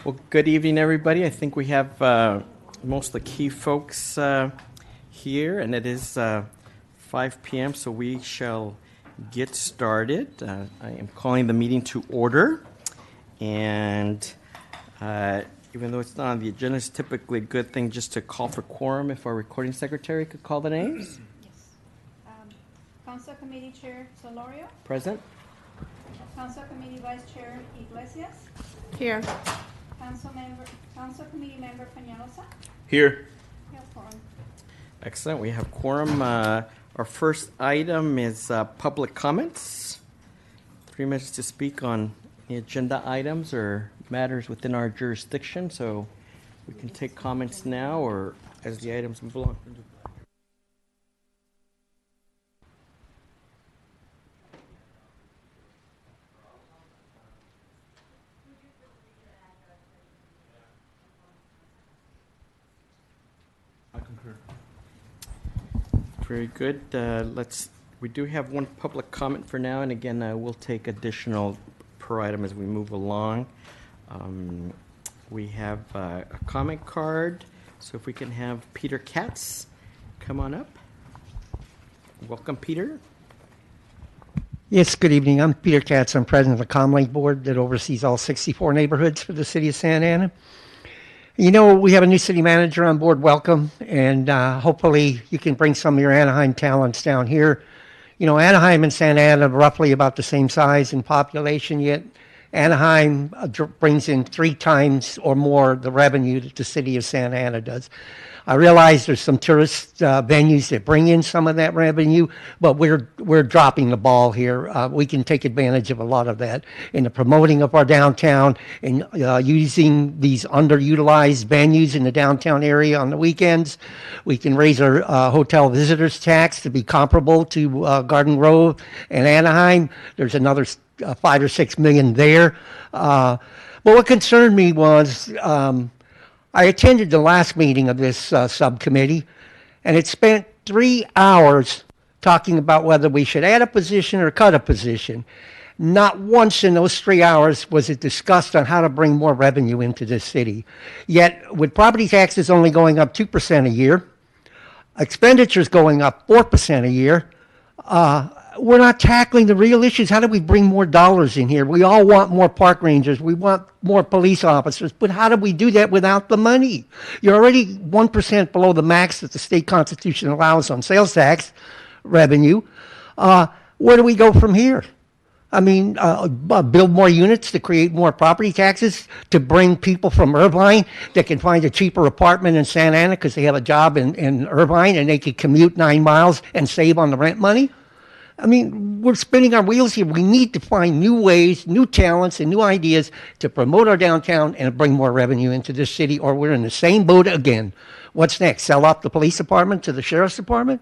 Well, good evening, everybody. I think we have most of the key folks here, and it is 5 p.m., so we shall get started. I am calling the meeting to order, and even though it's not on the agenda, it's typically a good thing just to call for quorum if our recording secretary could call the names. Yes. Council Committee Chair Solorio. Present. Council Committee Vice Chair Iglesias. Here. Council Committee Member Peñalosa. Here. Yes, quorum. Excellent. We have quorum. Our first item is public comments. 3 minutes to speak on the agenda items or matters within our jurisdiction. So we can take comments now or as the items move along. I concur. Very good. We do have one public comment for now, and again, we'll take additional per item as we move along. We have a comment card, so if we can have Peter Katz come on up. Welcome, Peter. Yes, good evening. I'm Peter Katz. I'm president of the Comlink Board that oversees all 64 neighborhoods for the city of Santa Ana. You know, we have a new city manager on board. Welcome. And hopefully you can bring some of your Anaheim talents down here. You know, Anaheim and Santa Ana are roughly about the same size in population, yet Anaheim brings in 3 times or more the revenue that the city of Santa Ana does. I realize there's some tourist venues that bring in some of that revenue, but we're dropping the ball here. We can take advantage of a lot of that in the promoting of our downtown and using these underutilized venues in the downtown area on the weekends. We can raise our hotel visitors tax to be comparable to Garden Grove and Anaheim. There's another 5 or 6 million there. But what concerned me was I attended the last meeting of this subcommittee, and it spent 3 hours talking about whether we should add a position or cut a position. Not once in those 3 hours was it discussed on how to bring more revenue into this city. Yet, with property taxes only going up 2% a year, expenditures going up 4% a year, we're not tackling the real issues. How do we bring more dollars in here? We all want more park rangers. We want more police officers. But how do we do that without the money? You're already 1% below the max that the state constitution allows on sales tax revenue. Where do we go from here? I mean, build more units to create more property taxes to bring people from Irvine that can find a cheaper apartment in Santa Ana because they have a job in Irvine and they could commute 9 miles and save on the rent money. I mean, we're spinning our wheels here. We need to find new ways, new talents, and new ideas to promote our downtown and bring more revenue into this city, or we're in the same boat again. What's next? Sell off the police department to the sheriff's department?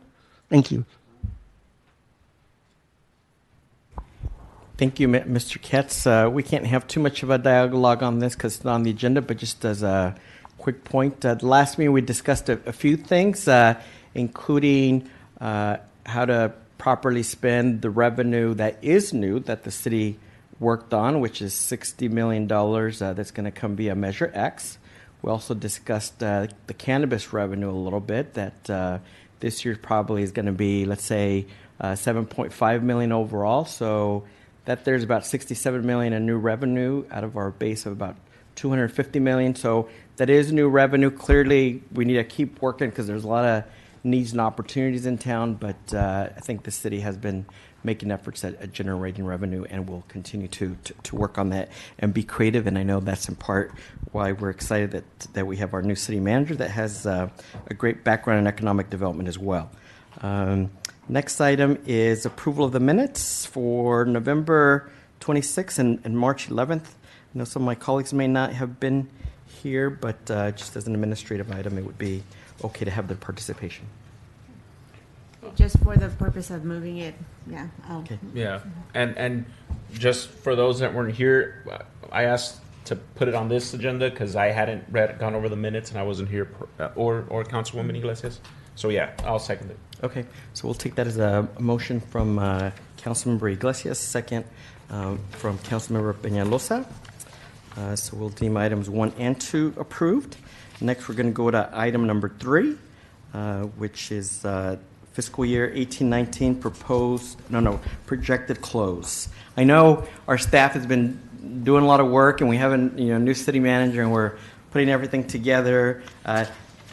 Thank you. Thank you, Mr. Katz. We can't have too much of a dialogue on this because it's not on the agenda, but just as a quick point, the last meeting we discussed a few things, including how to properly spend the revenue that is new that the city worked on, which is $60 million that's going to come via Measure X. We also discussed the cannabis revenue a little bit, that this year probably is going to be, let's say, 7.5 million overall. So that there's about 67 million in new revenue out of our base of about 250 million. So that is new revenue. Clearly, we need to keep working because there's a lot of needs and opportunities in town, but I think the city has been making efforts at generating revenue and will continue to work on that and be creative. And I know that's in part why we're excited that we have our new city manager that has a great background in economic development as well. Next item is approval of the minutes for November 26th and March 11th. I know some of my colleagues may not have been here, but just as an administrative item, it would be okay to have their participation. Just for the purpose of moving it, yeah. Okay. Yeah, and just for those that weren't here, I asked to put it on this agenda because I hadn't gone over the minutes and I wasn't here, or Councilwoman Iglesias. So yeah, I'll second it. Okay, so we'll take that as a motion from Councilmember Iglesias, second from Councilmember Peñalosa. So we'll deem items 1 and 2 approved. Next, we're going to go to item number 3, which is fiscal year 18-19 projected close. I know our staff has been doing a lot of work, and we have a new city manager, and we're putting everything together.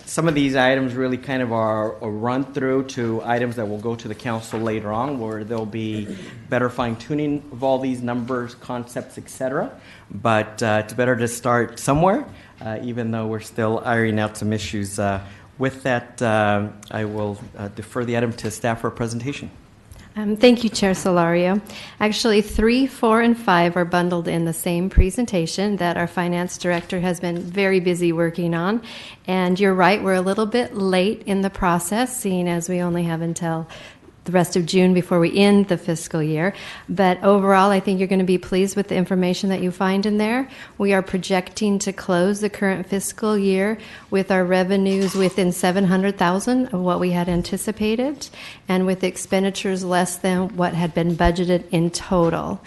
Some of these items really kind of are a run through to items that will go to the council later on, where there'll be better fine tuning of all these numbers, concepts, etc. But it's better to start somewhere, even though we're still ironing out some issues. With that, I will defer the item to staff for a presentation. Thank you, Chair Solario. Actually, 3, 4, and 5 are bundled in the same presentation that our finance director has been very busy working on. And you're right, we're a little bit late in the process, seeing as we only have until the rest of June before we end the fiscal year. But overall, I think you're going to be pleased with the information that you find in there. We are projecting to close the current fiscal year with our revenues within $700,000 of what we had anticipated, and with expenditures less than what had been budgeted in total.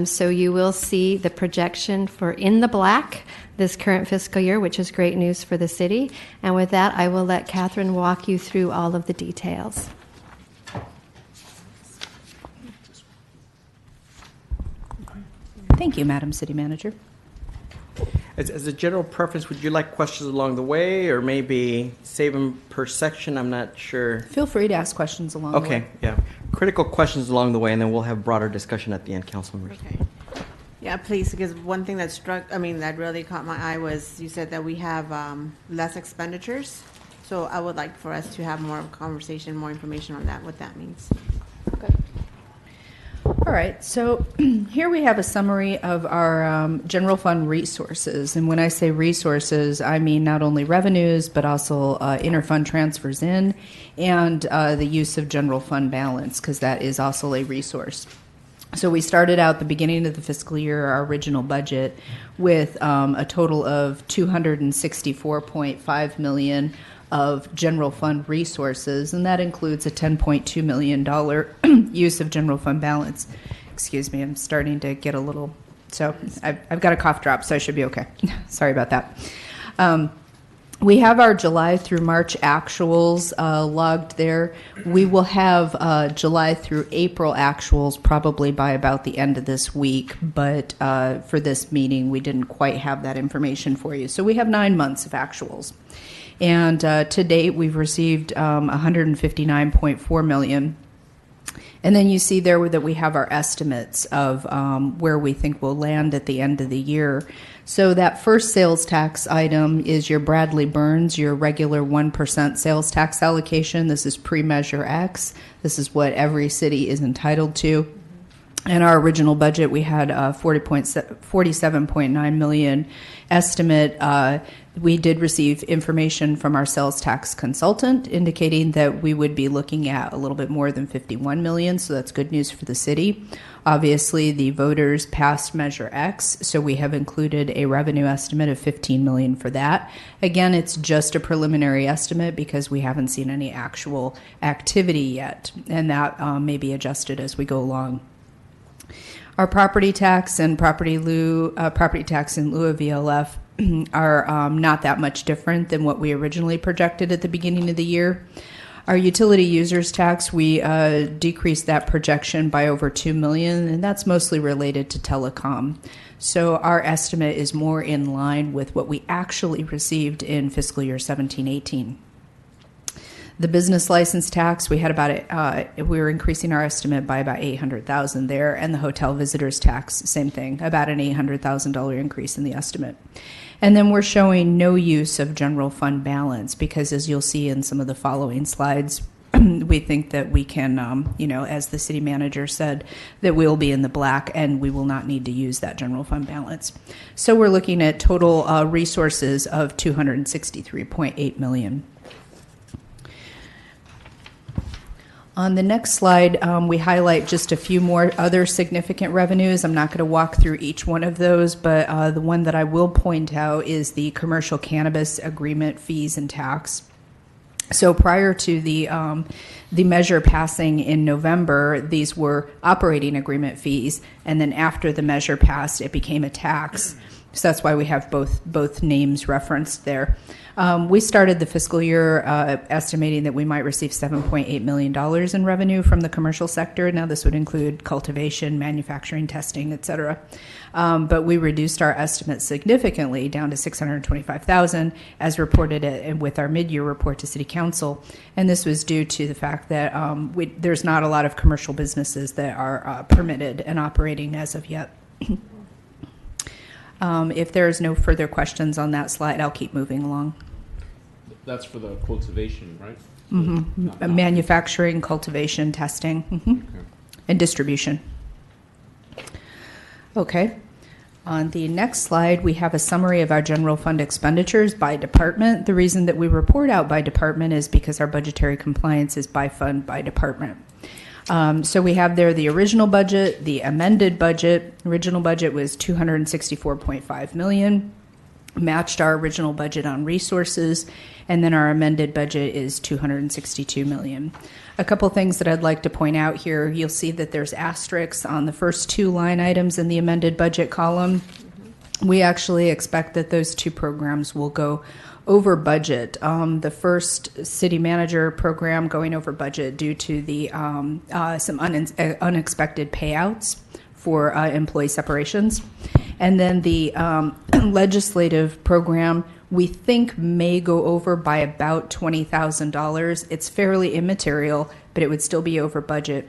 So you will see the projection for in the black this current fiscal year, which is great news for the city. And with that, I will let Catherine walk you through all of the details. Thank you, Madam City Manager. As a general preference, would you like questions along the way, or maybe save them per section? I'm not sure. Feel free to ask questions along the way. Okay, yeah. Critical questions along the way, and then we'll have broader discussion at the end, council members. Okay. Yeah, please, because one thing that that really caught my eye was you said that we have less expenditures. So I would like for us to have more of a conversation, more information on that, what that means. Okay. All right, so here we have a summary of our general fund resources. And when I say resources, I mean not only revenues, but also interfund transfers in and the use of general fund balance, because that is also a resource. So we started out the beginning of the fiscal year, our original budget, with a total of $264.5 million of general fund resources, and that includes a $10.2 million use of general fund balance. Excuse me, I'm starting to get a little, so I've got a cough drop, so I should be okay. Sorry about that. We have our July through March actuals logged there. We will have July through April actuals probably by about the end of this week, but for this meeting, we didn't quite have that information for you. So we have 9 months of actuals. And to date, we've received $159.4 million. And then you see there that we have our estimates of where we think we'll land at the end of the year. So that first sales tax item is your Bradley Burns, your regular 1% sales tax allocation. This is pre-Measure X. This is what every city is entitled to. In our original budget, we had a $47.9 million estimate. We did receive information from our sales tax consultant indicating that we would be looking at a little bit more than $51 million, so that's good news for the city. Obviously, the voters passed Measure X, so we have included a revenue estimate of $15 million for that. Again, it's just a preliminary estimate because we haven't seen any actual activity yet, and that may be adjusted as we go along. Our property tax and property tax in lieu of VLF are not that much different than what we originally projected at the beginning of the year. Our utility users tax, we decreased that projection by over $2 million, and that's mostly related to telecom. So our estimate is more in line with what we actually received in fiscal year 17-18. The business license tax, we were increasing our estimate by about $800,000 there, and the hotel visitors tax, same thing, about an $800,000 increase in the estimate. And then we're showing no use of general fund balance because, as you'll see in some of the following slides, we think that we can, as the city manager said, that we'll be in the black and we will not need to use that general fund balance. So we're looking at total resources of $263.8 million. On the next slide, we highlight just a few more other significant revenues. I'm not going to walk through each one of those, but the one that I will point out is the commercial cannabis agreement fees and tax. So prior to the measure passing in November, these were operating agreement fees, and then after the measure passed, it became a tax. So that's why we have both names referenced there. We started the fiscal year estimating that we might receive $7.8 million in revenue from the commercial sector. Now, this would include cultivation, manufacturing, testing, et cetera. But we reduced our estimate significantly down to $625,000 as reported with our mid-year report to City Council. And this was due to the fact that there's not a lot of commercial businesses that are permitted and operating as of yet. If there's no further questions on that slide, I'll keep moving along. That's for the cultivation, right? Manufacturing, cultivation, testing, Okay. and distribution. Okay. On the next slide, we have a summary of our general fund expenditures by department. The reason that we report out by department is because our budgetary compliance is by fund, by department. So we have there the original budget, the amended budget. Original budget was $264.5 million, matched our original budget on resources, and then our amended budget is $262 million. A couple things that I'd like to point out here. You'll see that there's asterisks on the first two line items in the amended budget column. We actually expect that those two programs will go over budget. The first city manager program going over budget due to the some unexpected payouts for employee separations. And then the legislative program we think may go over by about $20,000. It's fairly immaterial, but it would still be over budget.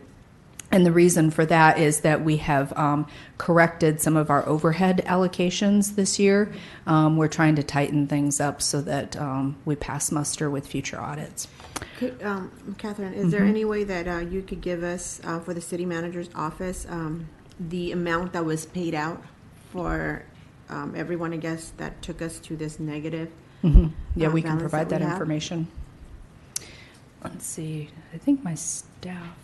And the reason for that is that we have corrected some of our overhead allocations this year. We're trying to tighten things up so that we pass muster with future audits. Could, Catherine, is there any way that you could give us, for the city manager's office, the amount that was paid out for everyone, I guess, that took us to this negative? Yeah, we can balance provide that that we have? information. Let's see. I think my staff.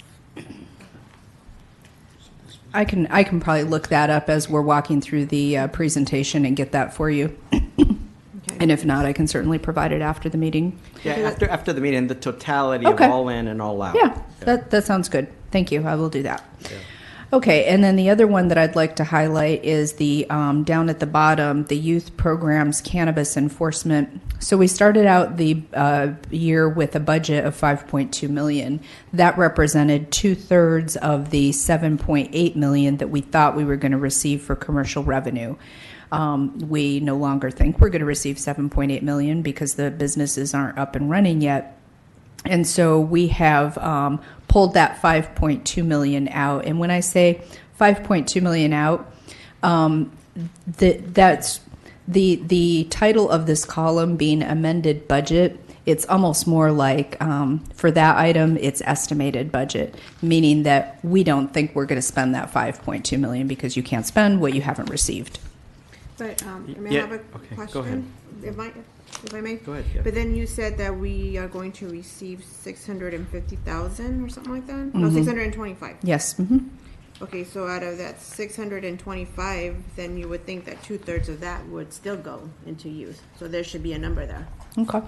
I can probably look that up as we're walking through the presentation and get that for you. Okay. And if not, I can certainly provide it after the meeting. Yeah, after the meeting, the totality Okay. of all in and all out. Yeah, that sounds good. Thank you. I will do that. Okay, and then the other one that I'd like to highlight is the down at the bottom, the youth programs cannabis enforcement. So we started out the year with a budget of $5.2 million. That represented 2/3 of the $7.8 million that we thought we were going to receive for commercial revenue. We no longer think we're going to receive $7.8 million because the businesses aren't up and running yet. And so we have pulled that $5.2 million out. And when I say $5.2 million out, that's the title of this column being amended budget. It's almost more like for that item, it's estimated budget, meaning that we don't think we're going to spend that $5.2 million because you can't spend what you haven't received. But may Yeah, I have a okay, question? go ahead. If I may? Go ahead, yeah. But then you said that we are going to receive 650,000 or something like that? No, 625. Yes. Okay, so out of that 625, then you would think that 2/3 of that would still go into youth. So there should be a number there. Okay.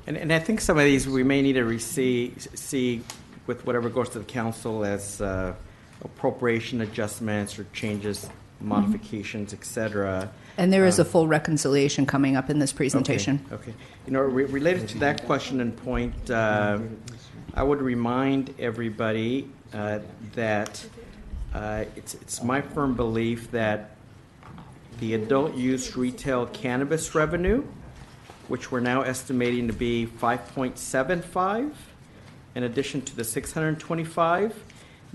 And I think some of these we may need to see with whatever goes to the council as appropriation adjustments or changes, modifications, et cetera. And there is a full reconciliation coming up in this presentation. Okay. You know, related to that question and point, I would remind everybody that it's my firm belief that the adult use retail cannabis revenue, which we're now estimating to be 5.75, in addition to the 625,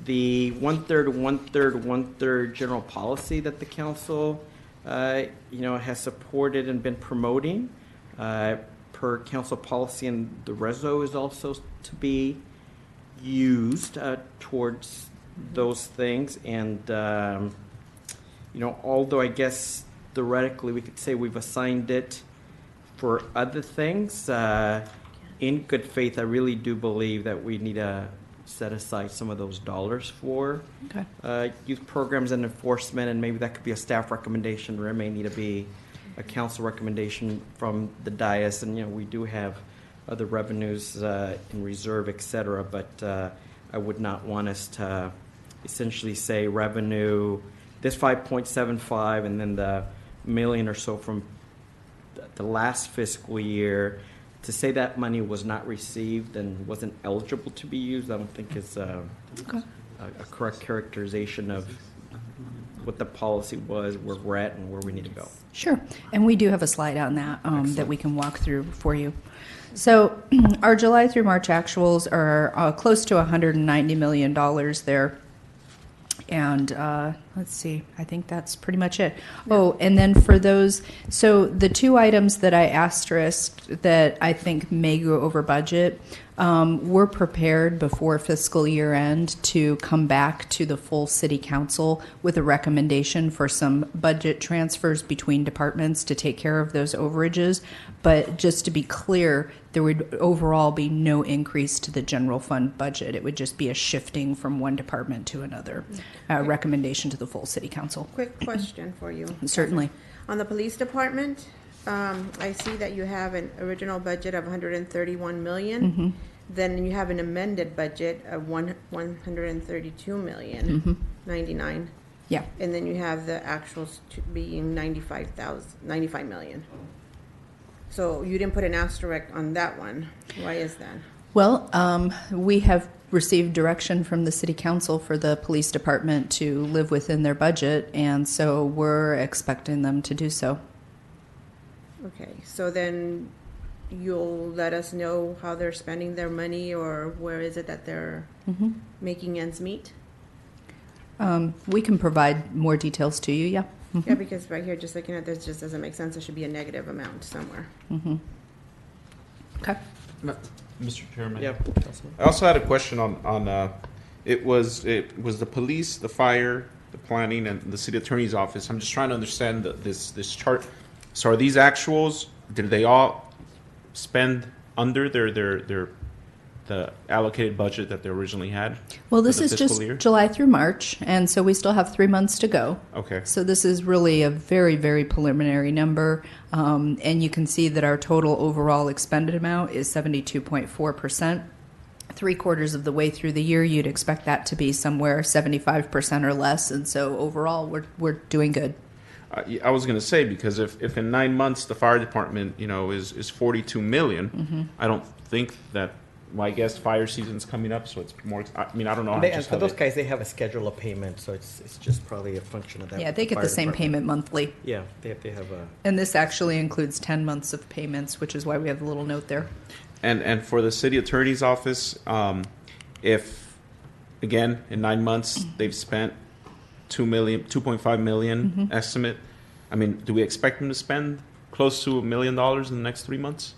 the 1/3 general policy that the council has supported and been promoting per council policy, and the reso is also to be used towards those things. And, although I guess theoretically we could say we've assigned it for other things, in good faith, I really do believe that we need to set aside some of those dollars for youth programs and enforcement, and maybe that could be a staff recommendation, or it may need to be a council recommendation from the dais. And we do have other revenues in reserve, et cetera, but I would not want us to essentially say revenue this 5.75 and then the million or so from the last fiscal year, to say that money was not received and wasn't eligible to be used, I don't think is a correct characterization of what the policy was, where we're at, and where we need to go. Sure. And we do have a slide on that that we can walk through for you. So our July through March actuals are close to $190 million there. And let's see, I think that's pretty much it. Oh, and then for those, so the two items that I asterisked that I think may go over budget, we're prepared before fiscal year end to come back to the full city council with a recommendation for some budget transfers between departments to take care of those overages. But just to be clear, there would overall be no increase to the general fund budget. It would just be a shifting from one department to another. Recommendation to the full city council. Quick question for you. Certainly. On the police department, I see that you have an original budget of 131 million. Then you have an amended budget of 132 million, 99. Yeah. And then you have the actuals being 95 million. So you didn't put an asterisk on that one. Why is that? Well, we have received direction from the city council for the police department to live within their budget, and so we're expecting them to do so. Okay, so then you'll let us know how they're spending their money, or where is it that they're making ends meet? We can provide more details to you, yeah. Yeah, because right here, just looking at this, just doesn't make sense. There should be a negative amount somewhere. Okay. Mr. Chairman. Yeah. I also had a question on it was the police, the fire, the planning, and the city attorney's office. I'm just trying to understand this chart. So are these actuals? Did they all spend under the allocated budget that they originally had? Well, for this the is fiscal just year? July through March, and so we still have 3 months to go. Okay. So this is really a very, very preliminary number, and you can see that our total overall expended amount is 72.4%. 3/4 of the way through the year, you'd expect that to be somewhere 75% or less, and so overall, we're doing good. I was going to say, because if in 9 months the fire department, is 42 million, I don't think that. Well, I guess fire season's coming up, so it's more. I mean, I don't know. And for those guys, they have a schedule of payment, so it's just probably a function of that. Yeah, they get the same payment monthly. Yeah, they have a. And this actually includes 10 months of payments, which is why we have the little note there. And for the city attorney's office, if again in 9 months they've spent 2.5 million estimate, I mean, do we expect them to spend close to $1 million in the next 3 months?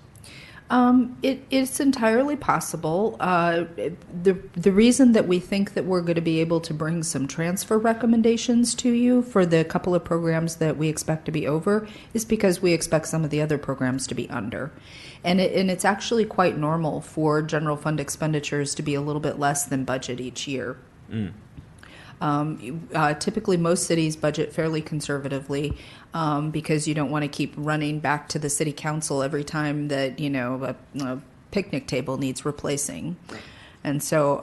It's entirely possible. The reason that we think that we're going to be able to bring some transfer recommendations to you for the couple of programs that we expect to be over is because we expect some of the other programs to be under. And it's actually quite normal for general fund expenditures to be a little bit less than budget each year. Typically, most cities budget fairly conservatively because you don't want to keep running back to the city council every time that a picnic table needs replacing. And so,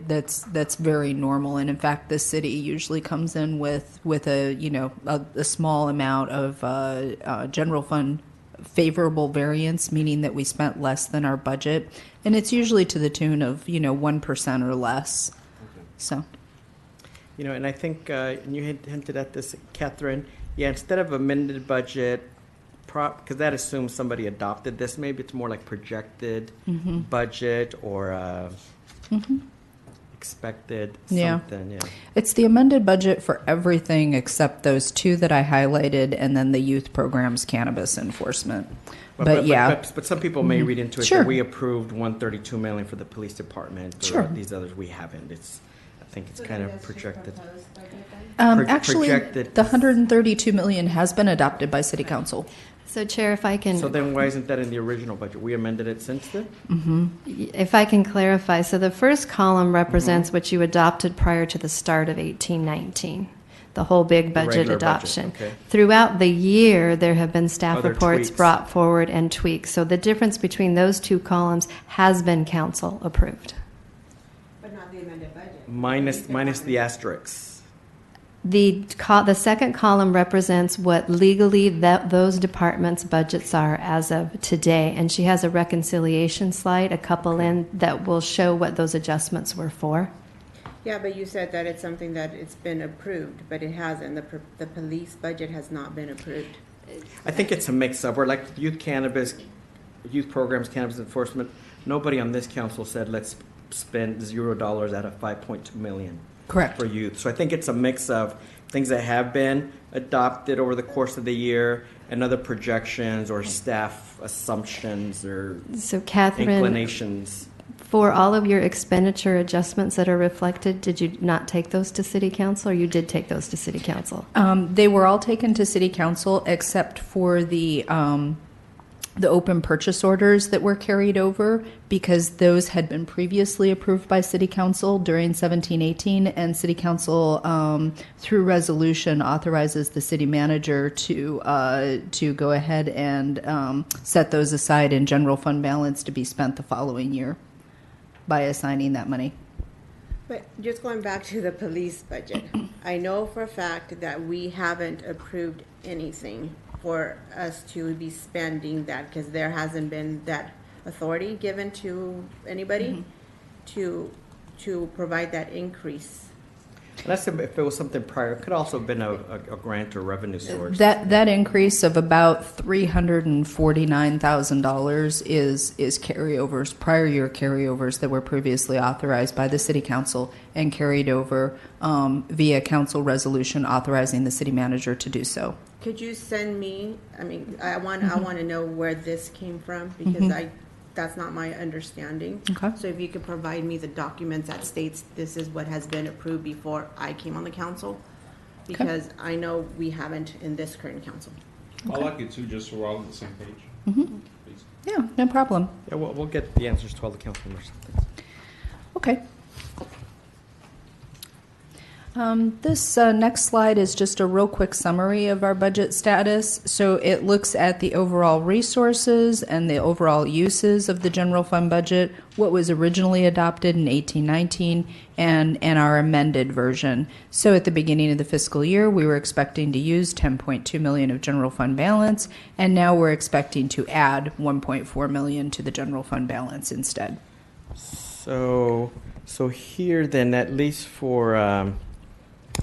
that's very normal. And in fact, the city usually comes in with a small amount of general fund favorable variance, meaning that we spent less than our budget, and it's usually to the tune of 1% or less. So. And I think and you hinted at this, Catherine. Yeah, instead of amended budget, because that assumes somebody adopted this. Maybe it's more like projected budget or expected something. Yeah, it's the amended budget for everything except those two that I highlighted, and then the youth programs, cannabis enforcement. But some people may read into it Sure. that we approved 132 million for the police department. Or Sure. these others we haven't. I think it's kind of projected. Actually, projected. the 132 million has been adopted by City Council. So, Chair, if I can, So then why isn't that in the original budget? We amended it since then? if I can clarify, so the first column represents what you adopted prior to the start of 1819, the whole big budget regular budget, adoption. okay. Throughout the year, there have been staff Other reports tweaks. brought forward and tweaks. So the difference between those two columns has been council approved. But not the amended budget. Minus the asterisks. The second column represents what legally those departments' budgets are as of today, and she has a reconciliation slide, a couple in, that will show what those adjustments were for. Yeah, but you said that it's something that it's been approved, but it hasn't. The police budget has not been approved. I think it's a mix of, we're like youth cannabis, youth programs, cannabis enforcement. Nobody on this council said let's spend $0 out of 5.2 million. Correct. For youth. So I think it's a mix of things that have been adopted over the course of the year and other projections or staff assumptions or So, Catherine, inclinations. for all of your expenditure adjustments that are reflected, did you not take those to City Council, or you did take those to City Council? They were all taken to City Council except for the open purchase orders that were carried over, because those had been previously approved by City Council during 1718, and City Council, through resolution, authorizes the city manager to go ahead and set those aside in general fund balance to be spent the following year by assigning that money. But just going back to the police budget, I know for a fact that we haven't approved anything for us to be spending that, because there hasn't been that authority given to anybody to provide that increase. Unless if it was something prior, it could also have been a grant or revenue source. That increase of about $349,000 is carryovers, prior year carryovers that were previously authorized by the City Council and carried over via council resolution authorizing the city manager to do so. Could you send me, I want to know where this came from, because that's not my understanding. Okay. So if you could provide me the documents that states this is what has been approved before I came on the council, because I know we haven't in this current council. I like it too, just so we're all on the same page. Please. Yeah, no problem. Yeah, we'll get the answers to all the council members. Okay. This next slide is just a real quick summary of our budget status. So it looks at the overall resources and the overall uses of the general fund budget, what was originally adopted in 1819, and our amended version. So at the beginning of the fiscal year, we were expecting to use $10.2 million of general fund balance, and now we're expecting to add $1.4 million to the general fund balance instead. So here then, at least for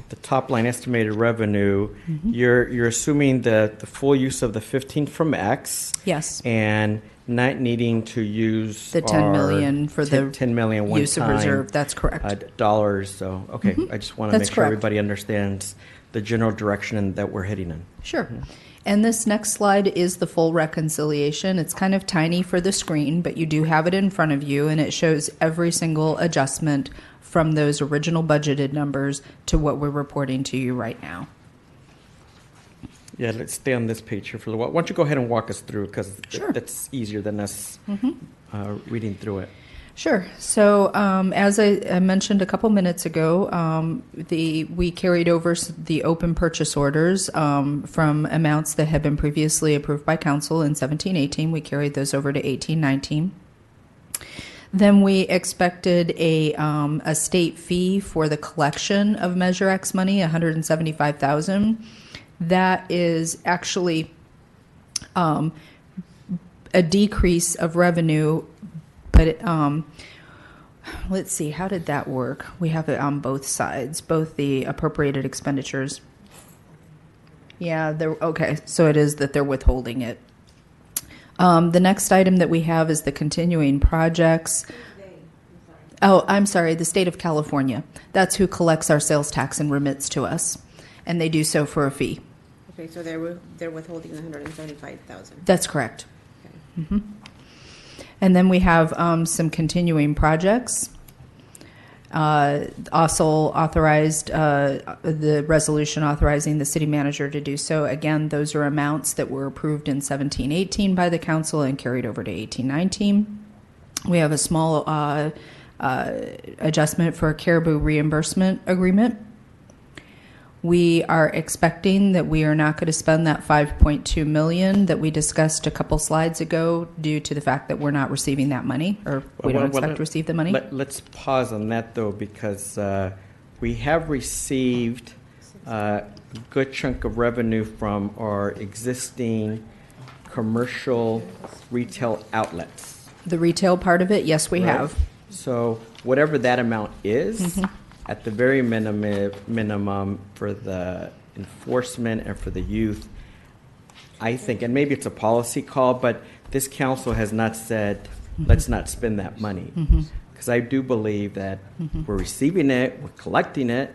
the top line estimated revenue, you're assuming the full use of the 15 from X. Yes. And not needing to use The $10 million for the 10 million one use of time, reserve. That's correct. dollars. So okay, I just want to That's make sure correct. everybody understands the general direction that we're heading in. Sure. And this next slide is the full reconciliation. It's kind of tiny for the screen, but you do have it in front of you, and it shows every single adjustment from those original budgeted numbers to what we're reporting to you right now. Yeah, let's stay on this page here for a little while. Why don't you go ahead and walk us through, because Sure. that's easier than us reading through it. Sure. So as I mentioned a couple minutes ago, we carried over the open purchase orders from amounts that had been previously approved by council in 1718. We carried those over to 1819. Then we expected a state fee for the collection of Measure X money, $175,000. That is actually a decrease of revenue, but let's see, how did that work? We have it on both sides, both the appropriated expenditures. Yeah, okay, so it is that they're withholding it. The next item that we have is the continuing projects. Oh, I'm sorry, the state of California. That's who collects our sales tax and remits to us, and they do so for a fee. Okay, so they're withholding the 175,000. That's correct. And then we have some continuing projects. Also authorized the resolution authorizing the city manager to do so. Again, those are amounts that were approved in 1718 by the council and carried over to 1819. We have a small adjustment for a caribou reimbursement agreement. We are expecting that we are not going to spend that $5.2 million that we discussed a couple slides ago due to the fact that we're not receiving that money, or we don't expect to receive the money. Let's pause on that, though, because we have received a good chunk of revenue from our existing commercial retail outlets. The retail part of it, yes, we right? have. So whatever that amount is, at the very minimum for the enforcement and for the youth, I think, and maybe it's a policy call, but this council has not said, let's not spend that money. Because I do believe that we're receiving it, we're collecting it,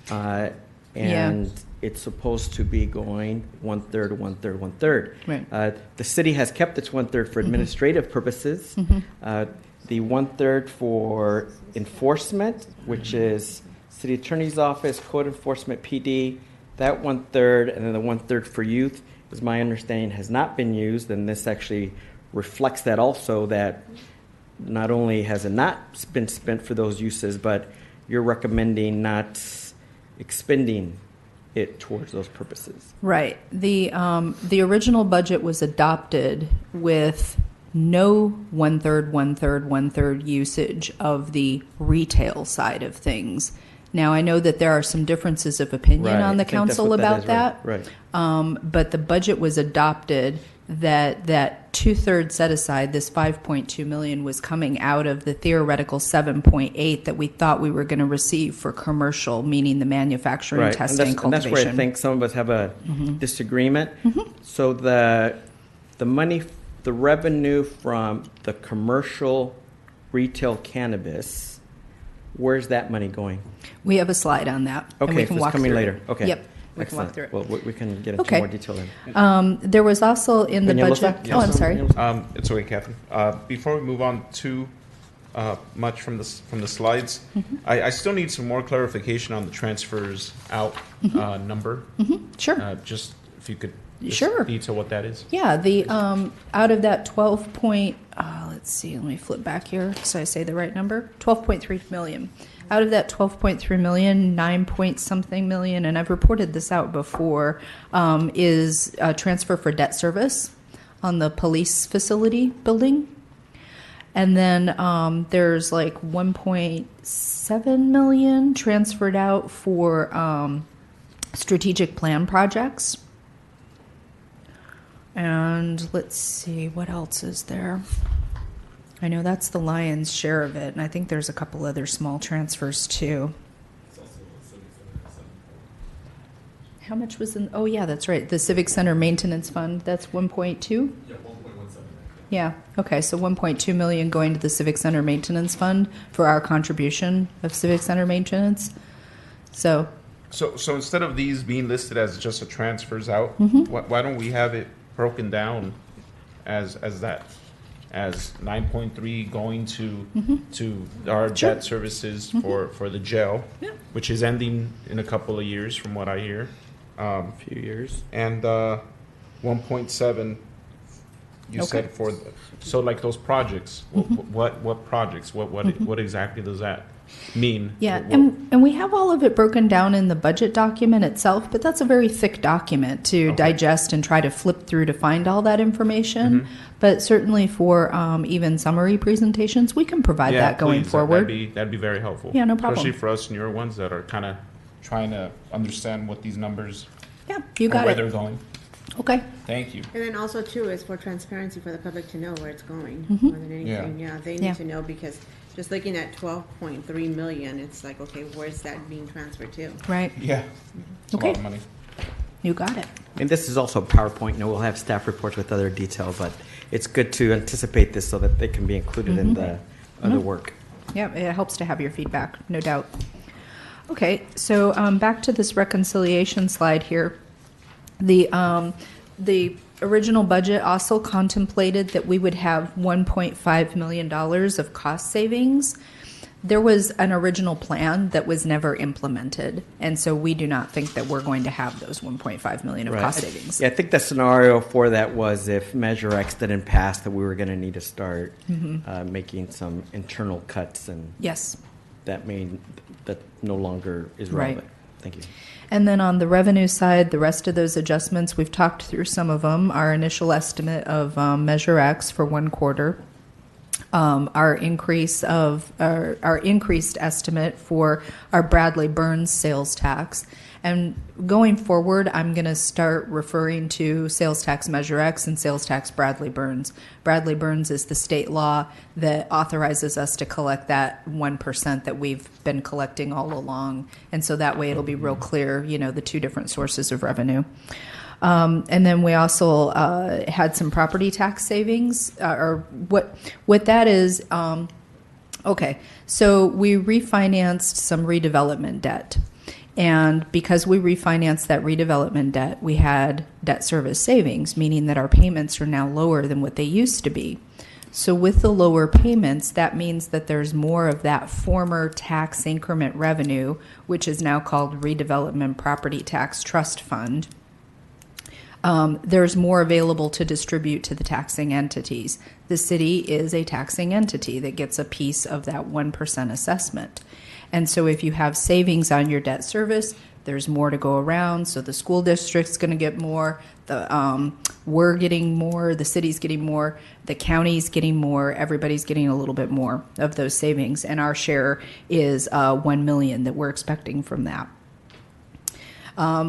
and it's supposed to be going 1/3, 1/3, 1/3. Right. The city has kept its 1/3 for administrative purposes. The 1/3 for enforcement, which is city attorney's office, code enforcement, PD, that 1/3, and then the 1/3 for youth, as my understanding, has not been used, and this actually reflects that also, that not only has it not been spent for those uses, but you're recommending not expending it towards those purposes. Right. The original budget was adopted with no 1/3, 1/3, 1/3 usage of the retail side of things. Now, I know that there are some differences of opinion Right. on the I think that's council what about is, that. Right. But the budget was adopted that 2/3 set aside, this 5.2 million, was coming out of the theoretical 7.8 that we thought we were going to receive for commercial, meaning the manufacturing, Right. testing, And cultivation. that's where I think some of us have a disagreement. So the money, the revenue from the commercial retail cannabis, where's that money going? We have a slide on that. and Okay, we so can it's walk coming through later. it. Okay. Yep. We can walk Excellent. through it. Well, we can get into Okay. more detail then. There was also in the Peñalosa? budget. Oh, I'm sorry. It's okay, Catherine. Before we move on too much from the slides, I still need some more clarification on the transfers out number. Sure. Just if you could just Sure. detail what that is. Yeah, the out of that 12 point, let's see, let me flip back here so I say the right number. 12.3 million. Out of that 12.3 million, 9 point something million, and I've reported this out before, is a transfer for debt service on the police facility building. And then there's like 1.7 million transferred out for strategic plan projects. And let's see, what else is there? I know that's the lion's share of it, and I think there's a couple other small transfers too. How much was in? Oh, yeah, that's right. The Civic Center Maintenance Fund, that's 1.2? Yeah, 1.17. Yeah, okay, so 1.2 million going to the Civic Center Maintenance Fund for our contribution of Civic Center maintenance. So, So instead of these being listed as just a transfers out, why don't we have it broken down as that? As 9.3 going to our debt services for the jail, which is ending in a couple of years, from what I hear. A few years. And 1.7 you said for so like those projects. What projects? What exactly does that mean? yeah, What- and we have all of it broken down in the budget document itself, but that's a very thick document to digest and try to flip through to find all that information. But certainly for even summary presentations, we can provide that going please, forward. That'd be very helpful. Yeah, no problem. Especially for us newer ones that are kind of trying to understand what these numbers Yeah, you or got where it. they're going. Okay. Thank you. And then also too is for transparency for the public to know where it's going more than anything. Yeah, they need Yeah. to know because just looking at 12.3 million, it's like, okay, where's that being transferred to? Right. Yeah. It's Okay. a lot of money. You got it. And this is also a PowerPoint, and we'll have staff reports with other detail, but it's good to anticipate this so that they can be included in the other work. Yeah, it helps to have your feedback, no doubt. Okay, so back to this reconciliation slide here. The original budget also contemplated that we would have $1.5 million of cost savings. There was an original plan that was never implemented, and so we do not think that we're going to have those 1.5 million of cost savings. Yeah, I think the scenario for that was if Measure X didn't pass, that we were going to need to start making some internal cuts, and Yes. that no longer is Right. relevant. Thank you. And then on the revenue side, the rest of those adjustments, we've talked through some of them. Our initial estimate of Measure X for 1 quarter, our increased estimate for our Bradley Burns sales tax. And going forward, I'm going to start referring to sales tax Measure X and sales tax Bradley Burns. Bradley Burns is the state law that authorizes us to collect that 1% that we've been collecting all along. And so that way it'll be real clear, the two different sources of revenue. And then we also had some property tax savings, or what that is. Okay, so we refinanced some redevelopment debt. And because we refinanced that redevelopment debt, we had debt service savings, meaning that our payments are now lower than what they used to be. So with the lower payments, that means that there's more of that former tax increment revenue, which is now called Redevelopment Property Tax Trust Fund. There's more available to distribute to the taxing entities. The city is a taxing entity that gets a piece of that 1% assessment. And so if you have savings on your debt service, there's more to go around. So the school district's going to get more, we're getting more, the city's getting more, the county's getting more, everybody's getting a little bit more of those savings. And our share is $1 million that we're expecting from that.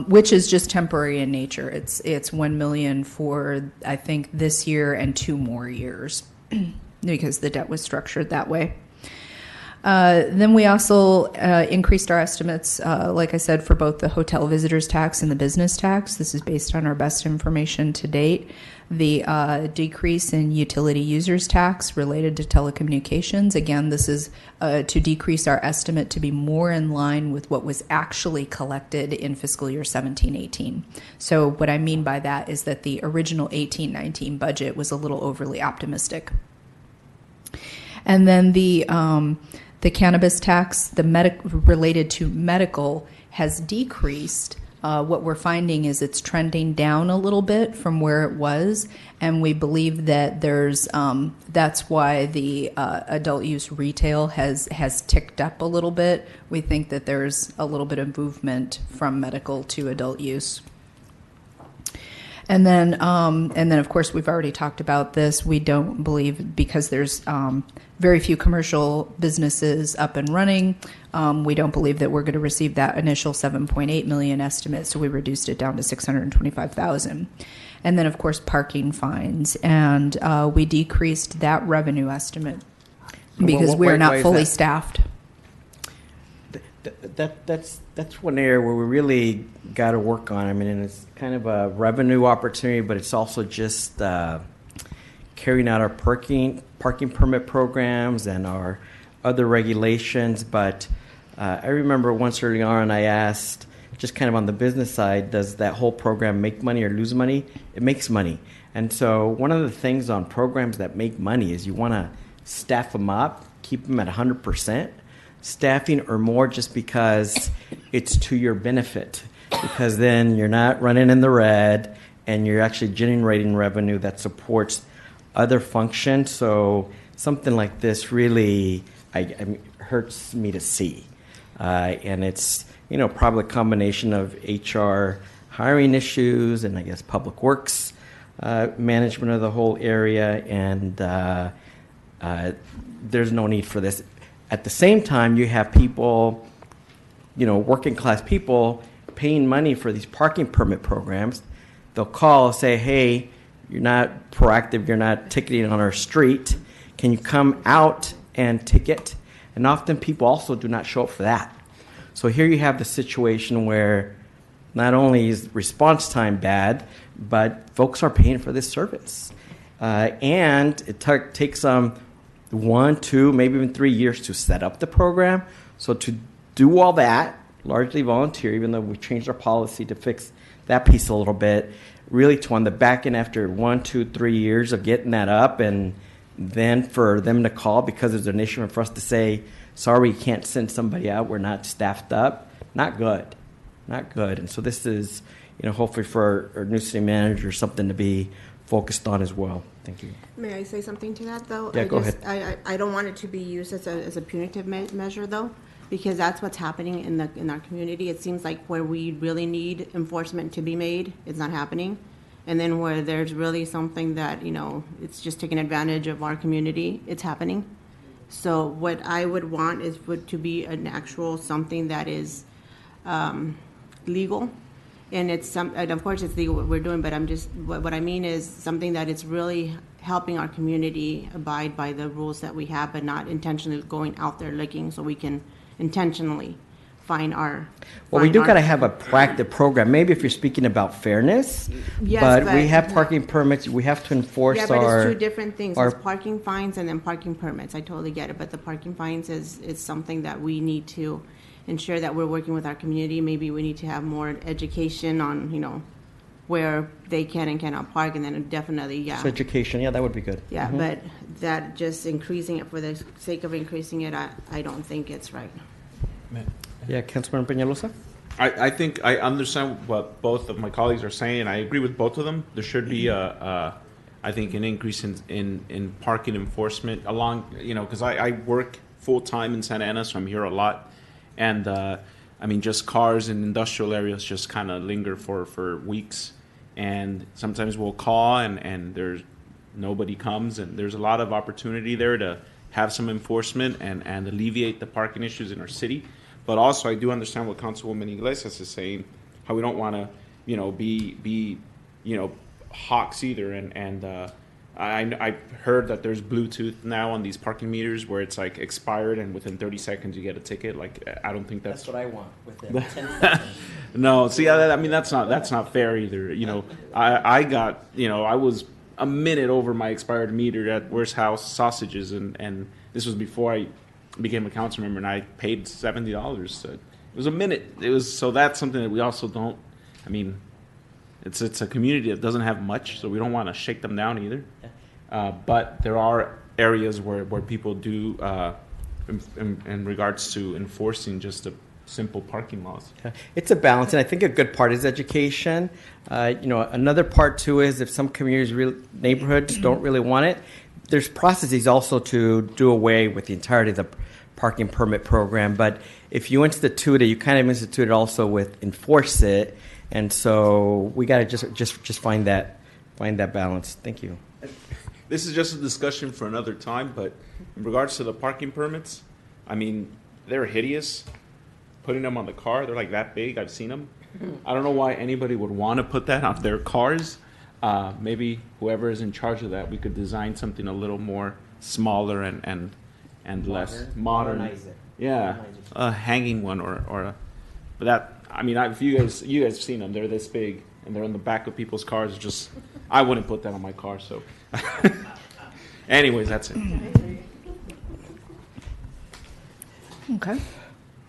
Which is just temporary in nature. It's $1 million for, I think, this year and 2 more years because the debt was structured that way. Then we also increased our estimates, like I said, for both the hotel visitors tax and the business tax. This is based on our best information to date. The decrease in utility users tax related to telecommunications. Again, this is to decrease our estimate to be more in line with what was actually collected in fiscal year 17-18. So what I mean by that is that the original 18-19 budget was a little overly optimistic. And then the cannabis tax, related to medical, has decreased. What we're finding is it's trending down a little bit from where it was, and we believe that that's why the adult use retail has ticked up a little bit. We think that there's a little bit of movement from medical to adult use. And then of course, we've already talked about this. We don't believe, because there's very few commercial businesses up and running, we don't believe that we're going to receive that initial $7.8 million estimate, so we reduced it down to $625,000. And then, of course, parking fines, and we decreased that revenue estimate because we're not fully staffed. That's one area where we really got to work on. I mean, and it's kind of a revenue opportunity, but it's also just carrying out our parking permit programs and our other regulations. But I remember once early on, I asked, just kind of on the business side, does that whole program make money or lose money? It makes money. And so one of the things on programs that make money is you want to staff them up, keep them at 100%. Staffing or more, just because it's to your benefit, because then you're not running in the red and you're actually generating revenue that supports other functions. So something like this really hurts me to see. And it's, probably a combination of HR hiring issues and I guess public works management of the whole area. And there's no need for this. At the same time, you have people, working class people paying money for these parking permit programs. They'll call, say, hey, you're not proactive, you're not ticketing on our street. Can you come out and ticket? And often people also do not show up for that. So here you have the situation where not only is response time bad, but folks are paying for this service. And it takes 1, 2, maybe even 3 years to set up the program. So to do all that, largely volunteer, even though we changed our policy to fix that piece a little bit, really to on the back end after 1, 2, 3 years of getting that up, and then for them to call because there's an issue, and for us to say, sorry, we can't send somebody out, we're not staffed up, not good. And so this is, hopefully for our new city manager, something to be focused on as well. Thank you. May I say something to that, though? Yeah, go ahead. I don't want it to be used as a punitive measure, though, because that's what's happening in our community. It seems like where we really need enforcement to be made, it's not happening. And then where there's really something that, it's just taking advantage of our community, it's happening. So what I would want is to be an actual something that is legal. And and of course it's legal what we're doing, but what I mean is something that it's really helping our community abide by the rules that we have, but not intentionally going out there looking, so we can intentionally find our. Well, we find do our- got to have a proactive program. Maybe if you're speaking about fairness, Yes, but we but- have parking permits. We have to enforce Yeah, but our. it's two different things. our- It's parking fines and then parking permits. I totally get it, but the parking fines is something that we need to ensure that we're working with our community. Maybe we need to have more education on, where they can and cannot park, and then definitely, yeah. So education, yeah, that would be good. Yeah, but that just increasing it for the sake of increasing it, I don't think it's right. Yeah, Councilman Peñalosa? I think I understand what both of my colleagues are saying. I agree with both of them. There should be I think an increase in parking enforcement along, because I work full time in Santa Ana, so I'm here a lot. And just cars in industrial areas just kind of linger for weeks. And sometimes we'll call and there's nobody comes, and there's a lot of opportunity there to have some enforcement and alleviate the parking issues in our city. But also, I do understand what Councilwoman Iglesias is saying, how we don't want to, be hawks either. And I heard that there's Bluetooth now on these parking meters where it's like expired and within 30 seconds you get a ticket. Like, I don't think that's what I want within 10 seconds. no. See, that's not fair either. I got, I was a minute over my expired meter at Worst House Sausages, and this was before I became a council member, and I paid $70. So it was a minute. So that's something that we also don't. It's a community that doesn't have much, so we don't want to shake them down either. But there are areas where people do, in regards to enforcing just the simple parking laws. Yeah. It's a balance, and I think a good part is education. Another part too is if some neighborhoods don't really want it, there's processes also to do away with the entirety of the parking permit program. But if you institute it, you kind of institute it also with enforce it, and so we got to just find that balance. Thank you. This is just a discussion for another time, but in regards to the parking permits, they're hideous. Putting them on the car, they're like that big. I've seen them. I don't know why anybody would want to put that on their cars. Maybe whoever is in charge of that, we could design something a little more smaller and less modern. Modernize it. Yeah, a hanging one or but that. If you guys have seen them, they're this big and they're on the back of people's cars. It's just, I wouldn't put that on my car. So, anyways, that's it. Okay.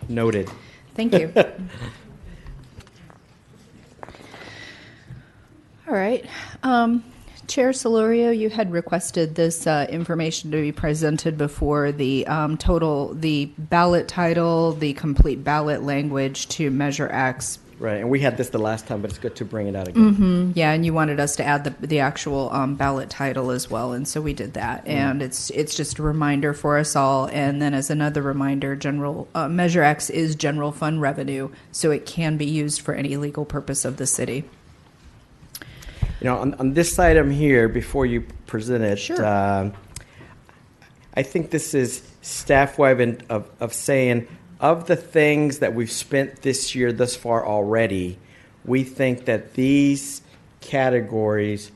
Noted. Thank you. All right. Chair Solorio, you had requested this information to be presented before the the ballot title, the complete ballot language to Measure X. Right, and we had this the last time, but it's good to bring it out again. Yeah, and you wanted us to add the actual ballot title as well, and so we did that. And it's just a reminder for us all. And then as another reminder, Measure X is general fund revenue, so it can be used for any legal purpose of the city. On this item here, before you present it, Sure. I think this is staff way of saying, of the things that we've spent this year thus far already, we think that these categories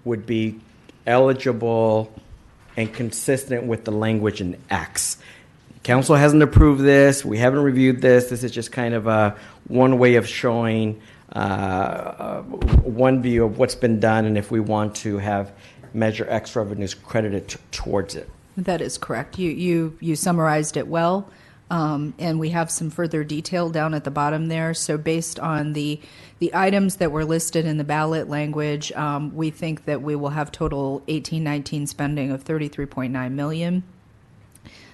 would be eligible and consistent with the language in X. Council hasn't approved this. We haven't reviewed this. This is just kind of one way of showing one view of what's been done, and if we want to have Measure X revenues credited towards it. That is correct. You summarized it well, and we have some further detail down at the bottom there. So based on the items that were listed in the ballot language, we think that we will have total 18-19 spending of $33.9 million.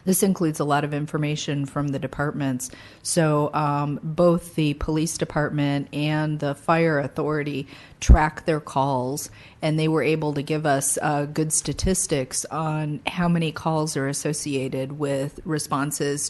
This includes a lot of information from the departments. So both the police department and the fire authority track their calls, and they were able to give us good statistics on how many calls are associated with responses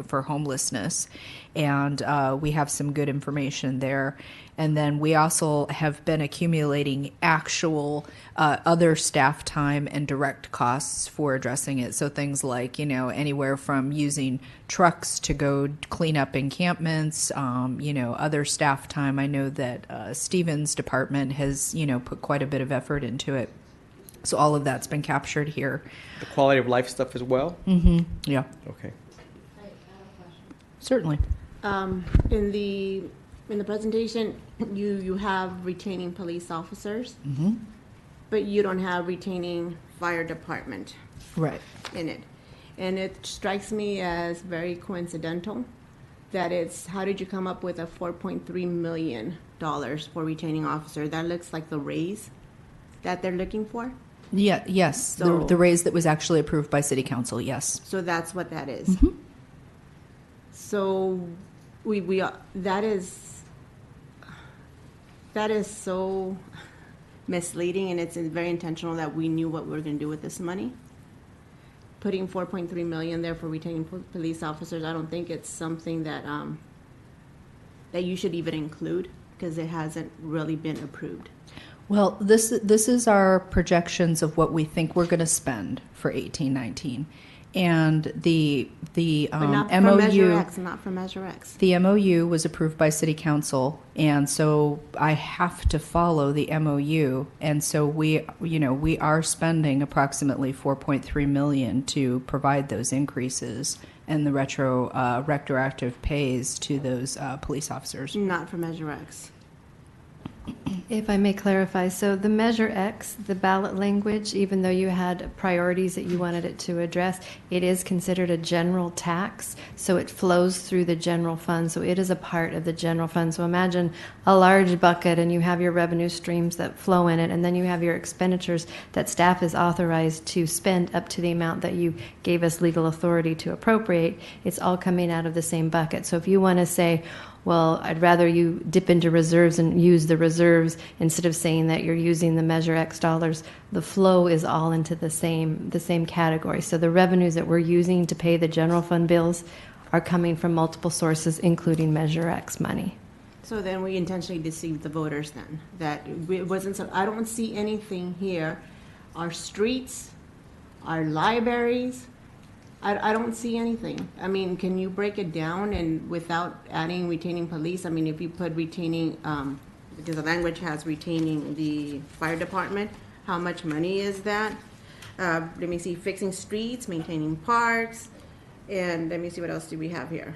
for homelessness. And we have some good information there. And then we also have been accumulating actual other staff time and direct costs for addressing it. So things like, anywhere from using trucks to go clean up encampments, other staff time. I know that Stephen's department has, put quite a bit of effort into it. So all of that's been captured here. The quality of life stuff as well? Yeah, Okay. certainly. In the presentation, you have retaining police officers, but you don't have retaining fire department Right. in it. And it strikes me as very coincidental that it's, how did you come up with a $4.3 million for retaining officer? That looks like the raise that they're looking for. Yeah. Yes. So- the raise that was actually approved by City Council. Yes. So that's what that is. So that is so misleading, and it's very intentional that we knew what we were going to do with this money. Putting 4.3 million there for retaining police officers, I don't think it's something that that you should even include, because it hasn't really been approved. Well, this is our projections of what we think we're going to spend for 18-19, and the But not for MOU. Measure X, not for Measure X. The MOU was approved by City Council, and so I have to follow the MOU. And so we are spending approximately $4.3 million to provide those increases and the retroactive pays to those police officers. Not for Measure X. If I may clarify, so the Measure X, the ballot language, even though you had priorities that you wanted it to address, it is considered a general tax, so it flows through the general fund, so it is a part of the general fund. So imagine a large bucket, and you have your revenue streams that flow in it, and then you have your expenditures that staff is authorized to spend up to the amount that you gave us legal authority to appropriate. It's all coming out of the same bucket. So if you want to say, well, I'd rather you dip into reserves and use the reserves instead of saying that you're using the Measure X dollars, the flow is all into the same category. So the revenues that we're using to pay the general fund bills are coming from multiple sources, including Measure X money. So then we intentionally deceived the voters then, that it wasn't, so I don't see anything here. Our streets, our libraries, I don't see anything. I mean, can you break it down and without adding retaining police? I mean, if you put retaining, because the language has retaining the fire department, how much money is that? Let me see, fixing streets, maintaining parks, and let me see what else do we have here.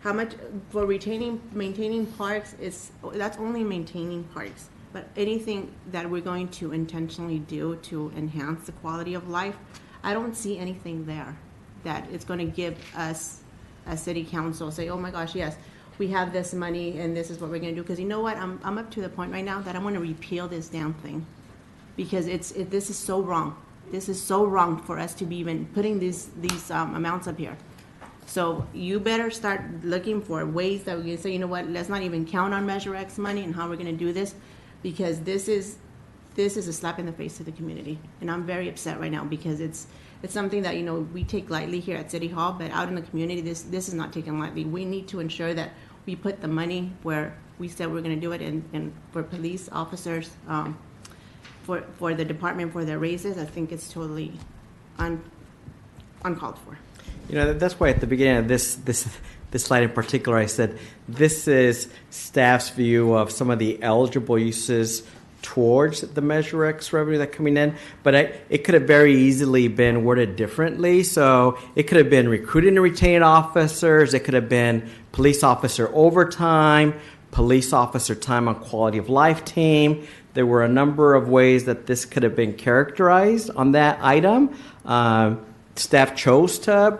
How much for maintaining parks that's only maintaining parks. But anything that we're going to intentionally do to enhance the quality of life, I don't see anything there that it's going to give us as city council say, oh my gosh, yes, we have this money and this is what we're going to do. Because you know what, I'm up to the point right now that I want to repeal this damn thing, because this is so wrong. This is so wrong for us to be even putting these amounts up here. So you better start looking for ways that we can say, you know what, let's not even count on Measure X money and how we're going to do this, because this is a slap in the face to the community. And I'm very upset right now, because it's something that, we take lightly here at City Hall, but out in the community, this is not taken lightly. We need to ensure that we put the money where we said we're going to do it, and for police officers, for the department, for their raises, I think it's totally uncalled for. That's why at the beginning of this slide in particular, I said this is staff's view of some of the eligible uses towards the Measure X revenue that's coming in, but it could have very easily been worded differently. So it could have been recruiting and retaining officers. It could have been police officer overtime, police officer time on quality of life team. There were a number of ways that this could have been characterized on that item. Staff chose to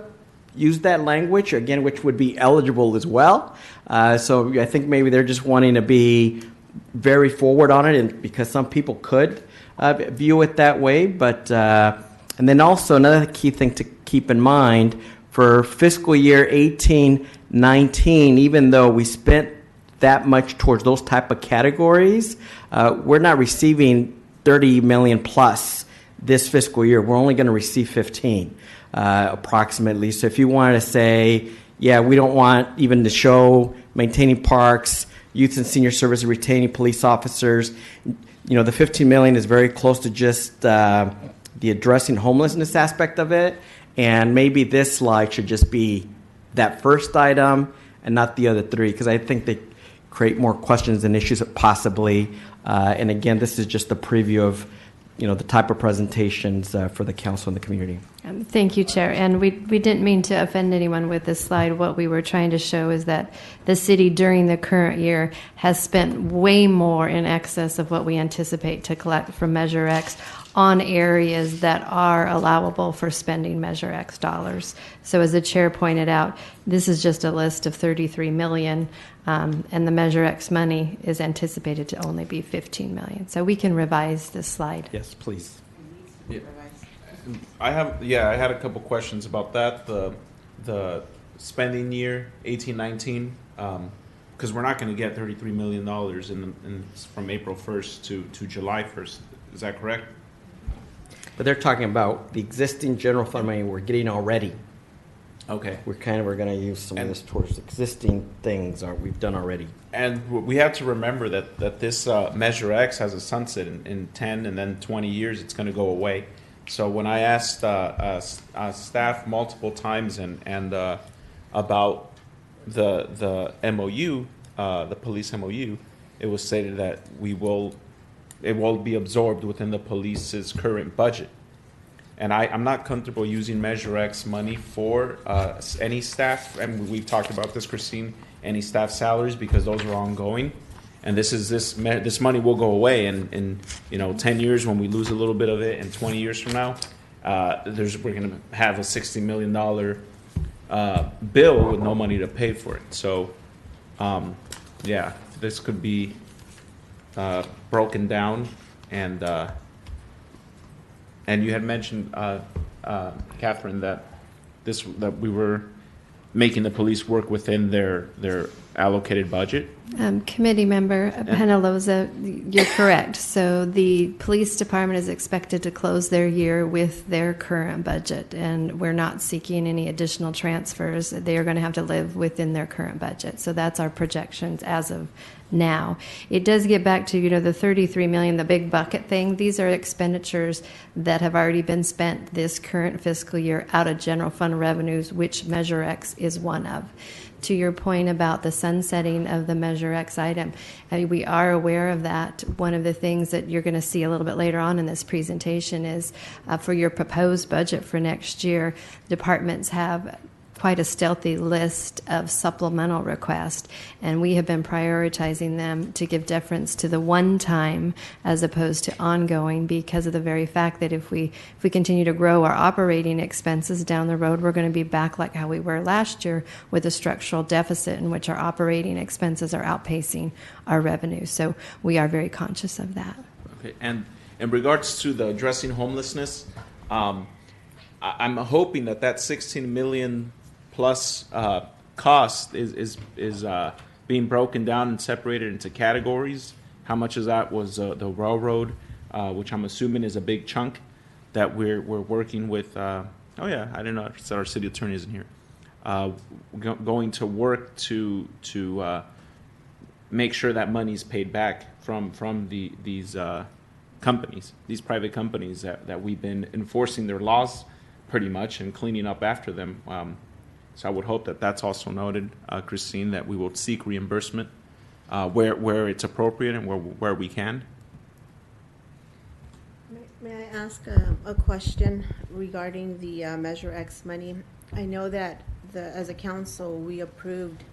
use that language, again, which would be eligible as well. So I think maybe they're just wanting to be very forward on it, and because some people could view it that way. But and then also another key thing keep in mind for fiscal year 18-19, even though we spent that much towards those type of categories, we're not receiving 30 million plus this fiscal year. We're only going to receive 15 approximately. So if you wanted to say, yeah, we don't want even to show maintaining parks, youth and senior services, retaining police officers, the 15 million is very close to just the addressing homelessness aspect of it. And maybe this slide should just be that first item and not the other three, because I think they create more questions and issues possibly. And again, this is just a preview of the type of presentations for the council and the community. Thank you, Chair. And we didn't mean to offend anyone with this slide. What we were trying to show is that the city during the current year has spent way more in excess of what we anticipate to collect from Measure X on areas that are allowable for spending Measure X dollars. So as the chair pointed out, this is just a list of 33 million, and the Measure X money is anticipated to only be 15 million. So we can revise this slide. Yes, please. I had a couple questions about that. The spending year 18-19, because we're not going to get $33 million from April 1st to July 1st. Is that correct? But they're talking about the existing general fund money we're getting already. Okay. We're going to use some of this towards existing things we've done already. And we have to remember that this Measure X has a sunset in 10 and then 20 years. It's going to go away. So when I asked staff multiple times and about the MOU, the police MOU, it was stated that it will be absorbed within the police's current budget. And I'm not comfortable using Measure X money for any staff, and we've talked about this, Christine, any staff salaries, because those are ongoing. And this money will go away in 10 years when we lose a little bit of it, and 20 years from now, we're going to have a $60 million bill with no money to pay for it. So, this could be broken down, and you had mentioned, Catherine, that we were making the police work within their allocated budget. Committee member Penaloza, you're correct. So the police department is expected to close their year with their current budget, and we're not seeking any additional transfers. They are going to have to live within their current budget. So that's our projections as of now. It does get back to, the 33 million, the big bucket thing. These are expenditures that have already been spent this current fiscal year out of general fund revenues, which Measure X is one of. To your point about the sunsetting of the Measure X item, we are aware of that. One of the things that you're going to see a little bit later on in this presentation is for your proposed budget for next year, departments have quite a stealthy list of supplemental requests, and we have been prioritizing them to give deference to the one time as opposed to ongoing, because of the very fact that if we continue to grow our operating expenses down the road, we're going to be back like how we were last year with a structural deficit in which our operating expenses are outpacing our revenue. So we are very conscious of that. Okay, and in regards to the addressing homelessness, I'm hoping that 16 million plus cost is being broken down and separated into categories. How much of that was the railroad, which I'm assuming is a big chunk that we're working with. I didn't know that our city attorney isn't here. Going to work to make sure that money's paid back from these companies, these private companies that we've been enforcing their laws pretty much and cleaning up after them. So I would hope that that's also noted, Christine, that we will seek reimbursement where it's appropriate and where we can. May I ask a question regarding the Measure X money? I know that as a council, we approved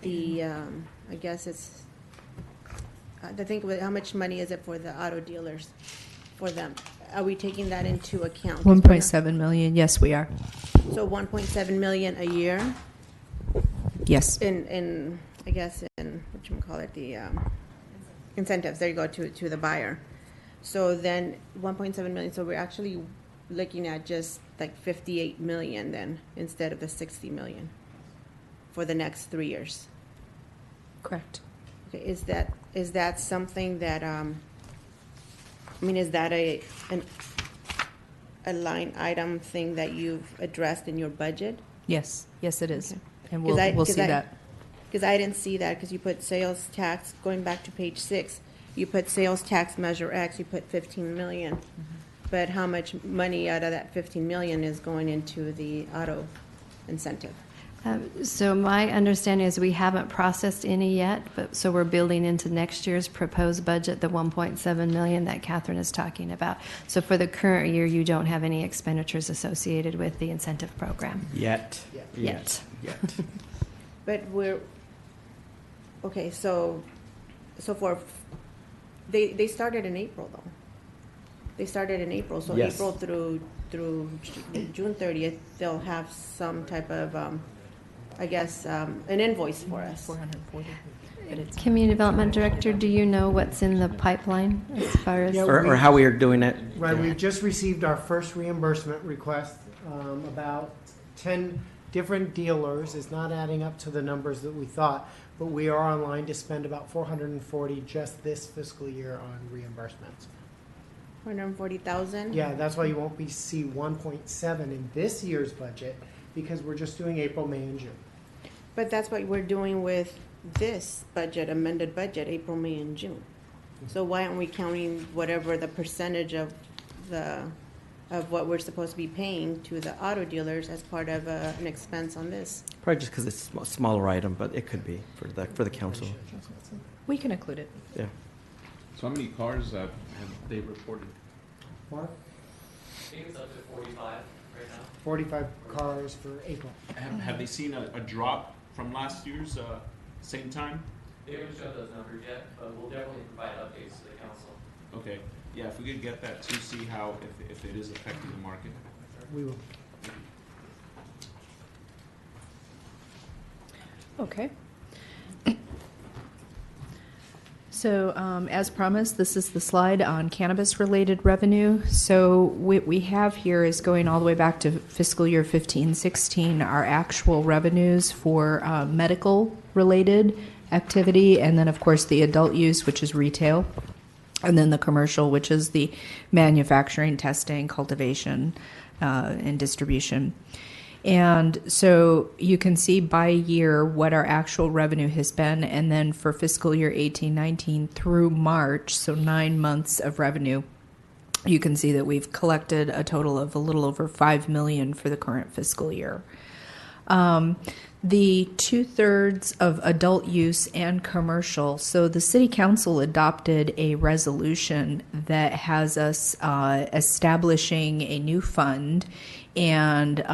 the, I guess it's, I think, how much money is it for the auto dealers, for them? Are we taking that into account? 1.7 million. Yes, we are. So 1.7 million a year Yes. in I guess in whatchamacallit, the incentives. There you go, to the buyer. So then 1.7 million. So we're actually looking at just like 58 million then, instead of the 60 million for the next 3 years. Correct. Okay, is that something that, I mean, is that a line item thing that you've addressed in your budget? Yes, yes, it is. Okay. And 'Cause we'll see that. Because I didn't see that, because you put sales tax, going back to page 6, you put sales tax measure X, you put 15 million. But how much money out of that 15 million is going into the auto incentive? So my understanding is we haven't processed any yet, but so we're building into next year's proposed budget, the 1.7 million that Catherine is talking about. So for the current year, you don't have any expenditures associated with the incentive program. Yet. Yet. But okay, so they started in April, though. They started in April, so Yes. April through June 30th, they'll have some type of, I guess, an invoice for us. 440. But it's Community Development Director, do you know what's in the pipeline as far as? Yeah, Or how we are doing it. Right, we just received our first reimbursement request, about 10 different dealers. It's not adding up to the numbers that we thought, but we are on line to spend about 440 just this fiscal year on reimbursements. 140,000? Yeah, that's why you won't see 1.7 in this year's budget, because we're just doing April, May, and June. But that's what we're doing with this budget, amended budget, April, May, and June. So why aren't we counting whatever the percentage of what we're supposed to be paying to the auto dealers as part of an expense on this? Probably just because it's a smaller item, but it could be for the council. We can include it. Yeah. So how many cars have they reported? Mark, I think it's up to 45 right now. 45 cars for April. Have they seen a drop from last year's same time? They haven't showed those numbers yet, but we'll definitely provide updates to the council. Okay, yeah, if we could get that to see how, if it is affecting the market. We will. Okay. So, as promised, this is the slide on cannabis-related revenue. So what we have here is going all the way back to fiscal year 15-16, our actual revenues for medical-related activity, and then, of course, the adult use, which is retail, and then the commercial, which is the manufacturing, testing, cultivation, and distribution. And so you can see by year what our actual revenue has been. And then for fiscal year 18-19 through March, so 9 months of revenue, you can see that we've collected a total of a little over $5 million for the current fiscal year. The 2/3 of adult use and commercial. So the city council adopted a resolution that has us establishing a new fund and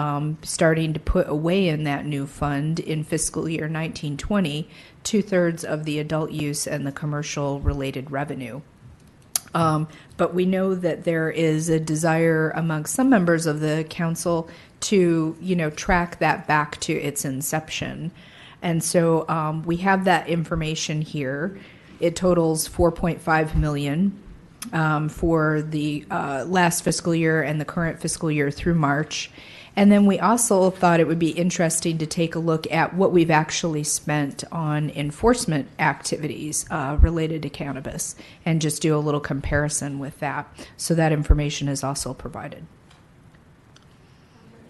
starting to put away in that new fund in fiscal year 19-20, 2/3 of the adult use and the commercial related revenue. But we know that there is a desire among some members of the council to, track that back to its inception. And so we have that information here. It totals $4.5 million for the last fiscal year and the current fiscal year through March. And then we also thought it would be interesting to take a look at what we've actually spent on enforcement activities related to cannabis and just do a little comparison with that. So that information is also provided.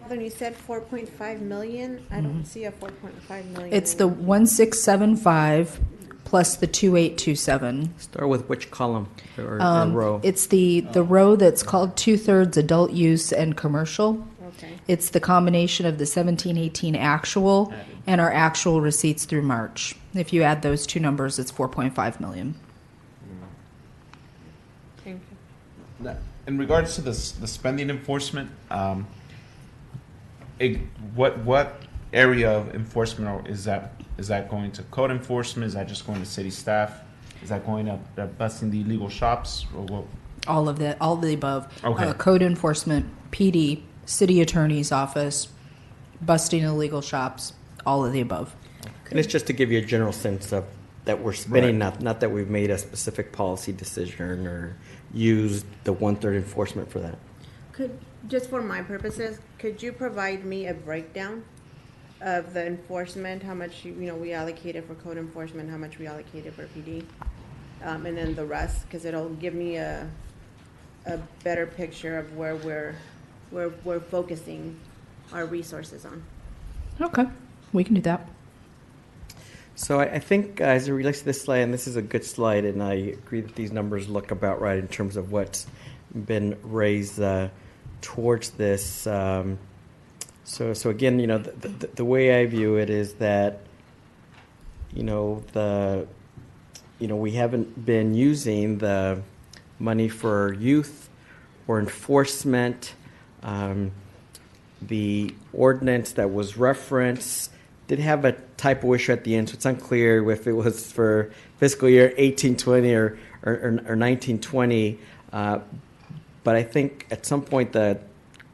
Catherine, you said 4.5 million? I don't see a 4.5 million. It's the 1675 plus the 2827. Start with which column or row? It's the row that's called 2/3 adult use and commercial. Okay. It's the combination of the 17-18 actual and our actual receipts through March. If you add those two numbers, it's 4.5 million. In regards to the spending enforcement, what area of enforcement is that? Is that going to code enforcement? Is that just going to city staff? Is that going to busting the illegal shops? Or what? All of the above. Okay. Code enforcement, PD, city attorney's office, busting illegal shops, all of the above. And it's just to give you a general sense of that we're spending, Right. not that we've made a specific policy decision or used the 1/3 enforcement for that. Just for my purposes, could you provide me a breakdown of the enforcement, how much, we allocated for code enforcement, how much we allocated for PD? And then the rest, because it'll give me a better picture of where we're focusing our resources on. Okay, we can do that. So I think as it relates to this slide, and this is a good slide, and I agree that these numbers look about right in terms of what's been raised towards this. So again, the way I view it is that, we haven't been using the money for youth or enforcement. The ordinance that was referenced did have a typo issue at the end, so it's unclear if it was for fiscal year 1820 or 1920. But I think at some point the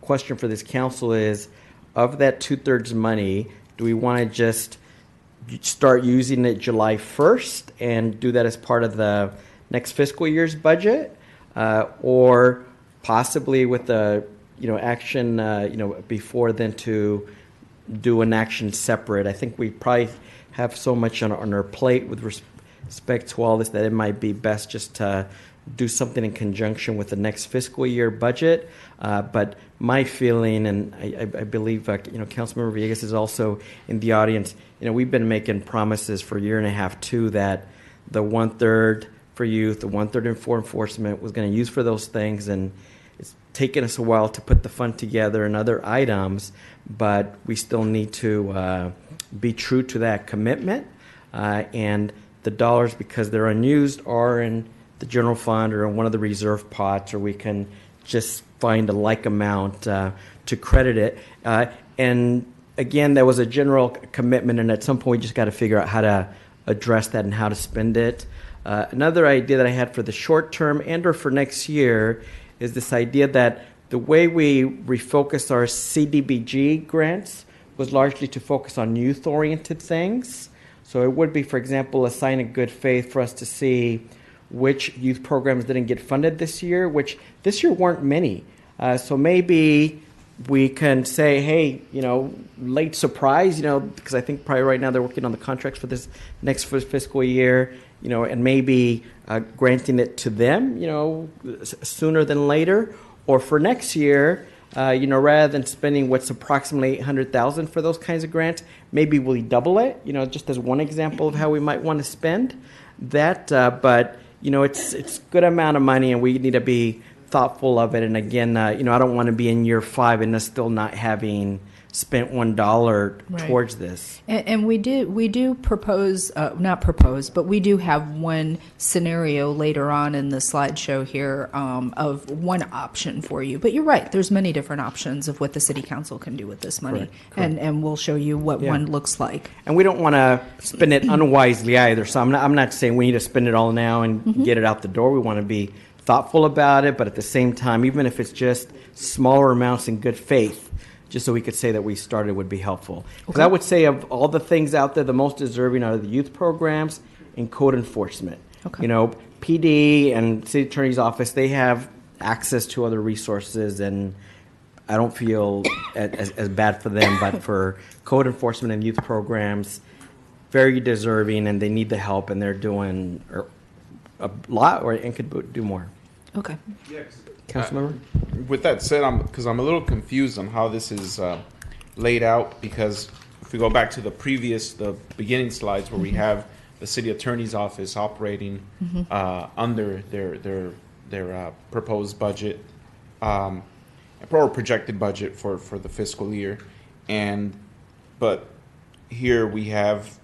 question for this council is, of that 2/3 money, do we want to just start using it July 1st and do that as part of the next fiscal year's budget, or possibly with the action before then to do an action separate? I think we probably have so much on our plate with respect to all this that it might be best just to do something in conjunction with the next fiscal year budget. But my feeling, and I believe Councilmember Villegas is also in the audience, we've been making promises for a year and a half too that the 1/3 for youth, the 1/3 for enforcement was going to use for those things, and it's taken us a while to put the fund together and other items, but we still need to be true to that commitment. And the dollars, because they're unused, are in the general fund or in one of the reserve pots, or we can just find a like amount to credit it. And again, there was a general commitment, and at some point we just got to figure out how to address that and how to spend it. Another idea that I had for the short term and or for next year is this idea that the way we refocused our CDBG grants was largely to focus on youth-oriented things. So it would be, for example, a sign of good faith for us to see which youth programs didn't get funded this year, which this year weren't many. So maybe we can say, hey, late surprise, because I think probably right now they're working on the contracts for this next fiscal year, and maybe granting it to them, sooner than later. Or for next year, rather than spending what's approximately $800,000 for those kinds of grants, maybe we double it, just as one example of how we might want to spend that. But it's a good amount of money, and we need to be thoughtful of it. And again, I don't want to be in year 5 and us still not having spent $1 Right. towards this. And we do propose, not propose, but we do have one scenario later on in the slideshow here of one option for you. But you're right, there's many different options of what the city council can do with this money. Correct. And we'll show you what Yeah. one looks like. And we don't want to spend it unwisely either. So I'm not saying we need to spend it all now and get it out the door. We want to be thoughtful about it, but at the same time, even if it's just smaller amounts in good faith, just so we could say that we started, would be helpful. Because I would say of all the things out there, the most deserving are the youth programs and code enforcement. Okay. PD and city attorney's office, they have access to other resources, and I don't feel as bad for them, but for code enforcement and youth programs, very deserving, and they need the help, and they're doing a lot, and could do more. Okay. Councilmember? With that said, because I'm a little confused on how this is laid out, because if we go back to the beginning slides where we have the city attorney's office operating under their proposed budget or projected budget for the fiscal year, but here we have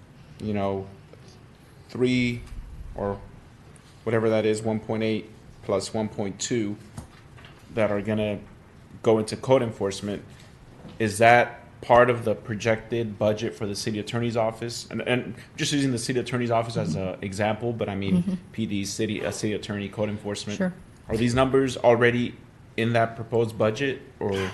3 or whatever that is, 1.8 plus 1.2 that are going to go into code enforcement. Is that part of the projected budget for the city attorney's office? And just using the city attorney's office as an example, but I mean PD, city attorney, code enforcement. Sure. Are these numbers already in that proposed budget? Or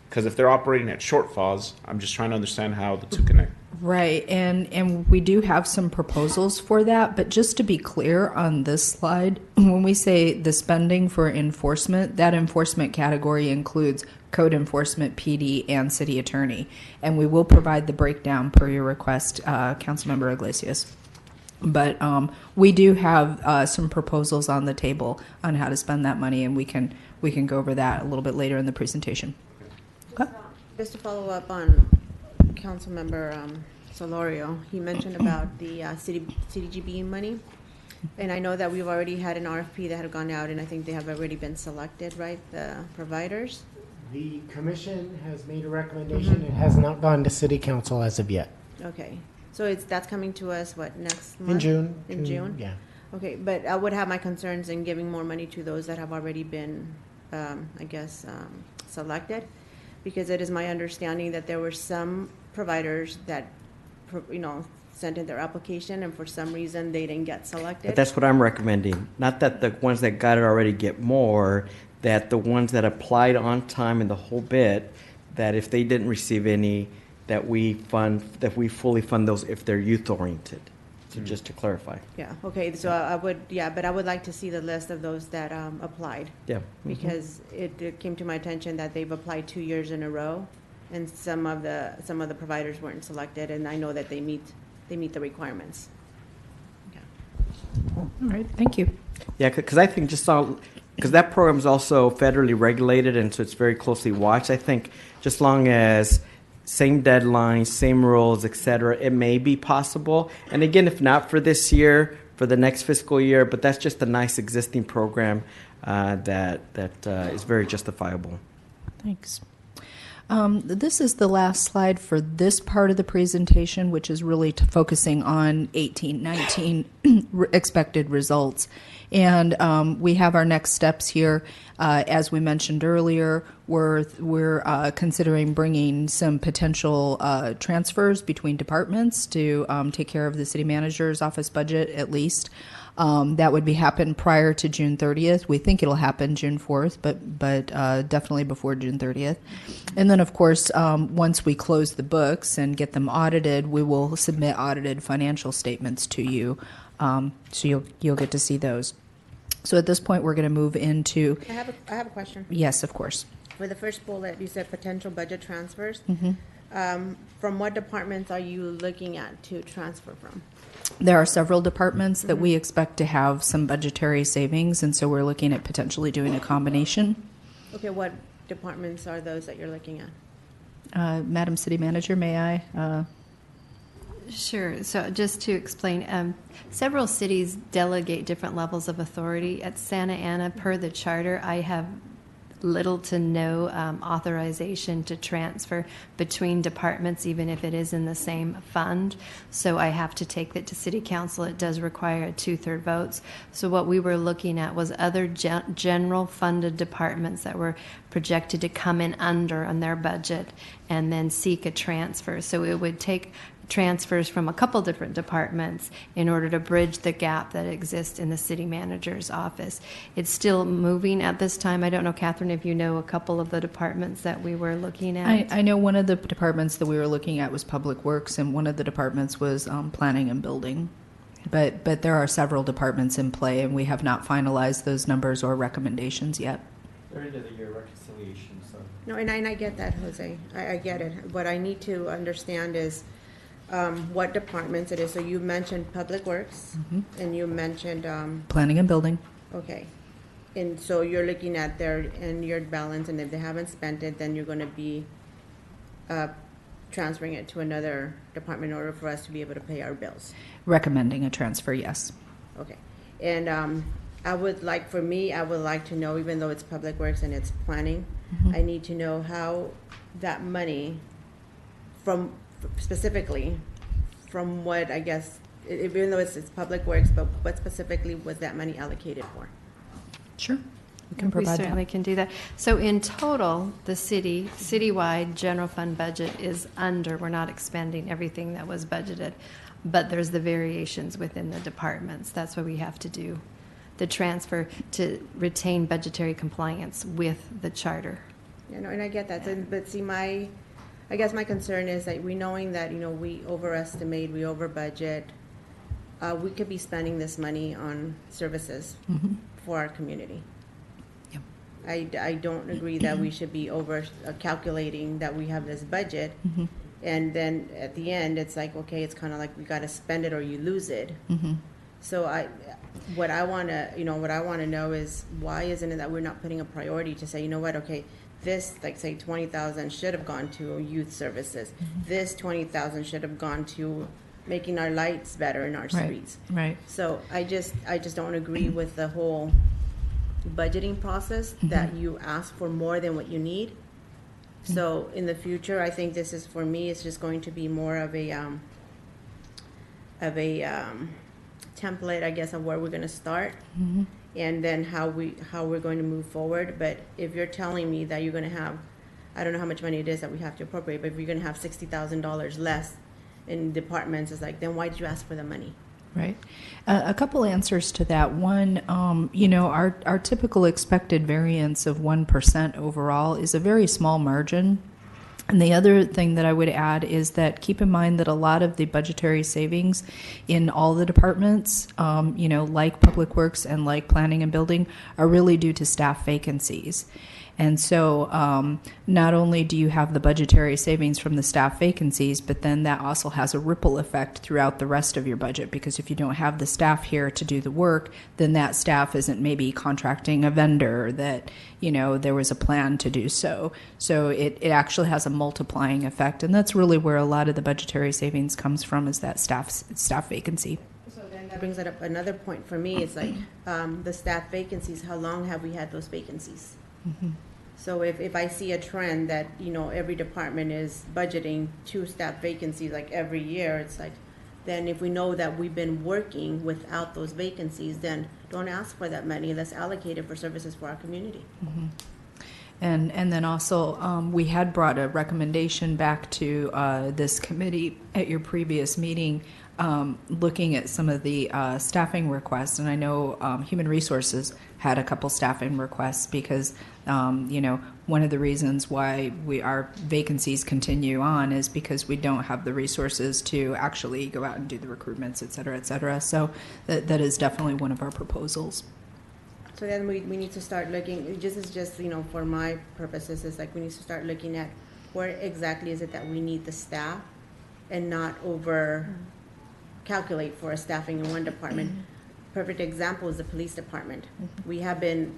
because if they're operating at shortfalls, I'm just trying to understand how the two connect. Right, and we do have some proposals for that, but just to be clear on this slide, when we say the spending for enforcement, that enforcement category includes code enforcement, PD, and city attorney. And we will provide the breakdown per your request, Councilmember Iglesias. But we do have some proposals on the table on how to spend that money, and we can go over that a little bit later in the presentation. Just to follow up on Councilmember Solorio, he mentioned about the CDGB money. And I know that we've already had an RFP that had gone out, and I think they have already been selected, right, the providers? The commission has made a recommendation. It has not gone to city council as of yet. Okay, so that's coming to us, what, next month? In June. In June? Yeah. Okay, but I would have my concerns in giving more money to those that have already been, selected, because it is my understanding that there were some providers that, sent in their application, and for some reason, they didn't get selected. But that's what I'm recommending. Not that the ones that got it already get more, that the ones that applied on time and the whole bit, that if they didn't receive any, that we fully fund those if they're youth oriented. So just to clarify. Yeah, okay, so I would, but I would like to see the list of those that applied, Yeah. because it came to my attention that they've applied 2 years in a row, and some of the providers weren't selected, and I know that they meet the requirements. All right, thank you. Yeah, because I think because that program is also federally regulated, and so it's very closely watched. I think just long as same deadlines, same rules, et cetera, it may be possible. And again, if not for this year, for the next fiscal year, but that's just a nice existing program that is very justifiable. Thanks. This is the last slide for this part of the presentation, which is really focusing on 18-19 expected results. And we have our next steps here. As we mentioned earlier, we're considering bringing some potential transfers between departments to take care of the city manager's office budget at least. That would happen prior to June 30th. We think it'll happen June 4th, but definitely before June 30th. And then, of course, once we close the books and get them audited, we will submit audited financial statements to you, so you'll get to see those. So at this point, we're going to move into. I have a question. Yes, of course. For the first bullet, you said potential budget transfers. Mm-hmm. From what departments are you looking at to transfer from? There are several departments that we expect to have some budgetary savings, and so we're looking at potentially doing a combination. Okay, what departments are those that you're looking at? Madam City Manager, may I? Sure. So just to explain, several cities delegate different levels of authority. At Santa Ana, per the charter, I have little to no authorization to transfer between departments, even if it is in the same fund. So I have to take that to City Council. It does require a 2/3 votes. So what we were looking at was other general funded departments that were projected to come in under on their budget and then seek a transfer. So it would take transfers from a couple different departments in order to bridge the gap that exists in the city manager's office. It's still moving at this time. I don't know, Catherine, if you know a couple of the departments that we were looking at. I know one of the departments that we were looking at was Public Works, and one of the departments was Planning and Building. But there are several departments in play, and we have not finalized those numbers or recommendations yet. They're into the year reconciliation, so. No, and I get that, Jose. I get it. What I need to understand is what departments it is. So you mentioned Public Works, and you mentioned, Planning and Building. okay. And so you're looking at their end-year balance, and if they haven't spent it, then you're going to be transferring it to another department in order for us to be able to pay our bills. Recommending a transfer, yes. Okay. And I would like to know, even though it's Public Works and it's planning, I need to know how that money specifically from what, I guess, even though it's Public Works, but what specifically was that money allocated for? Sure. We can We provide certainly that. can do that. So in total, the citywide general fund budget is under. We're not expending everything that was budgeted, but there's the variations within the departments. That's what we have to do, the transfer to retain budgetary compliance with the charter. You know, and I get that. But see, I guess my concern is that knowing that, we overestimate, we over budget, we could be spending this money on services for our community. Yep. I don't agree that we should be over calculating that we have this budget. And then at the end, it's like, okay, it's kind of like we got to spend it or you lose it. So what I want to know is why isn't it that we're not putting a priority to say, you know what, okay, this, like say 20,000 should have gone to youth services. This 20,000 should have gone to making our lights better in our streets. Right. So I just don't agree with the whole budgeting process that you ask for more than what you need. So in the future, I think this is, for me, it's just going to be more of a template, I guess, of where we're going to start, and then how we're going to move forward. But if you're telling me that you're going to have, I don't know how much money it is that we have to appropriate, but if you're going to have $60,000 less in departments, it's like, then why did you ask for the money? Right. A couple answers to that. One, our typical expected variance of 1% overall is a very small margin. And the other thing that I would add is that keep in mind that a lot of the budgetary savings in all the departments, like Public Works and like Planning and Building, are really due to staff vacancies. And so not only do you have the budgetary savings from the staff vacancies, but then that also has a ripple effect throughout the rest of your budget, because if you don't have the staff here to do the work, then that staff isn't maybe contracting a vendor that, there was a plan to do so. So it actually has a multiplying effect. And that's really where a lot of the budgetary savings comes from, is that staff vacancy. So then that brings up another point for me. It's like the staff vacancies, how long have we had those vacancies? So if I see a trend that, every department is budgeting 2 staff vacancies like every year, it's like, then if we know that we've been working without those vacancies, then don't ask for that money. Let's allocate it for services for our community. And then also, we had brought a recommendation back to this committee at your previous meeting, looking at some of the staffing requests. And I know Human Resources had a couple staffing requests because, one of the reasons why our vacancies continue on is because we don't have the resources to actually go out and do the recruitments, et cetera, et cetera. So that is definitely one of our proposals. So then we need to start looking, for my purposes, is like we need to start looking at where exactly is it that we need the staff and not over calculate for a staffing in one department. Perfect example is the police department. We have been,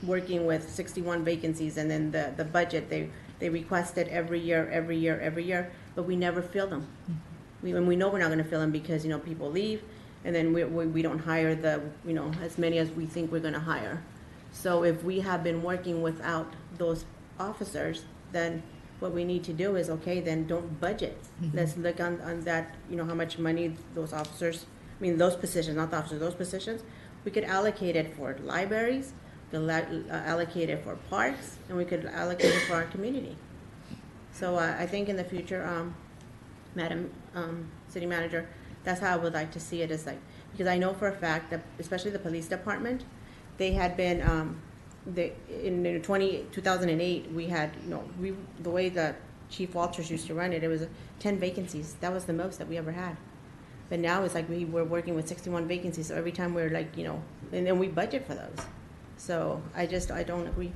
working with 61 vacancies, and then the budget, they requested every year, but we never fill them. We know we're not going to fill them because, people leave, and then we don't hire as many as we think we're going to hire. So if we have been working without those officers, then what we need to do is, okay, then don't budget. Let's look on that, how much money those officers, those positions, not the officers, those positions, we could allocate it for libraries, we could allocate it for parks, and we could allocate it for our community. So I think in the future, Madam City Manager, that's how I would like to see it, is like, because I know for a fact that especially the police department, they had been, in 2008, we had, the way that Chief Walters used to run it, it was 10 vacancies. That was the most that we ever had. But now it's like we were working with 61 vacancies, so every time we're like, and then we budget for those. So I don't agree.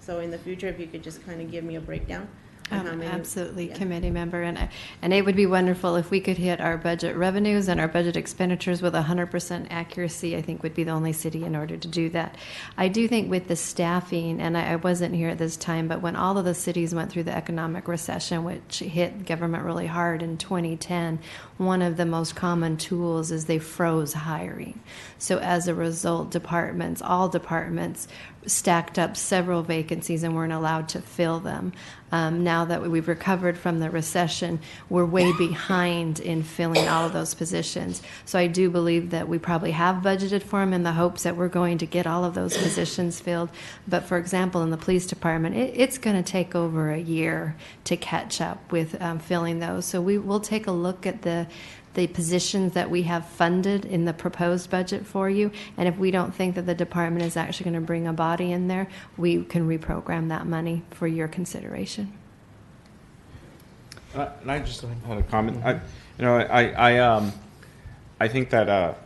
So in the future, if you could just kind of give me a breakdown. Absolutely, yeah. Committee member, and it would be wonderful if we could hit our budget revenues and our budget expenditures with 100% accuracy. I think would be the only city in order to do that. I do think with the staffing, and I wasn't here at this time, but when all of the cities went through the economic recession, which hit government really hard in 2010, one of the most common tools is they froze hiring. So as a result, all departments stacked up several vacancies and weren't allowed to fill them. Now that we've recovered from the recession, we're way behind in filling all of those positions. So I do believe that we probably have budgeted for them in the hopes that we're going to get all of those positions filled. But for example, in the police department, it's going to take over a year to catch up with filling those. So we'll take a look at the positions that we have funded in the proposed budget for you. And if we don't think that the department is actually going to bring a body in there, we can reprogram that money for your consideration. And I just had a comment. I think that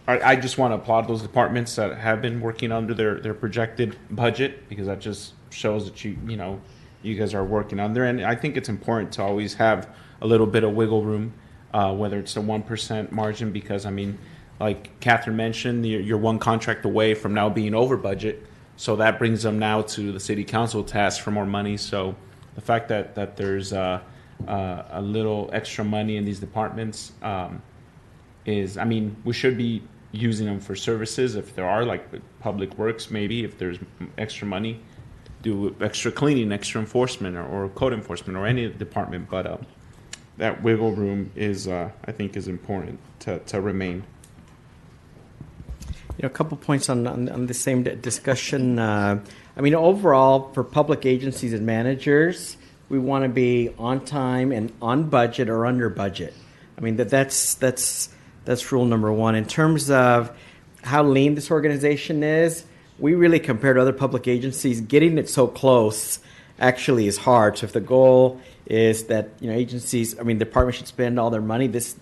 I just want to applaud those departments that have been working under their projected budget, because that just shows that you guys are working under. And I think it's important to always have a little bit of wiggle room, whether it's the 1% margin, because I mean, like Catherine mentioned, you're one contract away from now being over budget. So that brings them now to the city council to ask for more money. So the fact that there's a little extra money in these departments is, I mean, we should be using them for services if there are, like public works, maybe if there's extra money, do extra cleaning, extra enforcement, or code enforcement, or any department. But that wiggle room is, I think, is important to remain. A couple points on the same discussion. I mean, overall, for public agencies and managers, we want to be on time and on budget or under budget. I mean, that's rule number one. In terms of how lean this organization is, we really, compared to other public agencies, getting it so close actually is hard. So if the goal is that agencies, I mean, the department should spend all their money, this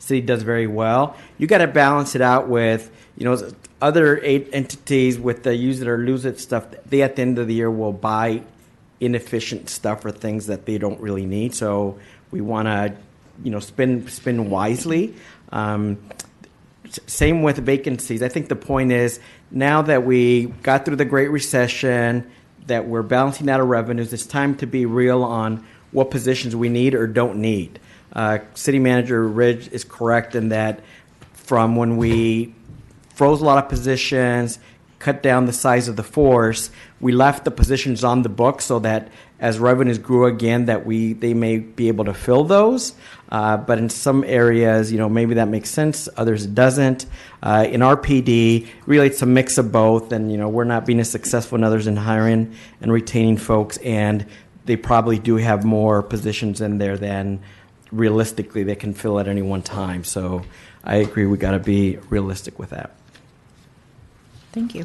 city does very well. You got to balance it out with other entities with the use it or lose it stuff. They at the end of the year will buy inefficient stuff or things that they don't really need. So we want to spend wisely. Same with vacancies. I think the point is, now that we got through the Great Recession, that we're balancing out our revenues, it's time to be real on what positions we need or don't need. City Manager Ridge is correct in that from when we froze a lot of positions, cut down the size of the force, we left the positions on the book so that as revenues grew again, that they may be able to fill those. But in some areas, maybe that makes sense. Others it doesn't. In RPD, really it's a mix of both. And, we're not being as successful in others in hiring and retaining folks. And they probably do have more positions in there than realistically they can fill at any one time. So I agree, we got to be realistic with that. Thank you.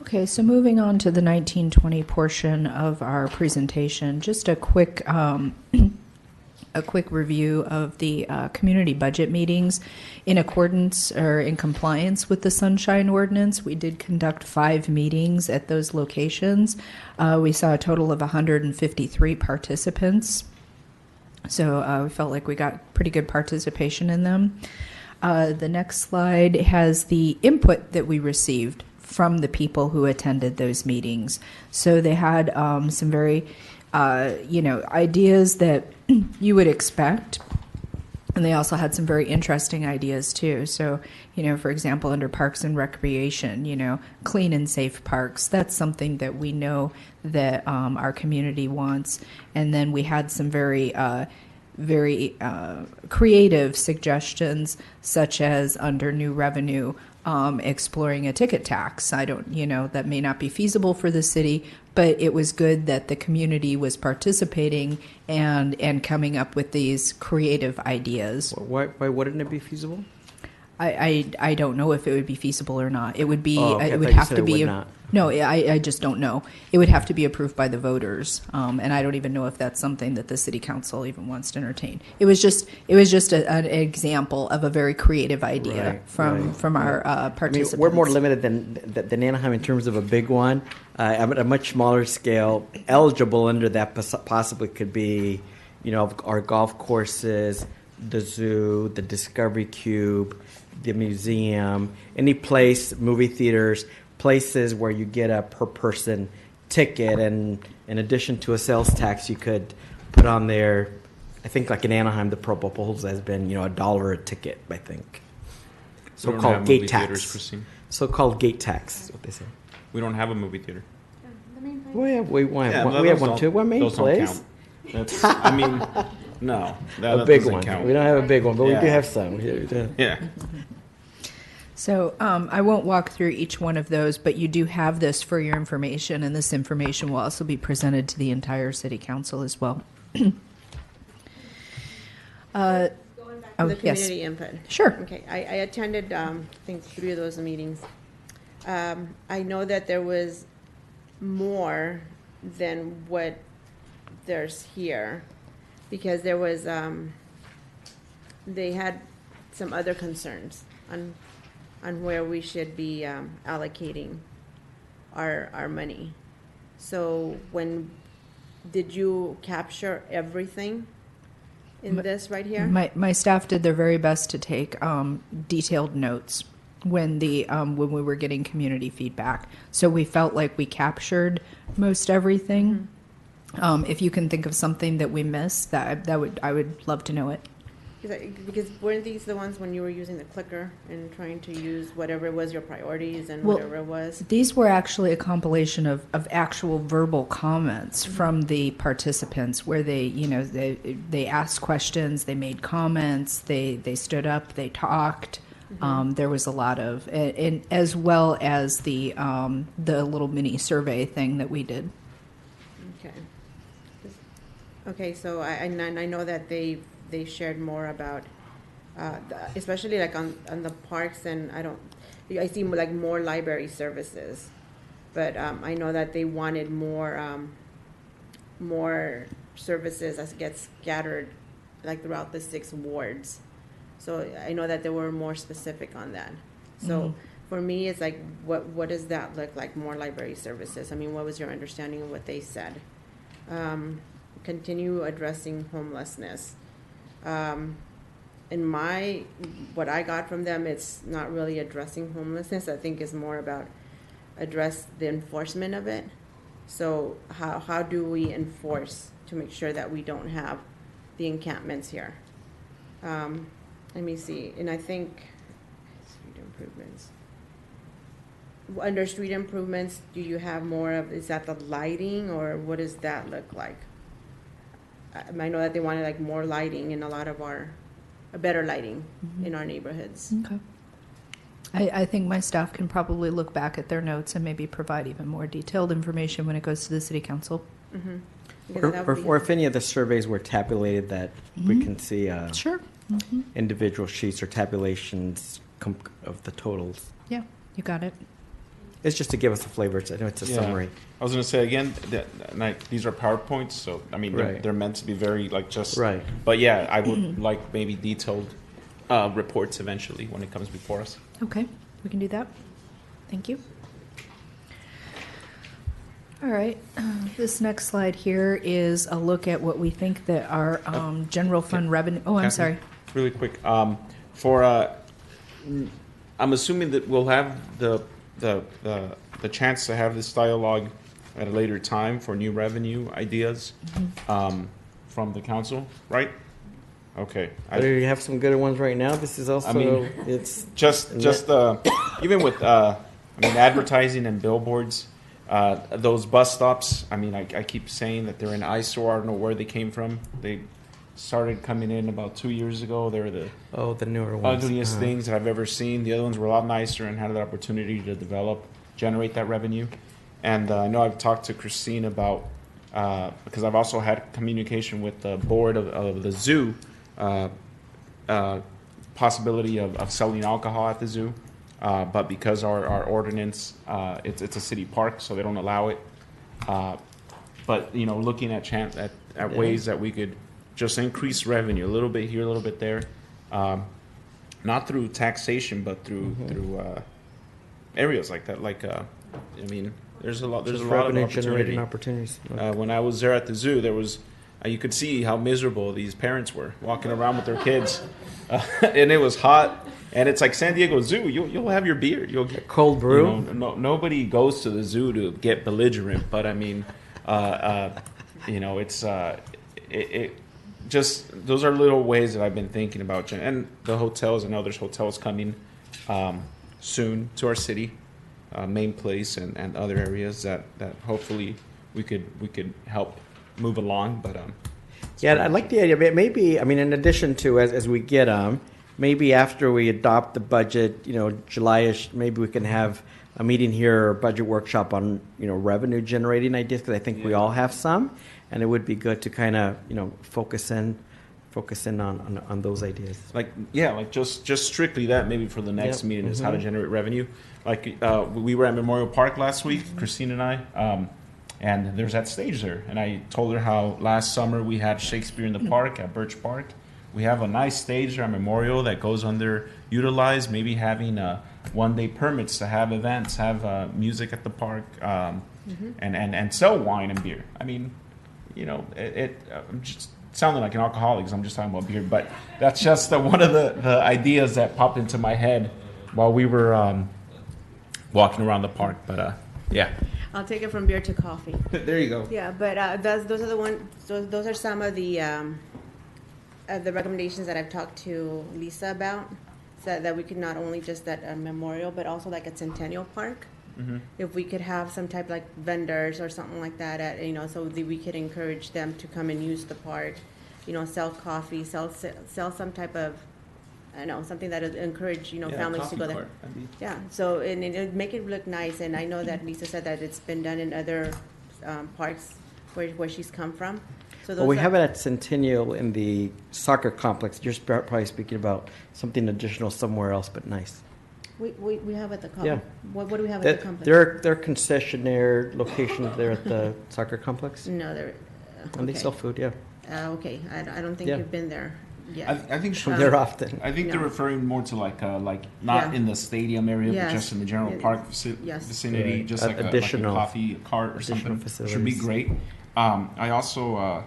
Okay, so moving on to the 1920 portion of our presentation, just a quick review of the community budget meetings. In accordance or in compliance with the Sunshine Ordinance, we did conduct 5 meetings at those locations. We saw a total of 153 participants. So we felt like we got pretty good participation in them. The next slide has the input that we received from the people who attended those meetings. So they had some very, ideas that you would expect. And they also had some very interesting ideas too. So, for example, under Parks and Recreation, clean and safe parks. That's something that we know that our community wants. And then we had some very creative suggestions, such as under new revenue, exploring a ticket tax. That may not be feasible for the city, but it was good that the community was participating and coming up with these creative ideas. Why wouldn't it be feasible? I don't know if it would be feasible or not. It would be. Oh, okay. It would have to be. No, I just don't know. It would have to be approved by the voters, and I don't even know if that's something that the city council even wants to entertain. It was just an example of a very creative idea from our participants. I mean, we're more limited than Anaheim in terms of a big one. At a much smaller scale, eligible under that possibly could be, our golf courses, the zoo, the Discovery Cube, the museum, any place, movie theaters, places where you get a per person ticket, and in addition to a sales tax, you could put on there. I think like in Anaheim, the proposal has been $1 a ticket. I think so-called gate tax. So-called gate tax is what they say. We don't have a movie theater. We have one too. What main those place? Don't count. I mean, no, a big one. Count. We don't have a big one, but we do have some. Yeah. So I won't walk through each one of those, but you do have this for your information, and this information will also be presented to the entire city council as well. Going back to the community input. Sure. Okay, I attended, I think 3 of those meetings. I know that there was more than what there's here, because there was, they had some other concerns on where we should be allocating our money. So did you capture everything in this right here? My staff did their very best to take detailed notes when when we were getting community feedback. So we felt like we captured most everything. If you can think of something that we missed, I would love to know it. Because weren't these the ones when you were using the clicker and trying to use whatever was your priorities and Well, whatever it was? These were actually a compilation of actual verbal comments from the participants where they asked questions, they made comments, they stood up, they talked. There was a lot of, and as well as the little mini survey thing that we did. Okay. Okay, so I know that they shared more about, especially like on the parks, and I see like more library services, but I know that they wanted more services as gets scattered like throughout the 6 wards. So I know that they were more specific on that. So for me, it's like, what does that look like? More library services. I mean, what was your understanding of what they said? Continue addressing homelessness. What I got from them, it's not really addressing homelessness. I think it's more about address the enforcement of it. So how do we enforce to make sure that we don't have the encampments here? Let me see, and I think street improvements. Under street improvements, do you have more of, is that the lighting, or what does that look like? I know that they wanted like more lighting in a lot of better lighting in our neighborhoods. Okay. I think my staff can probably look back at their notes and maybe provide even more detailed information when it goes to the city council. Or if any of the surveys were tabulated that we can see Sure. individual sheets or tabulations of the totals. Yeah, you got it. It's just to give us a flavor. I know it's a summary. I was going to say again that these are PowerPoints, so I mean they're meant to be very like just Right. But yeah, I would like maybe detailed reports eventually when it comes before us. Okay, we can do that. Thank you. All right, this next slide here is a look at what we think that our general fund revenue. Oh, I'm Kathy, sorry. Really quick, I'm assuming that we'll have the chance to have this dialogue at a later time for new revenue ideas from the council, right? Okay. You have some good ones right now. This is also it's just even with advertising and billboards, those bus stops. I mean, I keep saying that they're an eyesore. I don't know where they came from. They started coming in about 2 years ago. They were the newer ones. ugliest things that I've ever seen. The other ones were a lot nicer and had the opportunity to generate that revenue. And I know I've talked to Christine about, because I've also had communication with the board of the zoo, possibility of selling alcohol at the zoo. But because our ordinance, it's a city park, so they don't allow it. But, looking at ways that we could just increase revenue a little bit here, a little bit there, not through taxation, but through areas like that. There's a lot of revenue-generating opportunity. opportunities. When I was there at the zoo, there was you could see how miserable these parents were walking around with their kids, and it was hot. And it's like San Diego Zoo. You'll have your beer. You'll get cold brew. Nobody goes to the zoo to get belligerent, but I mean, it's just those are little ways that I've been thinking about. And the hotels. I know there's hotels coming soon to our city, Main Place and other areas that hopefully we could help move along. But I like the idea. But maybe in addition to as we get maybe after we adopt the budget, July-ish, maybe we can have a meeting here or a budget workshop on, revenue generating ideas, because I think we all have some, and it would be good to kind of, focus in on those ideas. Just strictly that maybe for the next meeting is how to generate revenue. We were at Memorial Park last week, Christine and I, and there's that stage there. And I told her how last summer we had Shakespeare in the Park at Birch Park, we have a nice stage or Memorial that goes underutilized. Maybe having one-day permits to have events, have music at the park, and sell wine and beer. I mean, you know, I'm just sounding like an alcoholic 'cause I'm just talking about beer, but that's just one of the ideas that popped into my head while we were walking around the park. But yeah, I'll take it from beer to coffee. there you go. Yeah, but those are the one. Those are some of the recommendations that I've talked to Lisa about, so that we could not only just at a Memorial, but also like at Centennial Park. If we could have some type like vendors or something like that at, you know, so that we could encourage them to come and use the park, you know, sell coffee, sell some type of, I don't know, something that would encourage, you know, families to go there. Yeah, so, and it make it look nice, and I know that Lisa said that it's been done in other parks where she's come from. So Well, we those have are- it at Centennial in the soccer complex. You're probably speaking about something additional somewhere else, but nice. We have at the Yeah. complex. What do we have at the complex? Their concessionaire locations there at the soccer complex. No, they're, And they okay. sell food, yeah. Okay, I don't think Yeah. you've been there I yet. think They're often. I think they're No. referring more to like not Yeah. in the stadium area, Yes. but just in the general Yes. park Yes. vicinity, Right. just like a Additional- coffee cart or additional something. facilities. Should be great. I also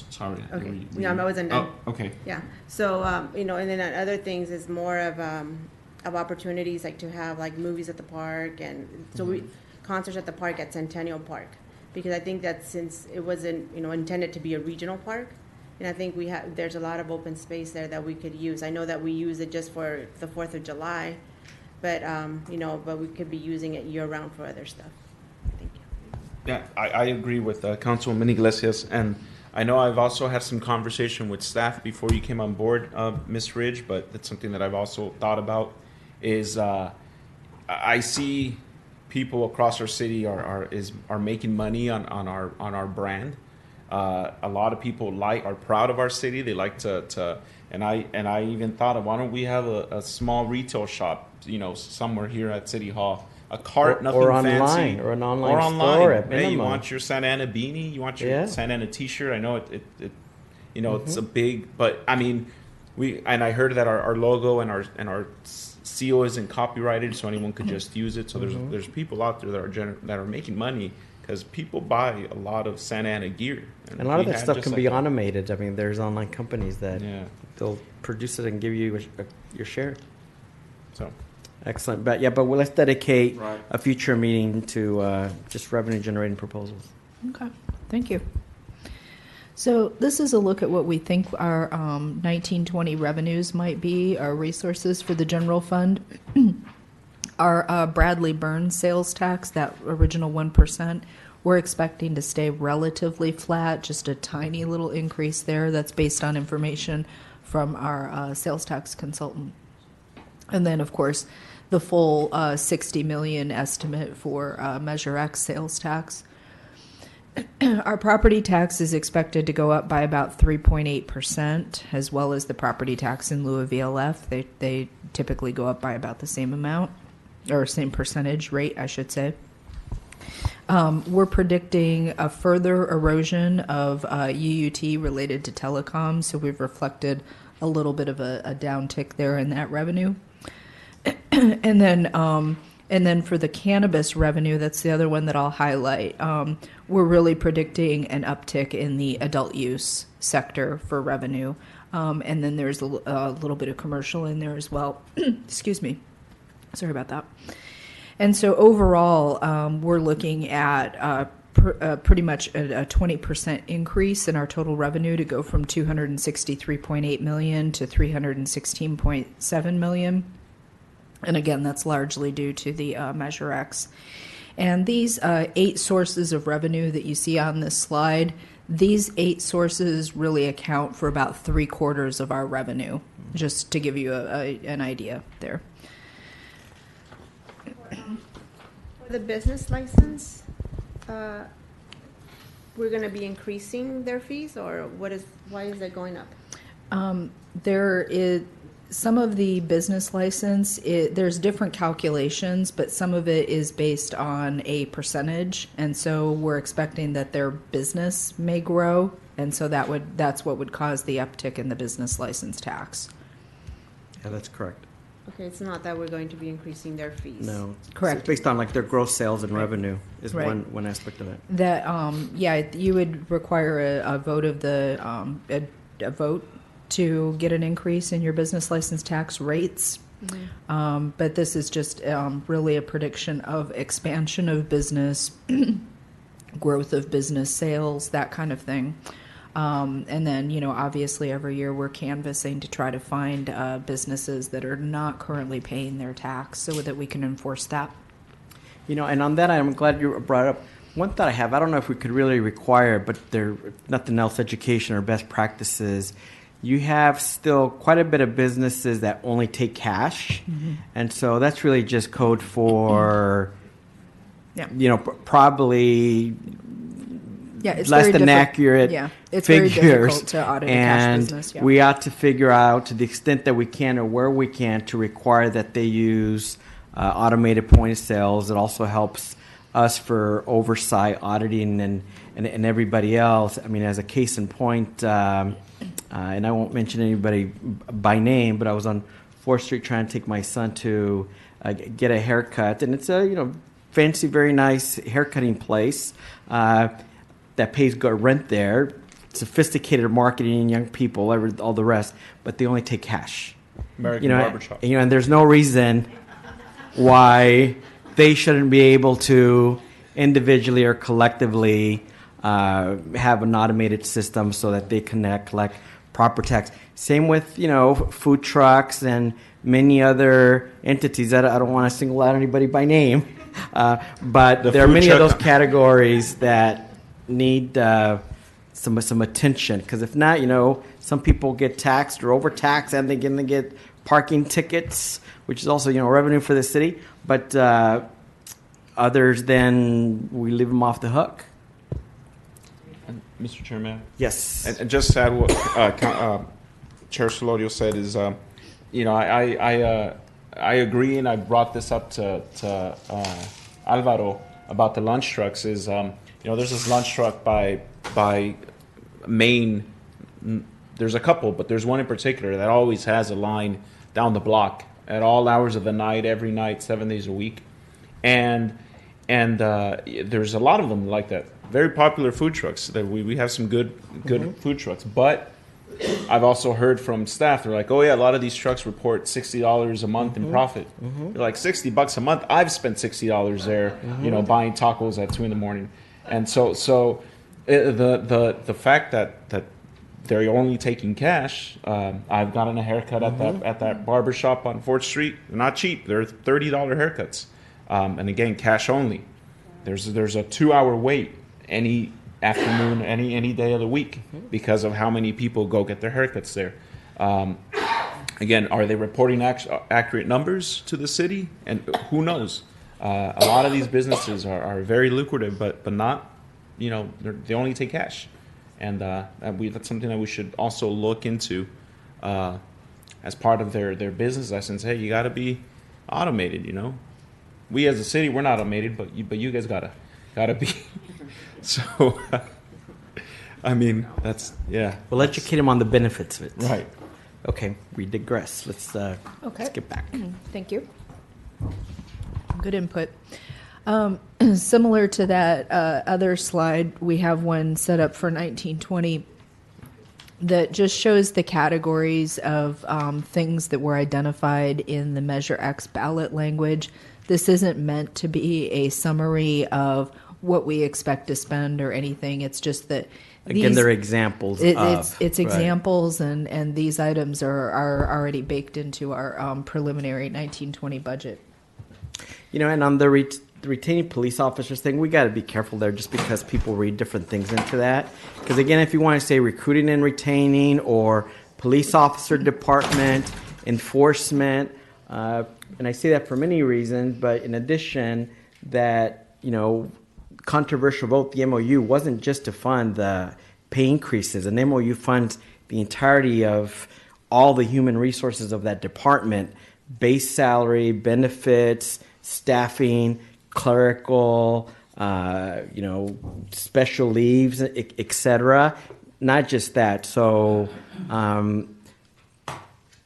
sorry. Okay. Yeah, I wasn't done. Oh, okay. Yeah, so, you know, and then other things is more of opportunities, like to have like movies at the park, and so concerts at the park at Centennial Park. Because I think that since it wasn't, you know, intended to be a regional park, and I think there's a lot of open space there that we could use. I know that we use it just for the 4th of July, but, you know, but we could be using it year-round for other stuff. Thank you. Yeah, I agree with Councilwoman Iglesias, and I know I've also had some conversation with staff before you came on board, Ms. Ridge, but that's something that I've also thought about, is I see people across our city are making money on our brand. A lot of people are proud of our city. They like to and I even thought of, why don't we have a small retail shop, you know, somewhere here at City Hall. A cart, nothing or fancy. online, or an online store at Hey, you minimum. want your Santa Ana beanie? You want your Yeah. Santa Ana T-shirt? I know it you know, it's a big, but I mean, I heard that our logo and our seal isn't copyrighted, so anyone could just use it. So there's people out there that are making money because people buy a lot of Santa Ana gear. And a lot of we that had stuff just can like be that. automated. I mean, there's online companies that Yeah. they'll produce it and give you your share. So Excellent. But yeah, but let's dedicate Right. a future meeting to just revenue generating proposals. Okay, thank you. So this is a look at what we think our 1920 revenues might be, our resources for the general fund. Our Bradley Burns sales tax, that original 1%, we're expecting to stay relatively flat, just a tiny little increase there. That's based on information from our sales tax consultant. And then, of course, the full 60 million estimate for Measure X sales tax. Our property tax is expected to go up by about 3.8%, as well as the property tax in lieu of VLF. They typically go up by about the same amount, or same percentage rate, I should say. We're predicting a further erosion of UUT related to telecom, so we've reflected a little bit of a downtick there in that revenue. And then for the cannabis revenue, that's the other one that I'll highlight. We're really predicting an uptick in the adult use sector for revenue. And then there's a little bit of commercial in there as well. Excuse me. Sorry about that. And so overall, we're looking at pretty much a 20% increase in our total revenue to go from $263.8 million to $316.7 million. And again, that's largely due to the Measure X. And these 8 sources of revenue that you see on this slide, these 8 sources really account for about 3/4 of our revenue, just to give you an idea there. For the business license, we're going to be increasing their fees, or why is that going up? There is Some of the business license, there's different calculations, but some of it is based on a percentage, and so we're expecting that their business may grow, and so that's what would cause the uptick in the business license tax. Yeah, that's correct. Okay, it's not that we're going to be increasing their fees. No. Correct. It's based on like their gross sales and revenue is Right. one aspect of it. That you would require a vote of the a vote to get an increase in your business license tax rates. But this is just really a prediction of expansion of business, growth of business sales, that kind of thing. And then, obviously every year we're canvassing to try to find businesses that are not currently paying their tax so that we can enforce that. And on that, I'm glad you brought up one thought I have. I don't know if we could really require, but if nothing else, education or best practices. You have still quite a bit of businesses that only take cash, and so that's really just code for, probably It's less very than accurate it's very figures. difficult to audit a cash business. Yeah. We ought to figure out, to the extent that we can or where we can, to require that they use automated point of sales. It also helps us for oversight, auditing, and everybody else. I mean, as a case in point, and I won't mention anybody by name, but I was on 4th Street trying to take my son to get a haircut, and it's a fancy, very nice haircutting place that pays good rent there, sophisticated marketing, young people, all the rest, but they only take cash. American Barbershop. And there's no reason why they shouldn't be able to individually or collectively have an automated system so that they can collect proper tax. Same with, food trucks and many other entities. I don't want to single out anybody by name, but there are many of those categories that need some attention. Because if not, some people get taxed or overtaxed, and they get parking tickets, which is also revenue for the city. But others, then we leave them off the hook. Mr. Chairman. Yes. And just to add what Chair Solorio said is, I agree, and I brought this up to Alvaro about the lunch trucks. Is there's this lunch truck by Maine. There's a couple, but there's one in particular that always has a line down the block at all hours of the night, every night, 7 days a week, and there's a lot of them like that. Very popular food trucks. That we have some good food trucks, but I've also heard from staff, they're like, oh yeah, a lot of these trucks report $60 a month in profit. They're like, $60 a month. I've spent $60 there, buying tacos at 2 a.m. And so the fact that they're only taking cash. I've gotten a haircut at that barber shop on 4th Street. They're not cheap. They're $30 haircuts, and again, cash only. There's a 2-hour wait any afternoon, any day of the week, because of how many people go get their haircuts there. Again, are they reporting accurate numbers to the city? And who knows? A lot of these businesses are very lucrative, but not, they only take cash. And that's something that we should also look into as part of their business license. Hey, you got to be automated. We as a city, we're not automated, but you guys gotta be. So, I mean, that's We'll educate them on the benefits of it. right. Okay, we digress. Let's get back. Thank you. Good input. Similar to that other slide, we have one set up for 1920 that just shows the categories of things that were identified in the Measure X ballot language. This isn't meant to be a summary of what we expect to spend or anything. It's just that Again, they're examples. It's right. examples, and these items are already baked into our preliminary 1920 budget. And on the retaining police officers thing, we got to be careful there, just because people read different things into that. Because again, if you want to say recruiting and retaining or police officer department, enforcement, and I say that for many reasons, but in addition, that, controversial vote, the MOU wasn't just to fund the pay increases. An MOU funds the entirety of all the human resources of that department, base salary, benefits, staffing, clerical, special leaves, et cetera. Not just that. So,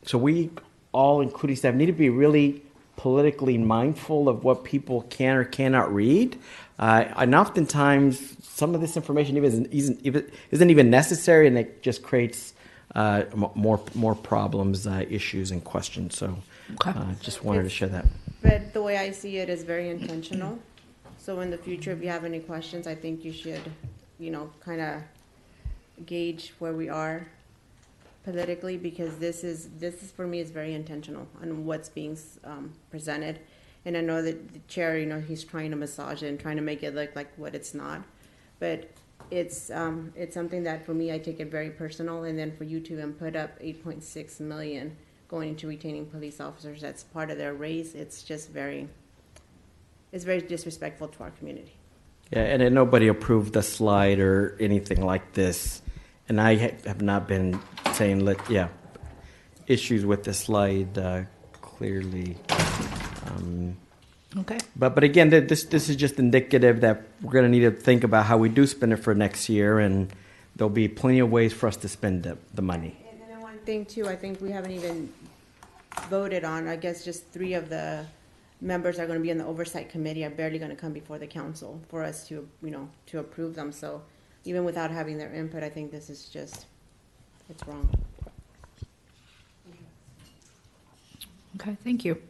so we all, including staff, need to be really politically mindful of what people can or cannot read. And oftentimes, some of this information isn't even necessary, and it just creates more problems, issues, and questions. So, just wanted to share that. But the way I see it is very intentional. So in the future, if you have any questions, I think you should, kind of gauge where we are politically, because this is for me is very intentional on what's being presented. And I know that the chair, he's trying to massage it and trying to make it look like what it's not. But it's something that for me, I take it very personal. And then for you to put up $8.6 million going into retaining police officers, that's part of their raise. It's just very disrespectful to our community. Yeah, and then nobody approved the slide or anything like this. And I have not been saying, issues with the slide clearly. Okay. But again, this is just indicative that we're going to need to think about how we do spend it for next year, and there'll be plenty of ways for us to spend the money. And then one thing too, I think we haven't even voted on, I guess just 3 of the members are going to be in the oversight committee, are barely going to come before the council for us to, to approve them. So even without having their input, I think this is it's wrong. Okay, thank you.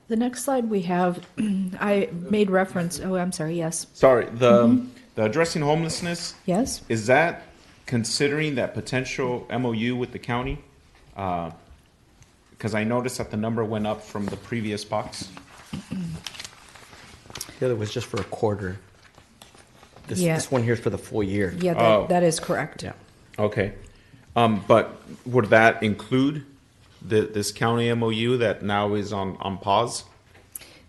The next slide we have, I made reference, I'm sorry, yes. Sorry, the addressing homelessness, Yes? is that considering that potential MOU with the county? Because I noticed that the number went up from the previous box. The other was just for a quarter. Yeah. This one here is for the full year. Yeah, Oh. that is correct. Yeah. Okay. But would that include this county MOU that now is on pause?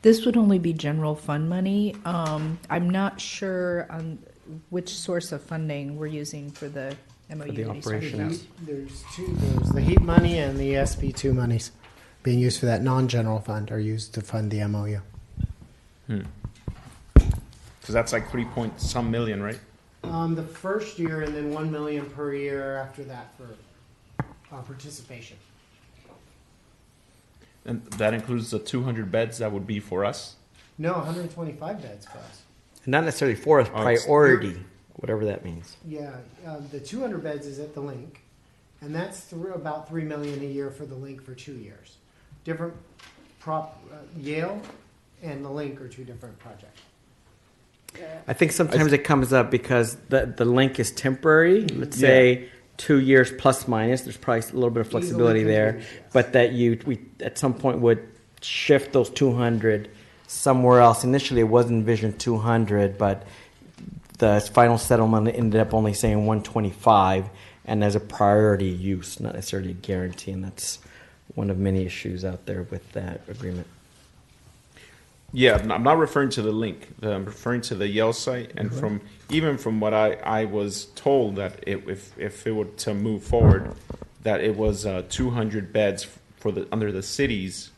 This would only be general fund money. I'm not sure on which source of funding we're using for the MOU. For the that he's talking operation. about. There's 2. There's the heat money and the SB2 monies being used for that non-general fund are used to fund the MOU. Because that's like 3-point-some million, right? The first year, and then $1 million per year after that for participation. And that includes the 200 beds that would be for us? No, 125 beds for us. Not necessarily for us, Oh, it's- priority, whatever that means. Yeah, the 200 beds is at the link, and that's about $3 million a year for the link for 2 years. Different Yale and the link are 2 different projects. I think sometimes it comes up because the link is temporary. Let's say 2 years plus minus. There's probably a little bit of flexibility Easily there, confused, yes. but that we at some point would shift those 200 somewhere else. Initially, it was envisioned 200, but the final settlement ended up only saying 125, and as a priority use, not necessarily a guarantee. And that's one of many issues out there with that agreement. Yeah, I'm not referring to the link. I'm referring to the Yale site, and from what I was told that if it were to move forward, that it was 200 beds for under the city's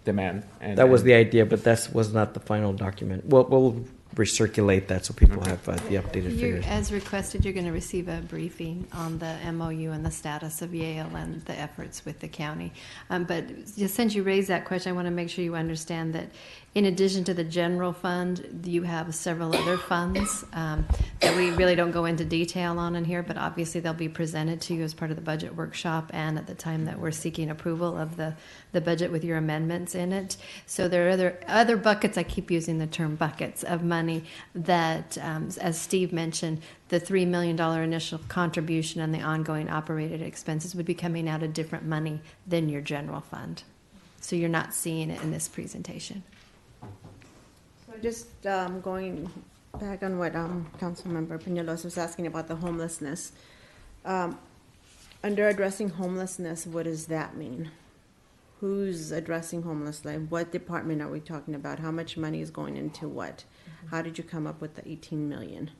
demand. And That was the idea, but that was not the final document. We'll recirculate that so people have the updated figures. As requested, you're going to receive a briefing on the MOU and the status of Yale and the efforts with the county. But just since you raised that question, I want to make sure you understand that in addition to the general fund, you have several other funds that we really don't go into detail on in here, but obviously they'll be presented to you as part of the budget workshop and at the time that we're seeking approval of the budget with your amendments in it. So there are other buckets, I keep using the term buckets, of money that, as Steve mentioned, the $3 million initial contribution and the ongoing operated expenses would be coming out of different money than your general fund. So you're not seeing it in this presentation. So just going back on what Councilmember Peñalosa was asking about the homelessness. Under addressing homelessness, what does that mean? Who's addressing homelessness? What department are we talking about? How much money is going into what? How did you come up with the 18 million?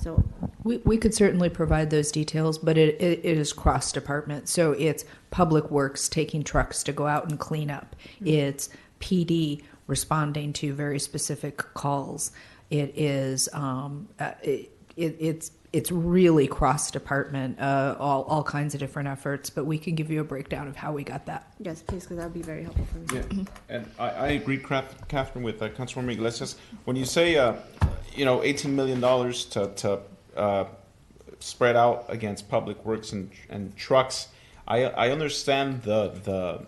So We could certainly provide those details, but it is cross-department. So it's Public Works taking trucks to go out and clean up. It's PD responding to very specific calls. It is it's really cross-department, all kinds of different efforts. But we can give you a breakdown of how we got that. Yes, please, because that would be very helpful for me. Yeah, and I agree, Catherine, with Councilwoman Iglesias. When you say, $18 million to spread out against Public Works and trucks, I understand the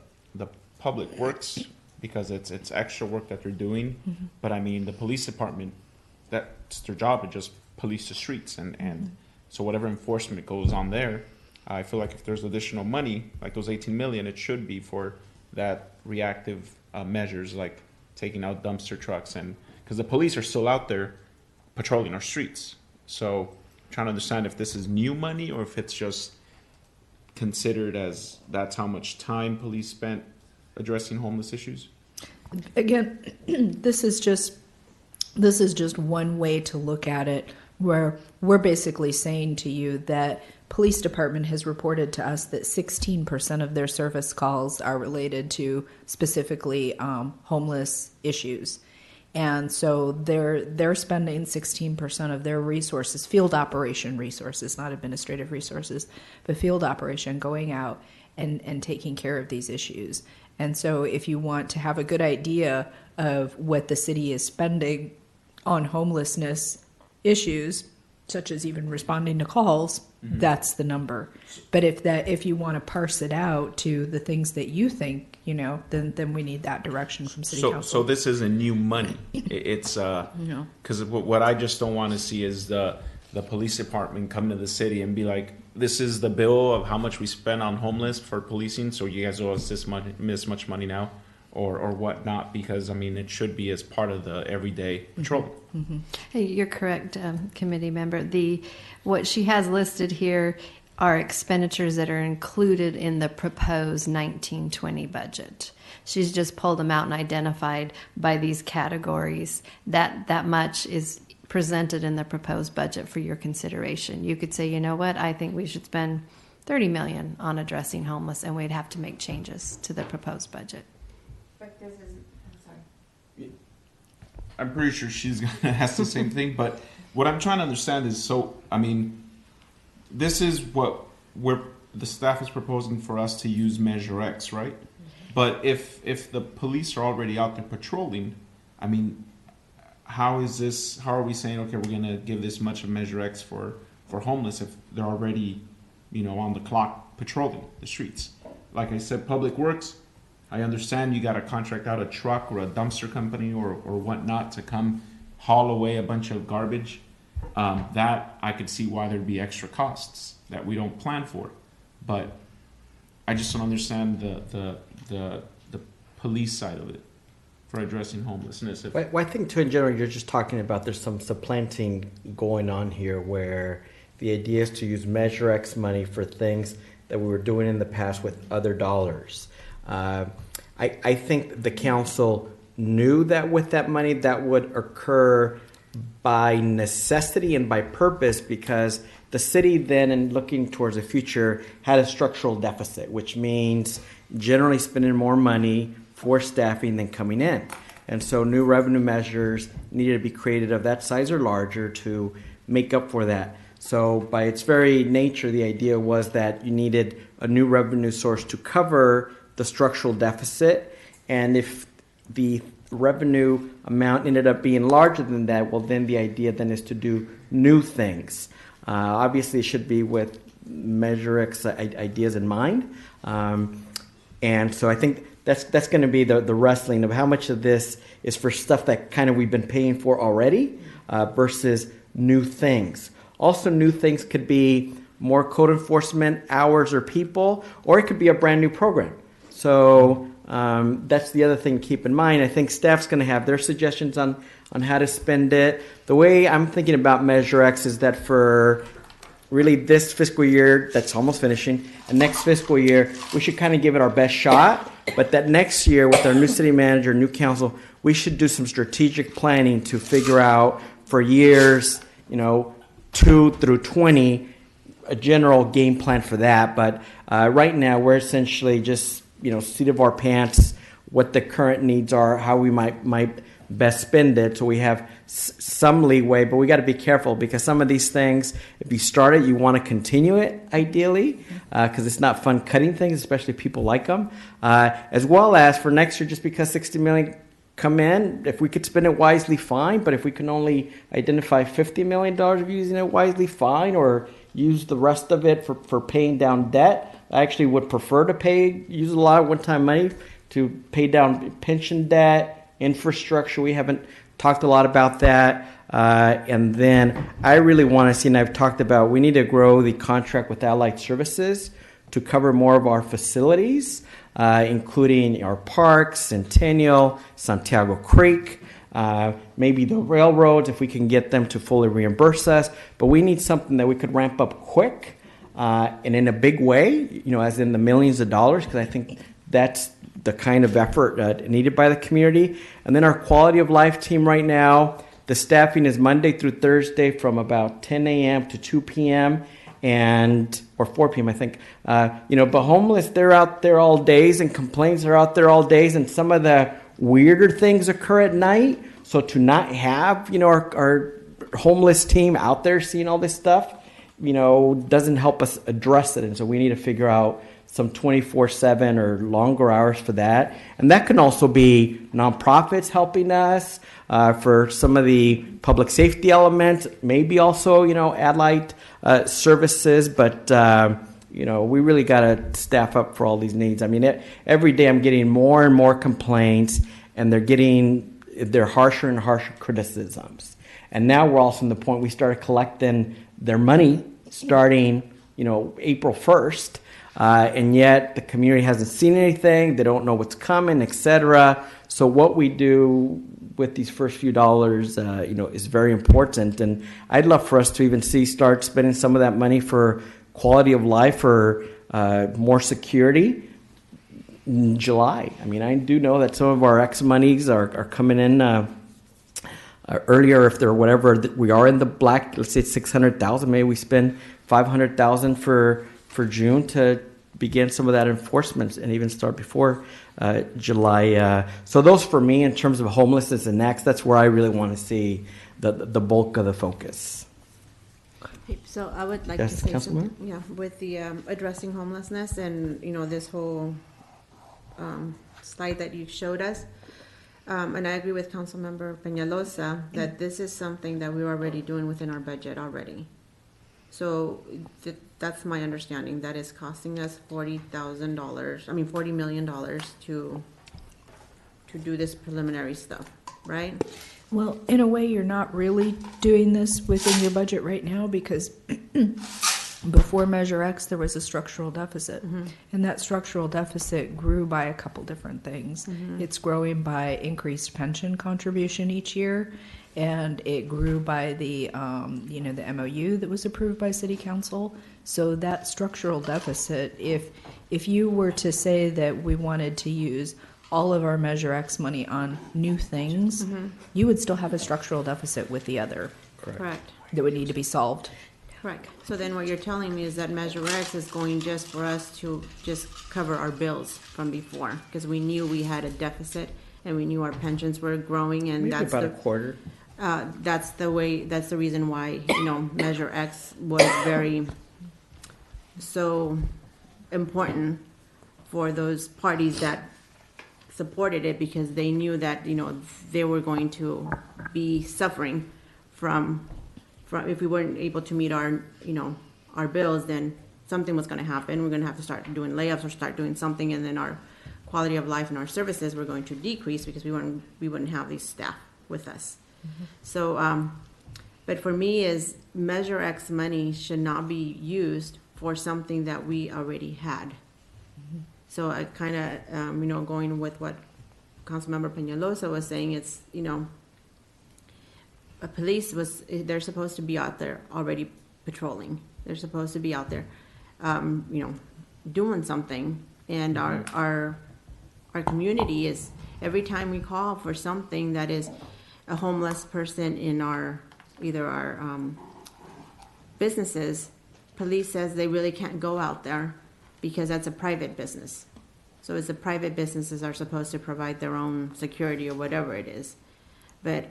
Public Works because it's extra work that they're doing. Mm-hmm. But I mean, the police department, that's their job, to just police the streets, and so whatever enforcement goes on there, I feel like if there's additional money, like those 18 million, it should be for that reactive measures, like taking out dumpster trucks, and because the police are still out there patrolling our streets. So I'm trying to understand if this is new money or if it's just considered as that's how much time police spent addressing homeless issues. Again, this is just one way to look at it, where we're basically saying to you that police department has reported to us that 16% of their service calls are related to specifically homeless issues. And so they're spending 16% of their resources, field operation resources, not administrative resources, but field operation, going out and taking care of these issues. And so if you want to have a good idea of what the city is spending on homelessness issues, such as even responding to calls, that's the number. But if you want to parse it out to the things that you think, then we need that direction from city council. So this isn't new money. It's because what I just don't want to see is the police department come to the city and be like, this is the bill of how much we spend on homeless for policing, so you guys owe us this much money now, or whatnot, because I mean it should be as part of the everyday patrol. Hey, you're correct, committee member. What she has listed here are expenditures that are included in the proposed 1920 budget. She's just pulled them out and identified by these categories. That much is presented in the proposed budget for your consideration. You could say, you know what, I think we should spend $30 million on addressing homeless, and we'd have to make changes to the proposed budget. But this is, I'm sorry. I'm pretty sure she's gonna ask the same thing, but what I'm trying to understand is, this is what the staff is proposing for us to use Measure X, right? But if the police are already out there patrolling, I mean, how are we saying, okay, we're gonna give this much of Measure X for homeless if they're already, on the clock patrolling the streets? Like I said, Public Works, I understand you got to contract out a truck or a dumpster company or whatnot to come haul away a bunch of garbage. That I could see why there'd be extra costs that we don't plan for, but I just don't understand the police side of it for addressing homelessness. Well, I think too, in general, you're just talking about there's some supplanting going on here where the idea is to use Measure X money for things that we were doing in the past with other dollars. I think the council knew that with that money that would occur by necessity and by purpose, because the city then, in looking towards the future, had a structural deficit, which means generally spending more money for staffing than coming in. And so new revenue measures needed to be created of that size or larger to make up for that. So by its very nature, the idea was that you needed a new revenue source to cover the structural deficit. And if the revenue amount ended up being larger than that, well, then the idea then is to do new things. Obviously, it should be with Measure X ideas in mind. And so I think that's going to be the wrestling of how much of this is for stuff that kind of we've been paying for already versus new things. Also, new things could be more code enforcement hours or people, or it could be a brand new program. So that's the other thing to keep in mind. I think staff's going to have their suggestions on how to spend it. The way I'm thinking about Measure X is that for really this fiscal year that's almost finishing, and next fiscal year, we should kind of give it our best shot. But that next year, with our new city manager, new council, we should do some strategic planning to figure out for years, 2 through 20, a general game plan for that. But right now, we're essentially just, seat of our pants, what the current needs are, how we might best spend it. So we have some leeway, but we got to be careful because some of these things, if you start it, you want to continue it ideally, because it's not fun cutting things, especially if people like them. As well as for next year, just because 60 million come in, if we could spend it wisely, fine. But if we can only identify $50 million of using it wisely, fine, or use the rest of it for paying down debt. I actually would prefer to use a lot of one-time money to pay down pension debt, infrastructure. We haven't talked a lot about that. And then I really want to see, and I've talked about, we need to grow the contract with Allied Services to cover more of our facilities, including our parks, Centennial, Santiago Creek, maybe the railroads, if we can get them to fully reimburse us. But we need something that we could ramp up quick and in a big way, as in the millions of dollars, because I think that's the kind of effort needed by the community. And then our quality of life team right now, the staffing is Monday through Thursday from about 10 a.m. to 2 p.m. or 4 p.m. I think. But homeless, they're out there all days, and complaints are out there all days, and some of the weirder things occur at night. So to not have, our homeless team out there seeing all this stuff, doesn't help us address it. And so we need to figure out some 24/7 or longer hours for that. And that can also be nonprofits helping us for some of the public safety elements, maybe also, Allied Services. But, we really got to staff up for all these needs. I mean, every day I'm getting more and more complaints, and they're harsher and harsher criticisms. And now we're also in the point we started collecting their money starting, April 1st. And yet the community hasn't seen anything. They don't know what's coming, etc. So what we do with these first few dollars, is very important. And I'd love for us to even start spending some of that money for quality of life or more security in July. I mean, I do know that some of our X monies are coming in earlier. If they're whatever, we are in the black. Let's say 600,000. Maybe we spend 500,000 for June to begin some of that enforcement and even start before July. So those for me, in terms of homelessness and next, that's where I really want to see the bulk of the focus. So I would like Yes, to say Councilwoman? something, with the addressing homelessness and, this whole slide that you showed us. And I agree with Councilmember Peñalosa that this is something that we're already doing within our budget already. So that's my understanding. That is costing us $40 million to do this preliminary stuff, right? Well, in a way, you're not really doing this within your budget right now because before Measure X, there was a structural deficit. And that structural deficit grew by a couple different things. It's growing by increased pension contribution each year, and it grew by the MOU that was approved by City Council. So that structural deficit, if you were to say that we wanted to use all of our Measure X money on new things, you would still have a structural deficit with the other. Correct. That would need to be solved. Correct. So then what you're telling me is that Measure X is going just for us to just cover our bills from before, because we knew we had a deficit and we knew our pensions were growing, and Maybe that's about a quarter. that's the reason why, Measure X was so important for those parties that supported it, because they knew that, they were going to be suffering from if we weren't able to meet our bills, then something was going to happen. We're going to have to start doing layoffs or start doing something, and then our quality of life and our services were going to decrease because we wouldn't have these staff with us. So, but for me, is Measure X money should not be used for something that we already had. So I kind of, going with what Councilmember Peñalosa was saying, it's, they're supposed to be out there already patrolling. They're supposed to be out there, doing something. And our community is, every time we call for something that is a homeless person in either our businesses, police says they really can't go out there because that's a private business. So it's the private businesses are supposed to provide their own security or whatever it is. But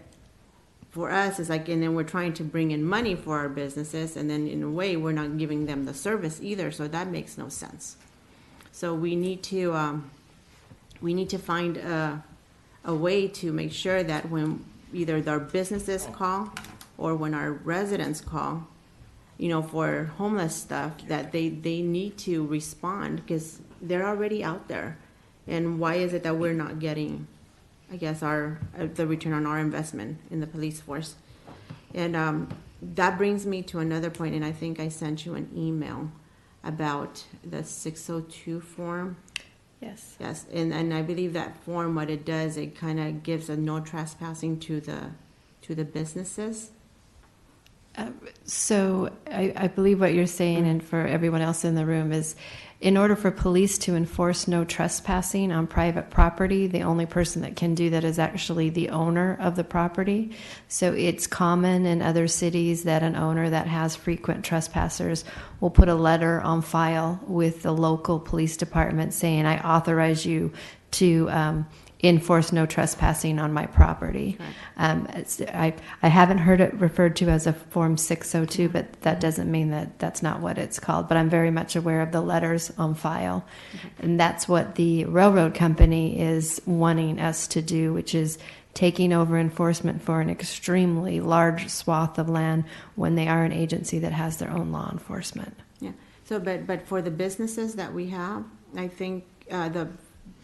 for us, it's like, and then we're trying to bring in money for our businesses, and then in a way, we're not giving them the service either, so that makes no sense. So we need to find a way to make sure that when either our businesses call or when our residents call, you know, for homeless stuff, that they need to respond because they're already out there. And why is it that we're not getting, I guess, the return on our investment in the police force? And that brings me to another point, and I think I sent you an email about the 602 form. Yes. Yes, and I believe that form, what it does, it kind of gives a no trespassing to the businesses. So I believe what you're saying, and for everyone else in the room, is in order for police to enforce no trespassing on private property, the only person that can do that is actually the owner of the property. So it's common in other cities that an owner that has frequent trespassers will put a letter on file with the local police department saying, I authorize you to enforce no trespassing on my property. I haven't heard it referred to as a Form 602, but that doesn't mean that that's not what it's called. But I'm very much aware of the letters on file. And that's what the railroad company is wanting us to do, which is taking over enforcement for an extremely large swath of land when they are an agency that has their own law enforcement. Yeah. So, but for the businesses that we have, I think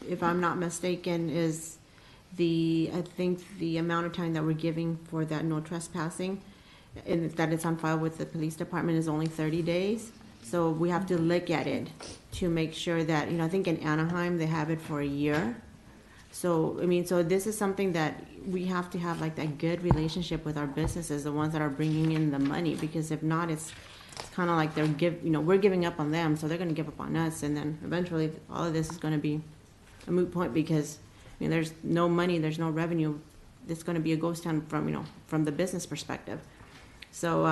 if I'm not mistaken, is I think the amount of time that we're giving for that no trespassing, and that it's on file with the police department, is only 30 days. So we have to look at it to make sure that, you know, I think in Anaheim they have it for a year. So, I mean, so this is something that we have to have, like, that good relationship with our businesses, the ones that are bringing in the money, because if not, it's kind of like we're giving up on them, so they're going to give up on us, and then eventually all of this is going to be a moot point because, I mean, there's no money, there's no revenue. It's going to be a ghost town from the business perspective. So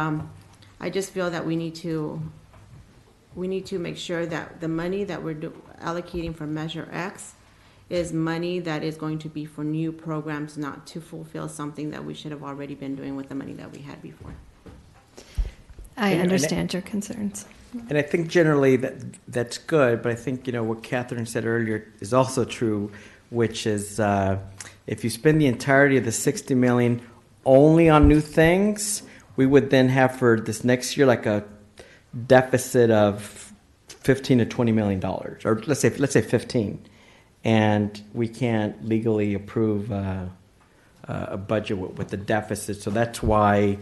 I just feel that we need to make sure that the money that we're allocating for Measure X is money that is going to be for new programs, not to fulfill something that we should have already been doing with the money that we had before. I understand your concerns. And I think generally that's good, but I think, you know, what Catherine said earlier is also true, which is if you spend the entirety of the $60 million only on new things, we would then have for this next year like a deficit of $15 to $20 million, or let's say 15, and we can't legally approve a budget with the deficit. So that's why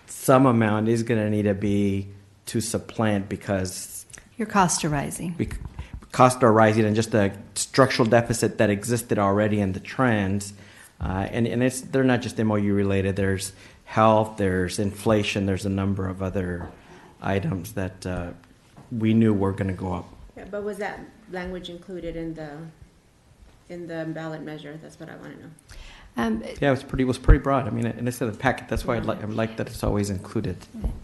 some amount is going to need to be to supplant, because Your costs are rising. Costs are rising, and just the structural deficit that existed already in the trends, and they're not just MOU related. There's health, there's inflation, there's a number of other items that we knew were going to go up. Yeah, but was that language included in the ballot measure? That's what I want to know. Yeah, it was pretty broad. I mean, and it's in the packet. That's why I like that it's always included.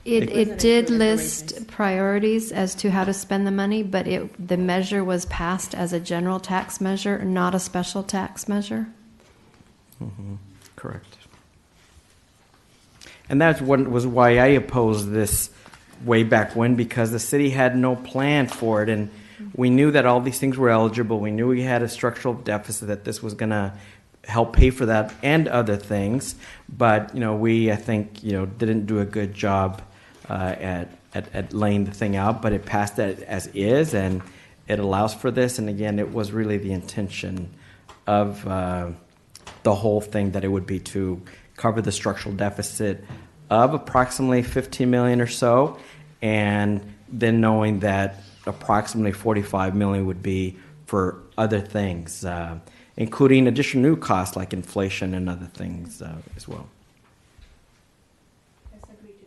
It did list priorities as to how to spend the money, but the measure was passed as a general tax measure, not a special tax measure. Mm-hmm. Correct. And that was why I opposed this way back when, because the city had no plan for it, and we knew that all these things were eligible. We knew we had a structural deficit, that this was going to help pay for that and other things, but I think didn't do a good job at laying the thing out. But it passed that as is, and it allows for this. And again, it was really the intention of the whole thing, that it would be to cover the structural deficit of approximately $15 million or so, and then knowing that approximately $45 million would be for other things, including additional new costs like inflation and other things as well. Let's agree to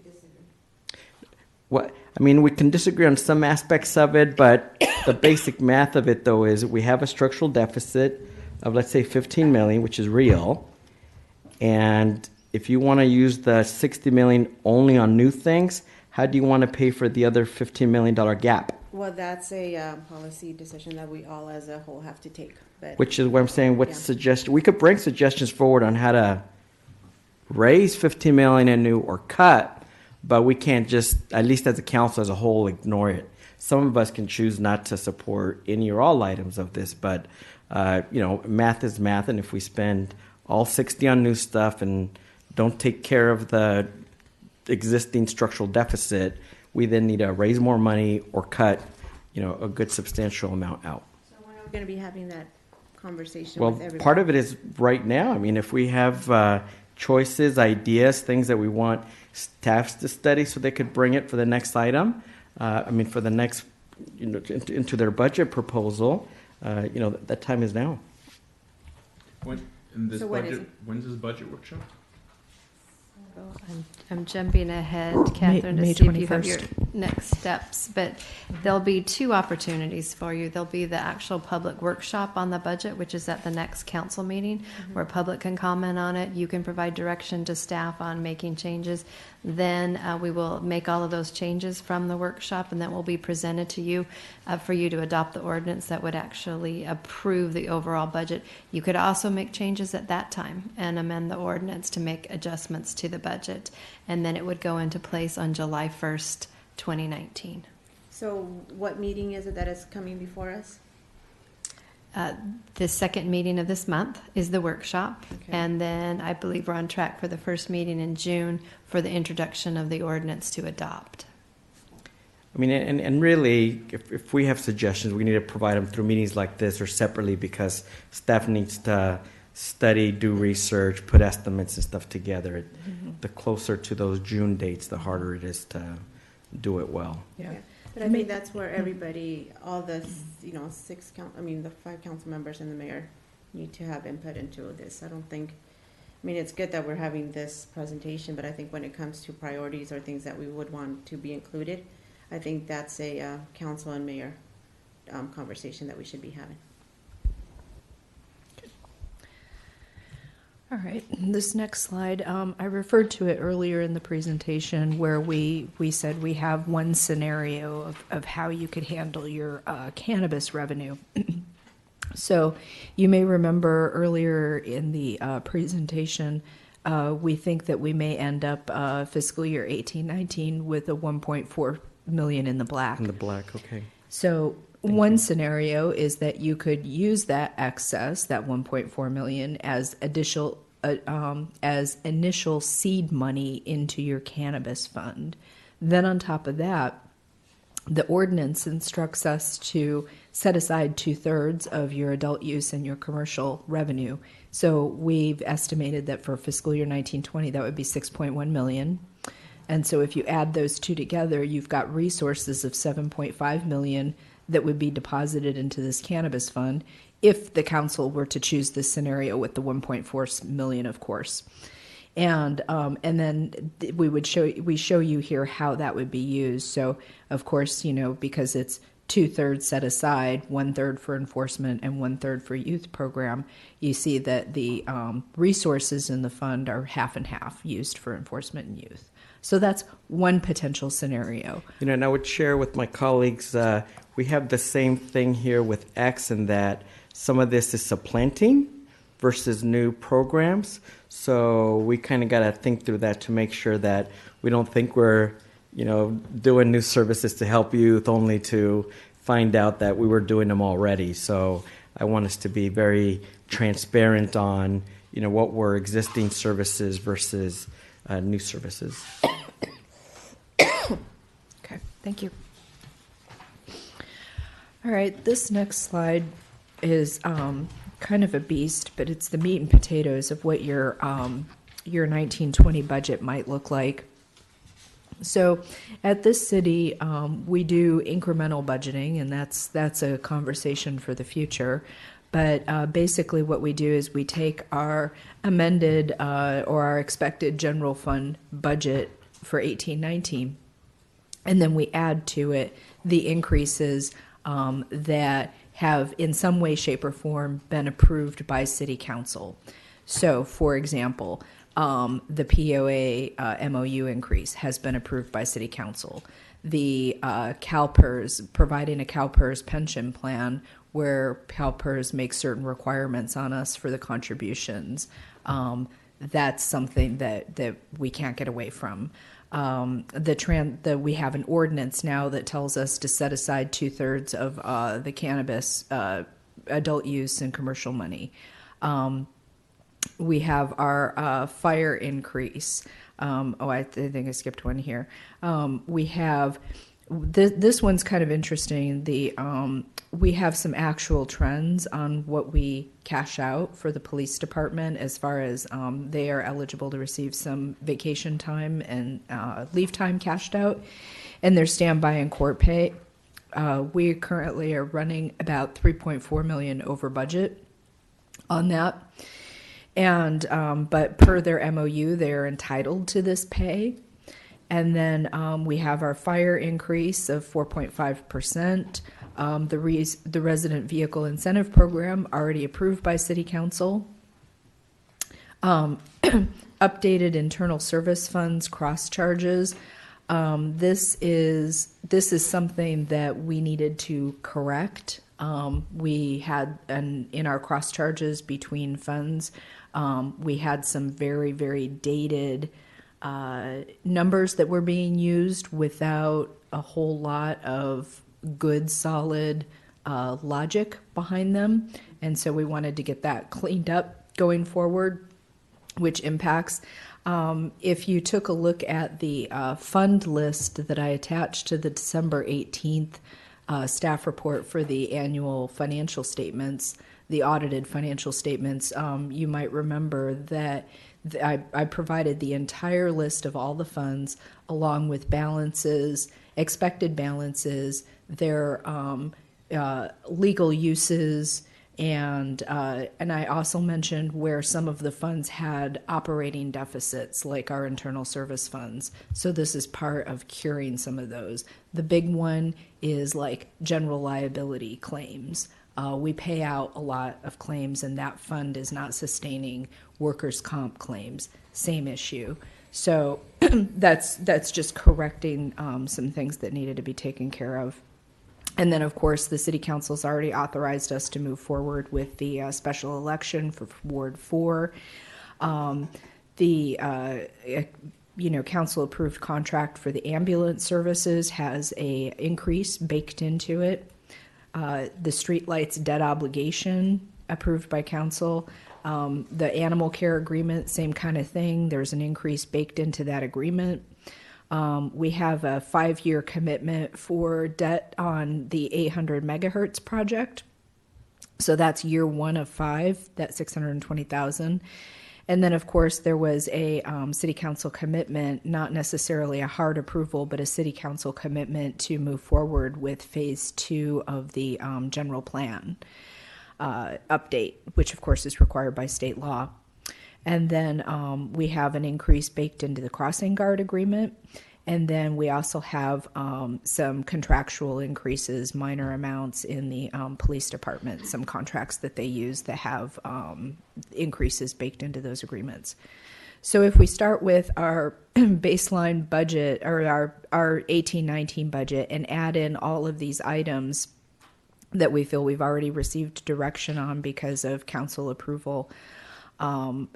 disagree. We can disagree on some aspects of it, but the basic math of it, though, is we have a structural deficit of, let's say, $15 million, which is real. And if you want to use the $60 million only on new things, how do you want to pay for the other $15 million gap? Well, that's a policy decision that we all as a whole have to take, but. Which is what I'm saying, what Yeah. suggestion, we could bring suggestions forward on how to raise 15 million in new or cut, but we can't just, at least as a council as a whole, ignore it. Some of us can choose not to support any or all items of this, but, math is math, and if we spend all 60 on new stuff and don't take care of the existing structural deficit, we then need to raise more money or cut, a good substantial amount out. So when are we going to be having that conversation Well, with everybody? part of it is right now. I mean, if we have choices, ideas, things that we want staffs to study so they could bring it for the next item, for the next, into their budget proposal, that time is now. When, in this So when is budget, it? when's this budget workshop? I'm jumping ahead, Catherine, May to see if you have your 21st. next steps. But there'll be two opportunities for you. There'll be the actual public workshop on the budget, which is at the next council meeting, where public can comment on it. You can provide direction to staff on making changes. Then we will make all of those changes from the workshop, and that will be presented to you for you to adopt the ordinance that would actually approve the overall budget. You could also make changes at that time and amend the ordinance to make adjustments to the budget, and then it would go into place on July 1st, 2019. So what meeting is it that is coming before us? The second meeting of this month is the workshop, Okay. and then I believe we're on track for the first meeting in June for the introduction of the ordinance to adopt. I mean, and really, if we have suggestions, we need to provide them through meetings like this or separately because staff needs to study, do research, put estimates and stuff together. The closer to those June dates, the harder it is to do it well. Yeah. But I think that's where everybody, all the, the 5 council members and the mayor need to have input into this. I don't think, it's good that we're having this presentation, but I think when it comes to priorities or things that we would want to be included, I think that's a council and mayor conversation that we should be having. All right, this next slide, I referred to it earlier in the presentation where we said we have one scenario of how you could handle your cannabis revenue. So you may remember earlier in the presentation, we think that we may end up fiscal year 18-19 with a 1.4 million in the black. In the black, okay. So one scenario is that you could use that excess, that 1.4 million, as initial seed money into your cannabis fund. Then on top of that, the ordinance instructs us to set aside 2/3 of your adult use and your commercial revenue. So we've estimated that for fiscal year 1920, that would be 6.1 million. And so if you add those two together, you've got resources of 7.5 million that would be deposited into this cannabis fund if the council were to choose this scenario with the 1.4 million, of course. And then we show you here how that would be used. So of course, because it's 2/3 set aside, 1/3 for enforcement and 1/3 for youth program, you see that the resources in the fund are half and half used for enforcement and youth. So that's one potential scenario. And I would share with my colleagues, we have the same thing here with X in that some of this is supplanting versus new programs. So we kind of got to think through that to make sure that we don't think we're, doing new services to help youth only to find out that we were doing them already. So I want us to be very transparent on, what were existing services versus new services. Okay, thank you. All right, this next slide is kind of a beast, but it's the meat and potatoes of what your 1920 budget might look like. So at this city, we do incremental budgeting, and that's a conversation for the future. But basically what we do is we take our amended or our expected general fund budget for 18-19, and then we add to it the increases that have in some way, shape, or form been approved by City Council. So, for example, the POA MOU increase has been approved by City Council. The CalPERS, providing a CalPERS pension plan where CalPERS makes certain requirements on us for the contributions. That's something that we can't get away from. We have an ordinance now that tells us to set aside 2/3 of the cannabis adult use and commercial money. We have our fire increase. I think I skipped one here. We have this one's kind of interesting. We have some actual trends on what we cash out for the police department as far as they are eligible to receive some vacation time and leave time cashed out, and their standby and court pay. We currently are running about $3.4 million over budget on that. And but per their MOU, they're entitled to this pay. And then we have our fire increase of 4.5%. The resident vehicle incentive program already approved by City Council. Updated internal service funds cross charges. This is something that we needed to correct. We had in our cross charges between funds. We had some very, very dated numbers that were being used without a whole lot of good, solid logic behind them. And so we wanted to get that cleaned up going forward, which impacts. If you took a look at the fund list that I attached to the December 18th staff report for the annual financial statements, the audited financial statements, you might remember that I provided the entire list of all the funds along with balances, expected balances, their legal uses, and I also mentioned where some of the funds had operating deficits, like our internal service funds. So this is part of curing some of those. The big one is like general liability claims. We pay out a lot of claims, and that fund is not sustaining workers' comp claims. Same issue. So that's just correcting some things that needed to be taken care of. And then, of course, the City Council's already authorized us to move forward with the special election for Ward 4. Council-approved contract for the ambulance services has a increase baked into it. The streetlights debt obligation approved by council. The animal care agreement, same kind of thing. There's an increase baked into that agreement. We have a 5-year commitment for debt on the 800 megahertz project. So that's year 1 of 5, that $620,000. And then, of course, there was a city council commitment, not necessarily a hard approval, but a city council commitment to move forward with phase 2 of the general plan update, which, of course, is required by state law. And then we have an increase baked into the crossing guard agreement. And then we also have some contractual increases, minor amounts in the police department, some contracts that they use that have increases baked into those agreements. So if we start with our baseline budget, or our 18-19 budget, and add in all of these items that we feel we've already received direction on because of council approval,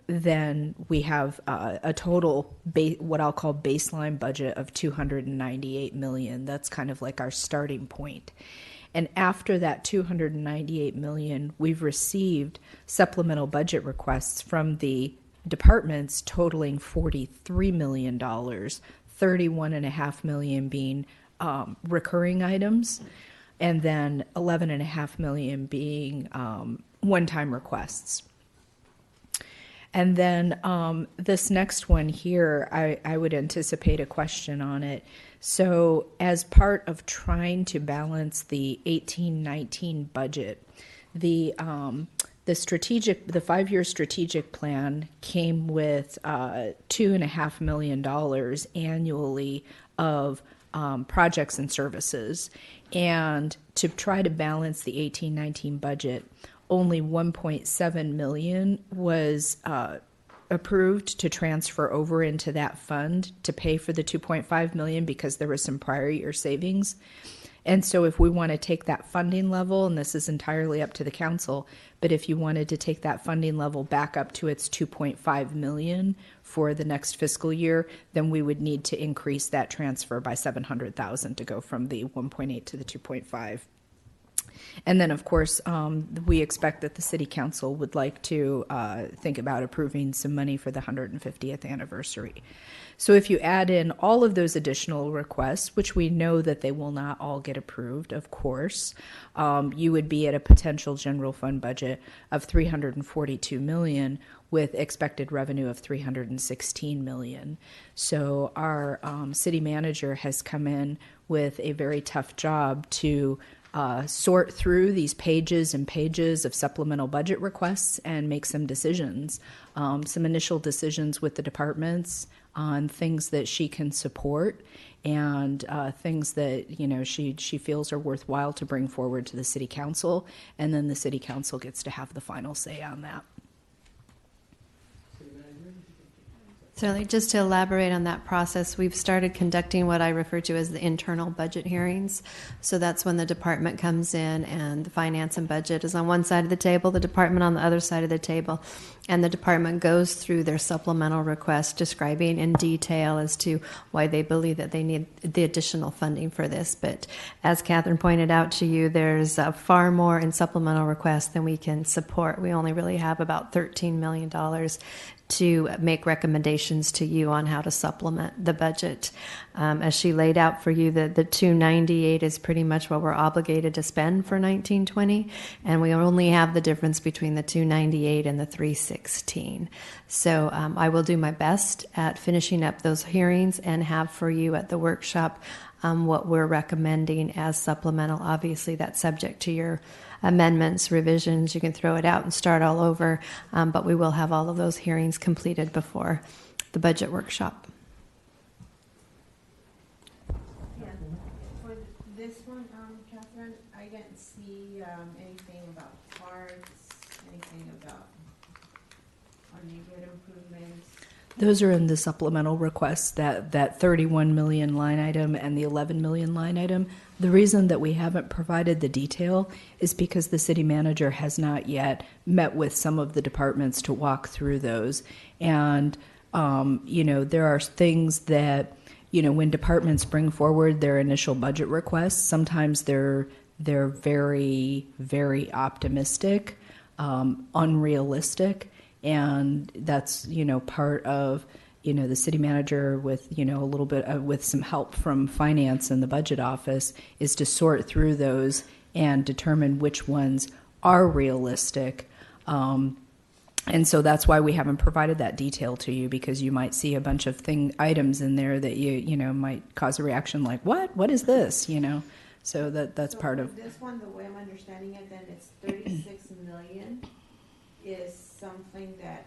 then we have a total, what I'll call baseline budget of $298 million. That's kind of like our starting point. And after that $298 million, we've received supplemental budget requests from the departments totaling $43 million, $31.5 million being recurring items, and then $11.5 million being one-time requests. And then this next one here, I would anticipate a question on it. So as part of trying to balance the 18-19 budget, the 5-year strategic plan came with $2.5 million annually of projects and services. And to try to balance the 18-19 budget, only $1.7 million was approved to transfer over into that fund to pay for the 2.5 million because there was some prior year savings. And so if we want to take that funding level, and this is entirely up to the council, but if you wanted to take that funding level back up to its 2.5 million for the next fiscal year, then we would need to increase that transfer by 700,000 to go from the 1.8 to the 2.5. And then, of course, we expect that the city council would like to think about approving some money for the 150th anniversary. So if you add in all of those additional requests, which we know that they will not all get approved, of course, you would be at a potential general fund budget of 342 million with expected revenue of 316 million. So our city manager has come in with a very tough job to sort through these pages and pages of supplemental budget requests and make some decisions, some initial decisions with the departments on things that she can support and things that, you know, she feels are worthwhile to bring forward to the city council, and then the city council gets to have the final say on that. So just to elaborate on that process, we've started conducting what I refer to as the internal budget hearings. So that's when the department comes in and the finance and budget is on one side of the table, the department on the other side of the table, and the department goes through their supplemental requests describing in detail as to why they believe that they need the additional funding for this. But as Catherine pointed out to you, there's far more in supplemental requests than we can support. We only really have about $13 million to make recommendations to you on how to supplement the budget. As she laid out for you, the 298 is pretty much what we're obligated to spend for 1920, and we only have the difference between the 298 and the 316. So I will do my best at finishing up those hearings and have for you at the workshop what we're recommending as supplemental. Obviously, that's subject to your amendments, revisions. You can throw it out and start all over, but we will have all of those hearings completed before the budget workshop. Yeah, for this one, Catherine, I didn't see anything about parks, anything about our neighborhood improvements. Those are in the supplemental requests, that 31 million line item and the 11 million line item. The reason that we haven't provided the detail is because the city manager has not yet met with some of the departments to walk through those. And, you know, there are things that, you know, when departments bring forward their initial budget requests, sometimes they're very, very optimistic, unrealistic. And that's, you know, part of, you know, the city manager with, you know, a little bit of, with some help from finance and the budget office is to sort through those and determine which ones are realistic. And so that's why we haven't provided that detail to you, because you might see a bunch of items in there that you know, might cause a reaction like, what is this, you know? So that's So part of. this one, the way I'm understanding it, then it's 36 million is something that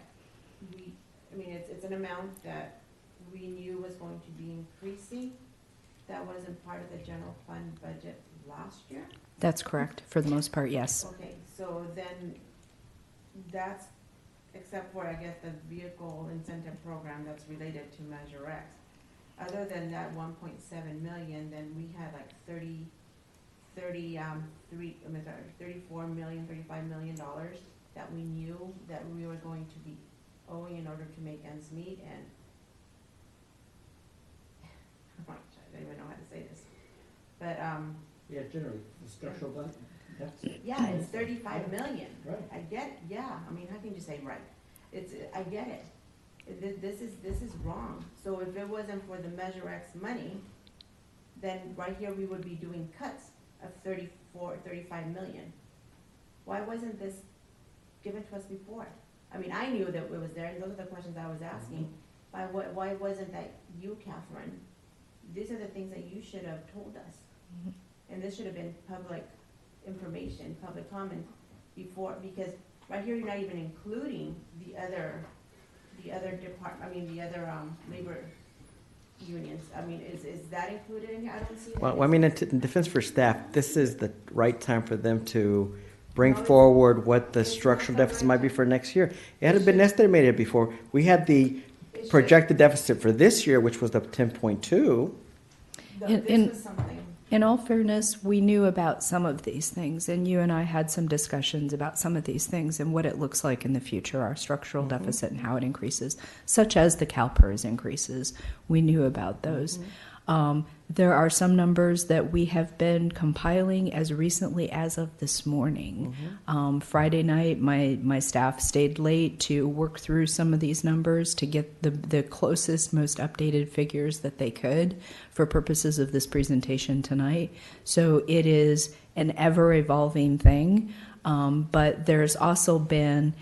it's an amount that we knew was going to be increasing. That wasn't part of the general fund budget last year. That's correct, for the most part, yes. Okay, so then that's, except for, I guess, the vehicle incentive program that's related to Measure X. Other than that 1.7 million, then we had like 34 million, $35 million that we knew that we were going to be owing in order to make ends meet. And I don't even know how to say this, but yeah, generally, the structural budget. yeah, it's 35 million. Right. I get it. Yeah, I mean, how can you say right? I get it. This is wrong. So if it wasn't for the Measure X money, then right here we would be doing cuts of 35 million. Why wasn't this given to us before? I mean, I knew that it was there, and those are the questions I was asking. Why wasn't that you, Catherine? These are the things that you should have told us. Mhm. And this should have been public information, public comment before, because right here you're not even including the other labor unions. I mean, is that included in here? I don't see that. Well, I mean, in defense for staff, this is the right time for them to bring forward what the structural deficit might be for next year. It hadn't been estimated before. We had the projected deficit for this year, which was the 10.2. In all fairness, we knew about some of these things, and you and I had some discussions about some of these things and what it looks like in the future, our structural deficit and how it increases, such as the CalPERS increases. We knew about those. There are some numbers that we have been compiling as recently as of this morning. Friday night, my staff stayed late to work through some of these numbers to get the closest, most updated figures that they could for purposes of this presentation tonight. So it is an ever-evolving thing, but there's also been,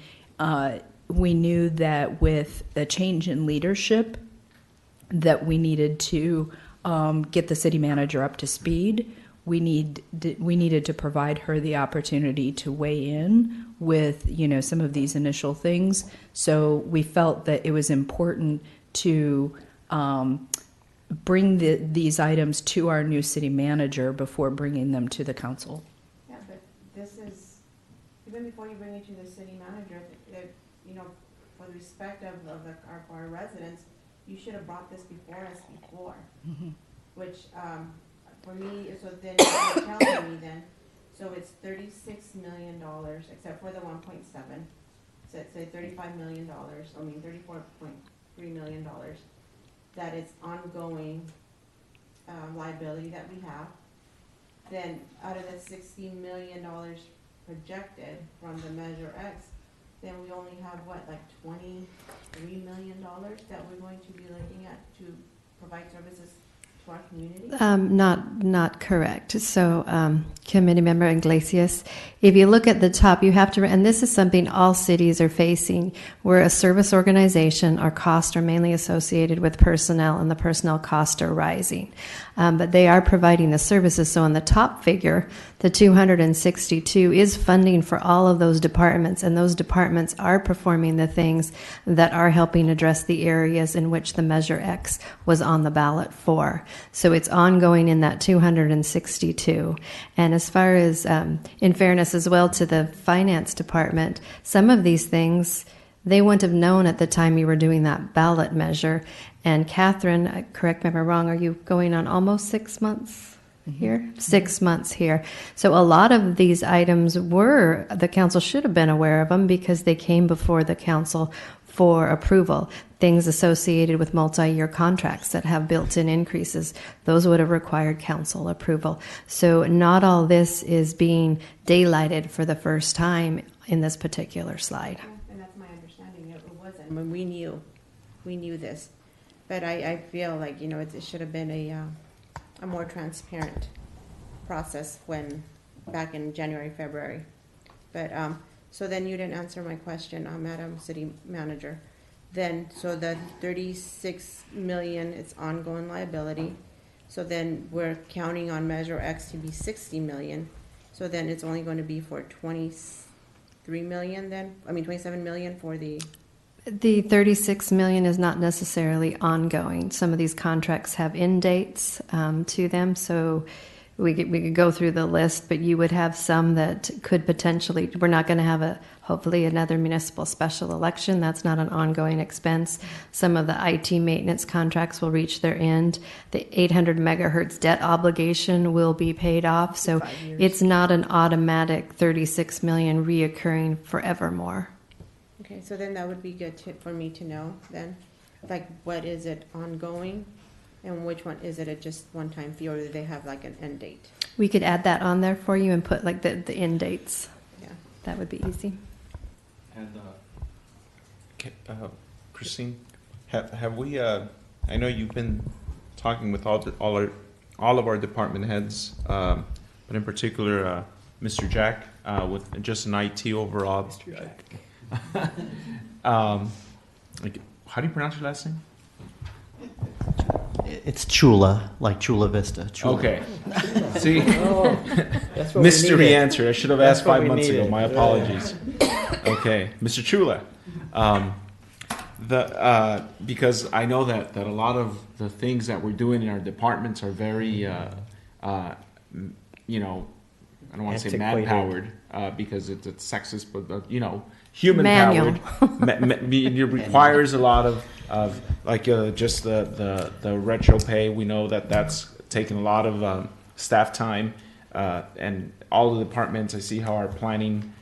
we knew that with a change in leadership that we needed to get the city manager up to speed. We needed to provide her the opportunity to weigh in with, some of these initial things. So we felt that it was important to bring these items to our new city manager before bringing them to the council. Yeah, but this is, even before you bring it to the city manager, for the respect of our residents, you should have brought this before us before. Which, for me, so then you're telling me then, so it's $36 million, except for the 1.7. So it's say $35 million, $34.3 million, that it's ongoing liability that we have. Then out of the $60 million projected from the Measure X, then we only have like $23 million that we're going to be looking at to provide services to our community? Not correct. So, Committee Member Iglesias, if you look at the top, you have to, and this is something all cities are facing. We're a service organization. Our costs are mainly associated with personnel, and the personnel costs are rising. But they are providing the services. So, in the top figure, the 262 is funding for all of those departments, and those departments are performing the things that are helping address the areas in which the Measure X was on the ballot for. So it's ongoing in that 262. And as far as, in fairness as well to the finance department, some of these things they wouldn't have known at the time you were doing that ballot measure. And Catherine, correct me if I'm wrong, are you going on almost 6 months here? 6 months here. So a lot of these items the council should have been aware of them because they came before the council for approval. Things associated with multi-year contracts that have built-in increases, those would have required council approval. So not all this is being daylighted for the first time in this particular slide. And that's my understanding. It wasn't. I mean, we knew this, but I feel like it should have been a more transparent process back in January, February. But so then you didn't answer my question, Madam City Manager. Then, so the 36 million, it's ongoing liability. So then we're counting on Measure X to be 60 million. So then it's only going to be for 23 million then? 27 million for the... The 36 million is not necessarily ongoing. Some of these contracts have end dates to them, so we could go through the list, but you would have some that could potentially, we're not going to have hopefully another municipal special election. That's not an ongoing expense. Some of the IT maintenance contracts will reach their end. The 800 megahertz debt obligation will be paid off. So it's not an automatic 36 million reoccurring forevermore. Okay, so then that would be good for me to know then. Like, what is it ongoing? And which one is it just one-time fee, or do they have like an end date? We could add that on there for you and put like the end dates. Yeah. That would be easy. And Christine, have we? I know you've been talking with all of our department heads, but in particular, Mr. Jack, with just an IT overall. Mr. Jack. How do you pronounce your last name? It's Chula, like Chula Vista. Chula. Okay. See? That's what Mystery answer. I should have asked 5 months ago. needed. My apologies. Okay. Mr. Chula. Because I know that a lot of the things that we're doing in our departments are very, I don't want to say Antiquated. man-powered because it's sexist, but you know, human-powered. It requires a lot of like just the retro pay. We know that that's taken a lot of staff time, and all the departments. I see how our planning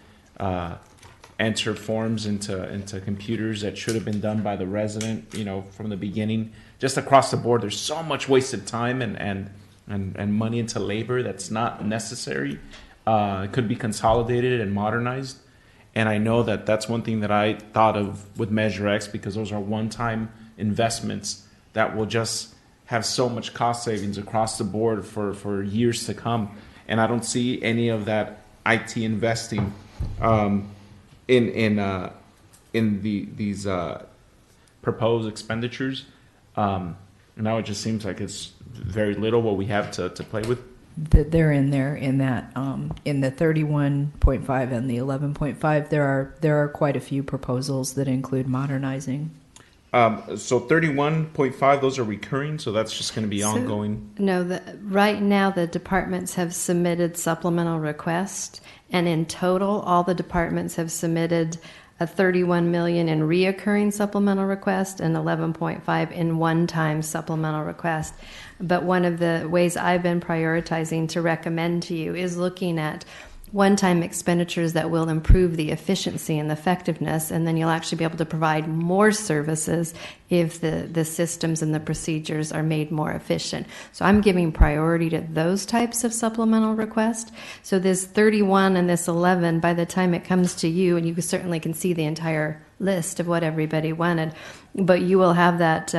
enter forms into computers that should have been done by the resident. You know, from the beginning, just across the board. There's so much wasted time and money into labor that's not necessary. It could be consolidated and modernized. And I know that that's one thing that I thought of with Measure X, because those are one-time investments that will just have so much cost savings across the board for years to come. And I don't see any of that IT investing in these proposed expenditures. Now it just seems like it's very little what we have to play with. They're in there in that in the 31.5 and the 11.5. There are quite a few proposals that include modernizing. So 31.5, those are recurring, so that's just going to be ongoing. No, right now the departments have submitted supplemental requests, and in total, all the departments have submitted a 31 million in reoccurring supplemental request and 11.5 in one-time supplemental request. But one of the ways I've been prioritizing to recommend to you is looking at one-time expenditures that will improve the efficiency and the effectiveness, and then you'll actually be able to provide more services if the systems and the procedures are made more efficient. So I'm giving priority to those types of supplemental requests. So this 31 and this 11, by the time it comes to you, and you certainly can see the entire list of what everybody wanted, but you will have that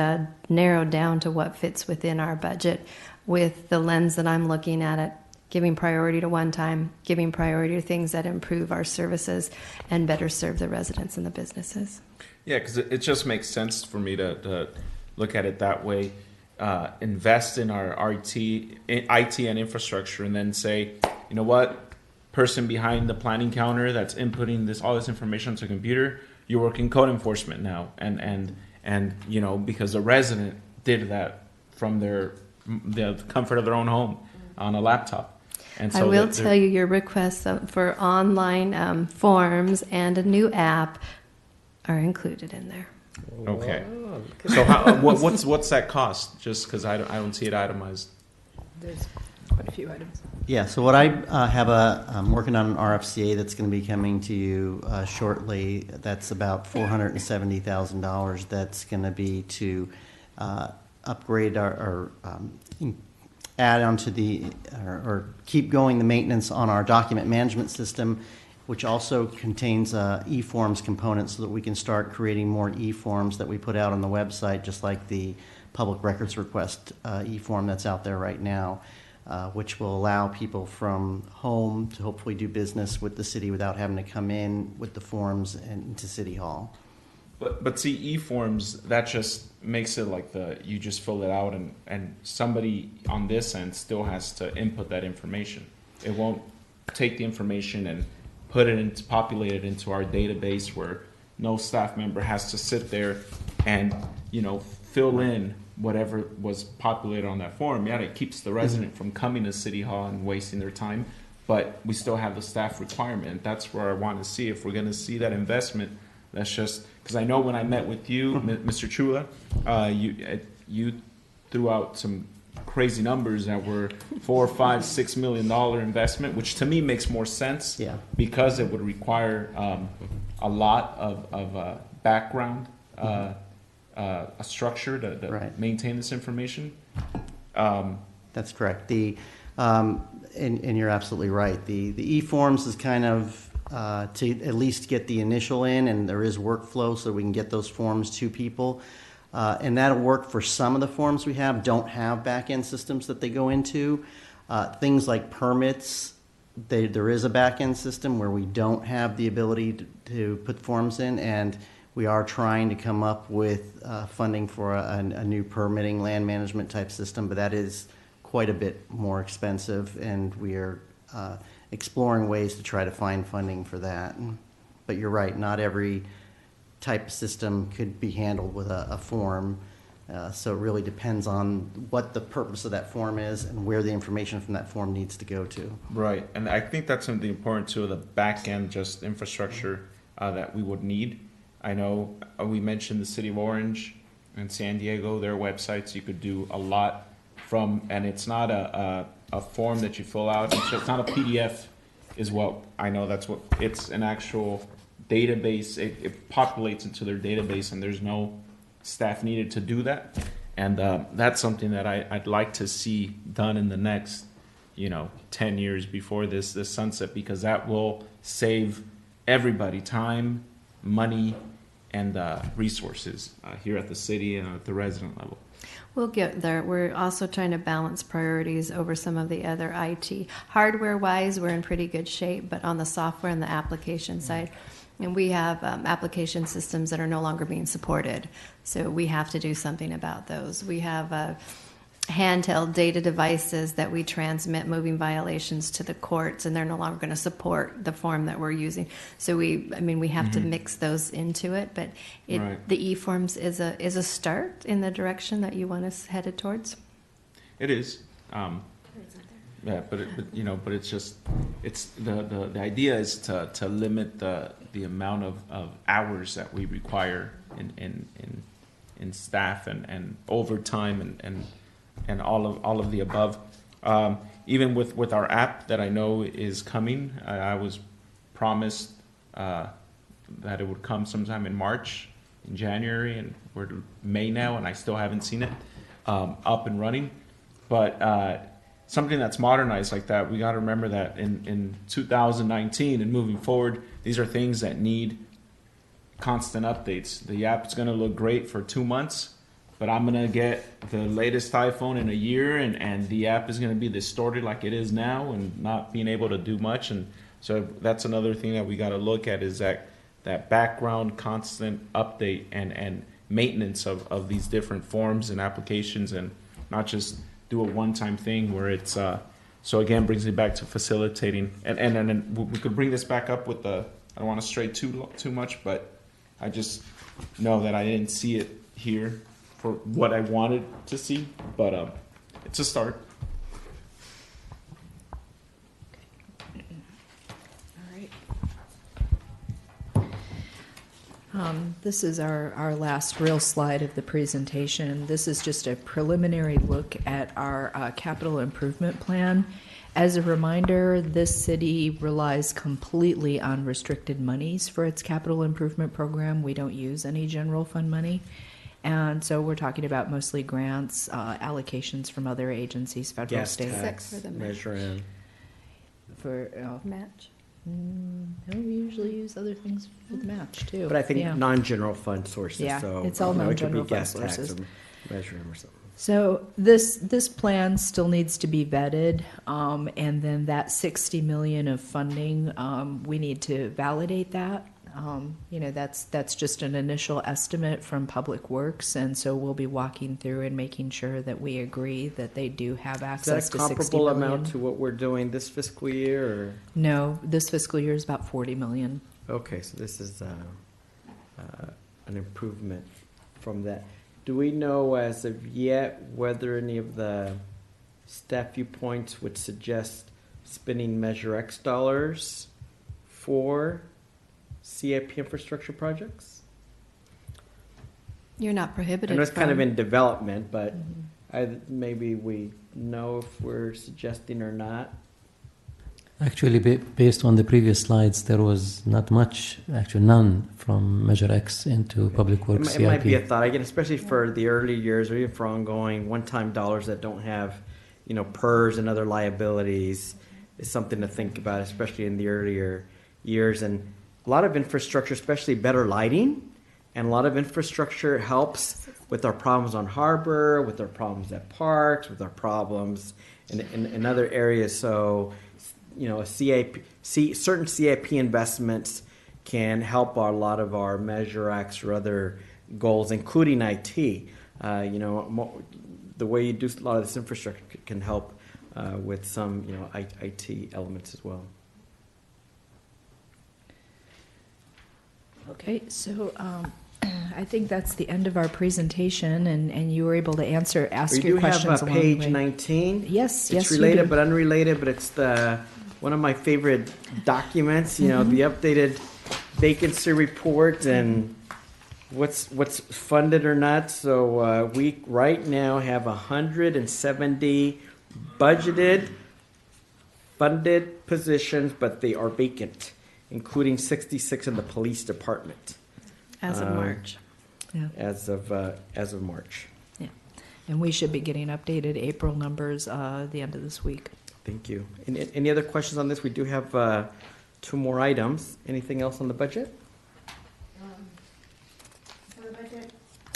narrowed down to what fits within our budget with the lens that I'm looking at it. Giving priority to one time, giving priority to things that improve our services and better serve the residents and the businesses. Yeah, because it just makes sense for me to look at it that way. Invest in our IT and infrastructure, and then say, you know what, person behind the planning counter that's inputting all this information to a computer, you're working code enforcement now, and you know, because the resident did that from the comfort of their own home on a laptop. And so I will tell you, your requests for online forms and a new app are included in there. Okay. So what's that cost? Just because I don't see it itemized. There's quite a few items. Yeah, so what I I'm working on an RFCA that's going to be coming to you shortly. That's about $470,000. That's going to be to upgrade or add onto or keep going the maintenance on our document management system, which also contains e-forms components so that we can start creating more e-forms that we put out on the website, just like the public records request e-form that's out there right now, which will allow people from home to hopefully do business with the city without having to come in with the forms into City Hall. But see, e-forms, that just makes it like you just fill it out and somebody on this end still has to input that information. It won't take the information and populate it into our database where no staff member has to sit there and, you know, fill in whatever was populated on that form. Yeah, it keeps the resident from coming to City Hall and wasting their time, but we still have the staff requirement. That's where I want to see if we're going to see that investment. That's just because I know when I met with you, Mr. Chula, you threw out some crazy numbers that were $4, $5, $6 million investment, which to me makes more sense. Yeah. Because it would require a lot of background, a structure to Right. maintain this information. That's correct. And you're absolutely right. The e-forms is kind of to at least get the initial in, and there is workflow so we can get those forms to people. And that'll work for some of the forms we don't have back-end systems that they go into. Things like permits, there is a back-end system where we don't have the ability to put forms in, and we are trying to come up with funding for a new permitting land management type system, but that is quite a bit more expensive, and we are exploring ways to try to find funding for that. But you're right, not every type of system could be handled with a form. So it really depends on what the purpose of that form is and where the information from that form needs to go to. Right, and I think that's something important too, the back end just infrastructure that we would need. I know we mentioned the city of Orange and San Diego, their websites, you could do a lot from, and it's not a form that you fill out, it's not a PDF is what, I know that's what, it's an actual database, it populates into their database and there's no staff needed to do that. And that's something that I'd like to see done in the next, 10 years before this sunset, because that will save everybody time, money, and resources here at the city and at the resident level. We'll get there. We're also trying to balance priorities over some of the other IT. Hardware-wise, we're in pretty good shape, but on the software and the application side, and we have application systems that are no longer being supported. So we have to do something about those. We have handheld data devices that we transmit moving violations to the courts, and they're no longer going to support the form that we're using. So we have to mix those into it. But Right. the e-forms is a start in the direction that you want us headed towards. It is. Yeah, but it's just, it's the idea is to limit the amount of hours that we require in staff and overtime and all of the above. Even with our app that I know is coming, I was promised that it would come sometime in March, in January, and we're May now, and I still haven't seen it up and running. But something that's modernized like that, we got to remember that in 2019 and moving forward, these are things that need constant updates. The app is going to look great for 2 months, but I'm going to get the latest iPhone in a year, and the app is going to be distorted like it is now and not being able to do much. And so that's another thing that we got to look at, is that background constant update and maintenance of these different forms and applications, and not just do a one-time thing where it's so again brings me back to facilitating, and we could bring this back up with the, I don't want to stray too much, but I just know that I didn't see it here for what I wanted to see, but it's a start. This is our last real slide of the presentation. This is just a preliminary look at our capital improvement plan. As a reminder, this city relies completely on restricted monies for its capital improvement program. We don't use any general fund money. And so we're talking about mostly grants, allocations from other agencies, federal, Gas state. tax, for the Measure M. For Match. no, we usually use other things for the match too. But I think Yeah. non-general fund sources. Yeah, So it's all it could be non-general fund gas tax sources. or Measure M or something. So this plan still needs to be vetted, and then that 60 million of funding, we need to validate that. That's just an initial estimate from Public Works, and so we'll be walking through and making sure that we agree that they do have Is that access a to 60 comparable million. amount to what we're doing this fiscal year? Or? No, this fiscal year is about 40 million. Okay, so this is an improvement from that. Do we know as of yet whether any of the staff viewpoints would suggest spending Measure X dollars for CIP infrastructure projects? You're not I prohibited know it's kind of from- in development, but maybe we know if we're suggesting or not. Actually, based on the previous slides, there was not much, actually none, from Measure X into Public It, Works it might be a CIP. thought, again, especially for the early years or even for ongoing one-time dollars that don't have, PERS and other liabilities, is something to think about, especially in the earlier years. And a lot of infrastructure, especially better lighting, and a lot of infrastructure helps with our problems on harbor, with our problems at parks, with our problems in other areas. So, a certain CIP investments can help a lot of our Measure X or other goals, including IT. The way you do a lot of this infrastructure can help with some, IT elements as well. Okay, so I think that's the end of our presentation, and you were able to ask We your do questions have along the page way. 19. Yes, yes, It's you related do. but unrelated, but it's the one of my favorite documents. You know, Mm-hmm. the updated vacancy report and what's funded or not. So we right now have 170 budgeted funded positions, but they are vacant, including 66 in the police department As of Um, March. Yeah, as of March. yeah. And we should be getting updated April numbers the end of this week. Thank you. Any other questions on this? We do have 2 more items. Anything else on the budget? For the budget,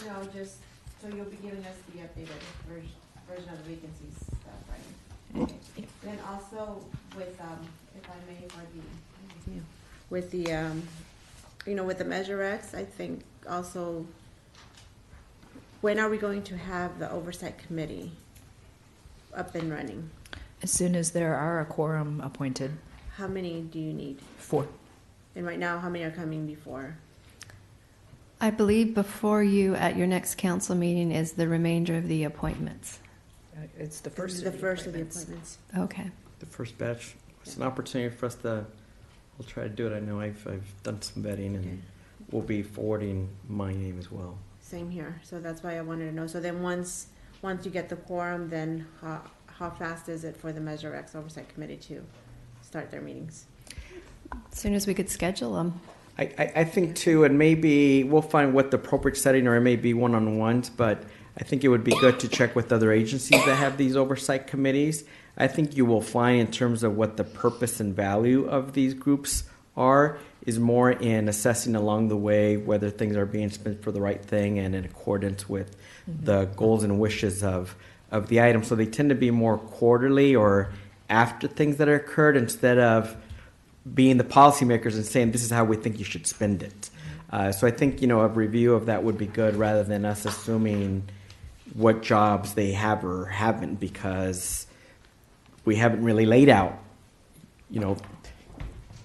no, just, so you'll be giving us the updated version of the vacancies stuff, right? Okay. Then also with, if I may, for the, with the, with the Measure X, I think also, when are we going to have the oversight committee up and running? As soon as there are a quorum appointed. How many do you need? 4. And right now, how many are coming before? I believe before you at your next council meeting is the remainder of the appointments. It's the This is the first of the appointments. Okay. The first batch. It's an opportunity for us to, we'll try to do it. I know I've done some vetting Okay. and we'll be forwarding my name as well. Same here, so that's why I wanted to know. So then once you get the quorum, then how fast is it for the Measure X Oversight Committee to start their meetings? As soon as we could schedule them. I think too, and maybe we'll find what the appropriate setting, or it may be one-on-ones, but I think it would be good to check with other agencies that have these oversight committees. I think you will find in terms of what the purpose and value of these groups are is more in assessing along the way whether things are being spent for the right thing and in accordance with the goals and wishes of the item. So they tend to be more quarterly or after things that occurred instead of being the policymakers and saying this is how we think you should spend it. So I think, a review of that would be good rather than us assuming what jobs they have or haven't, because we haven't really laid out,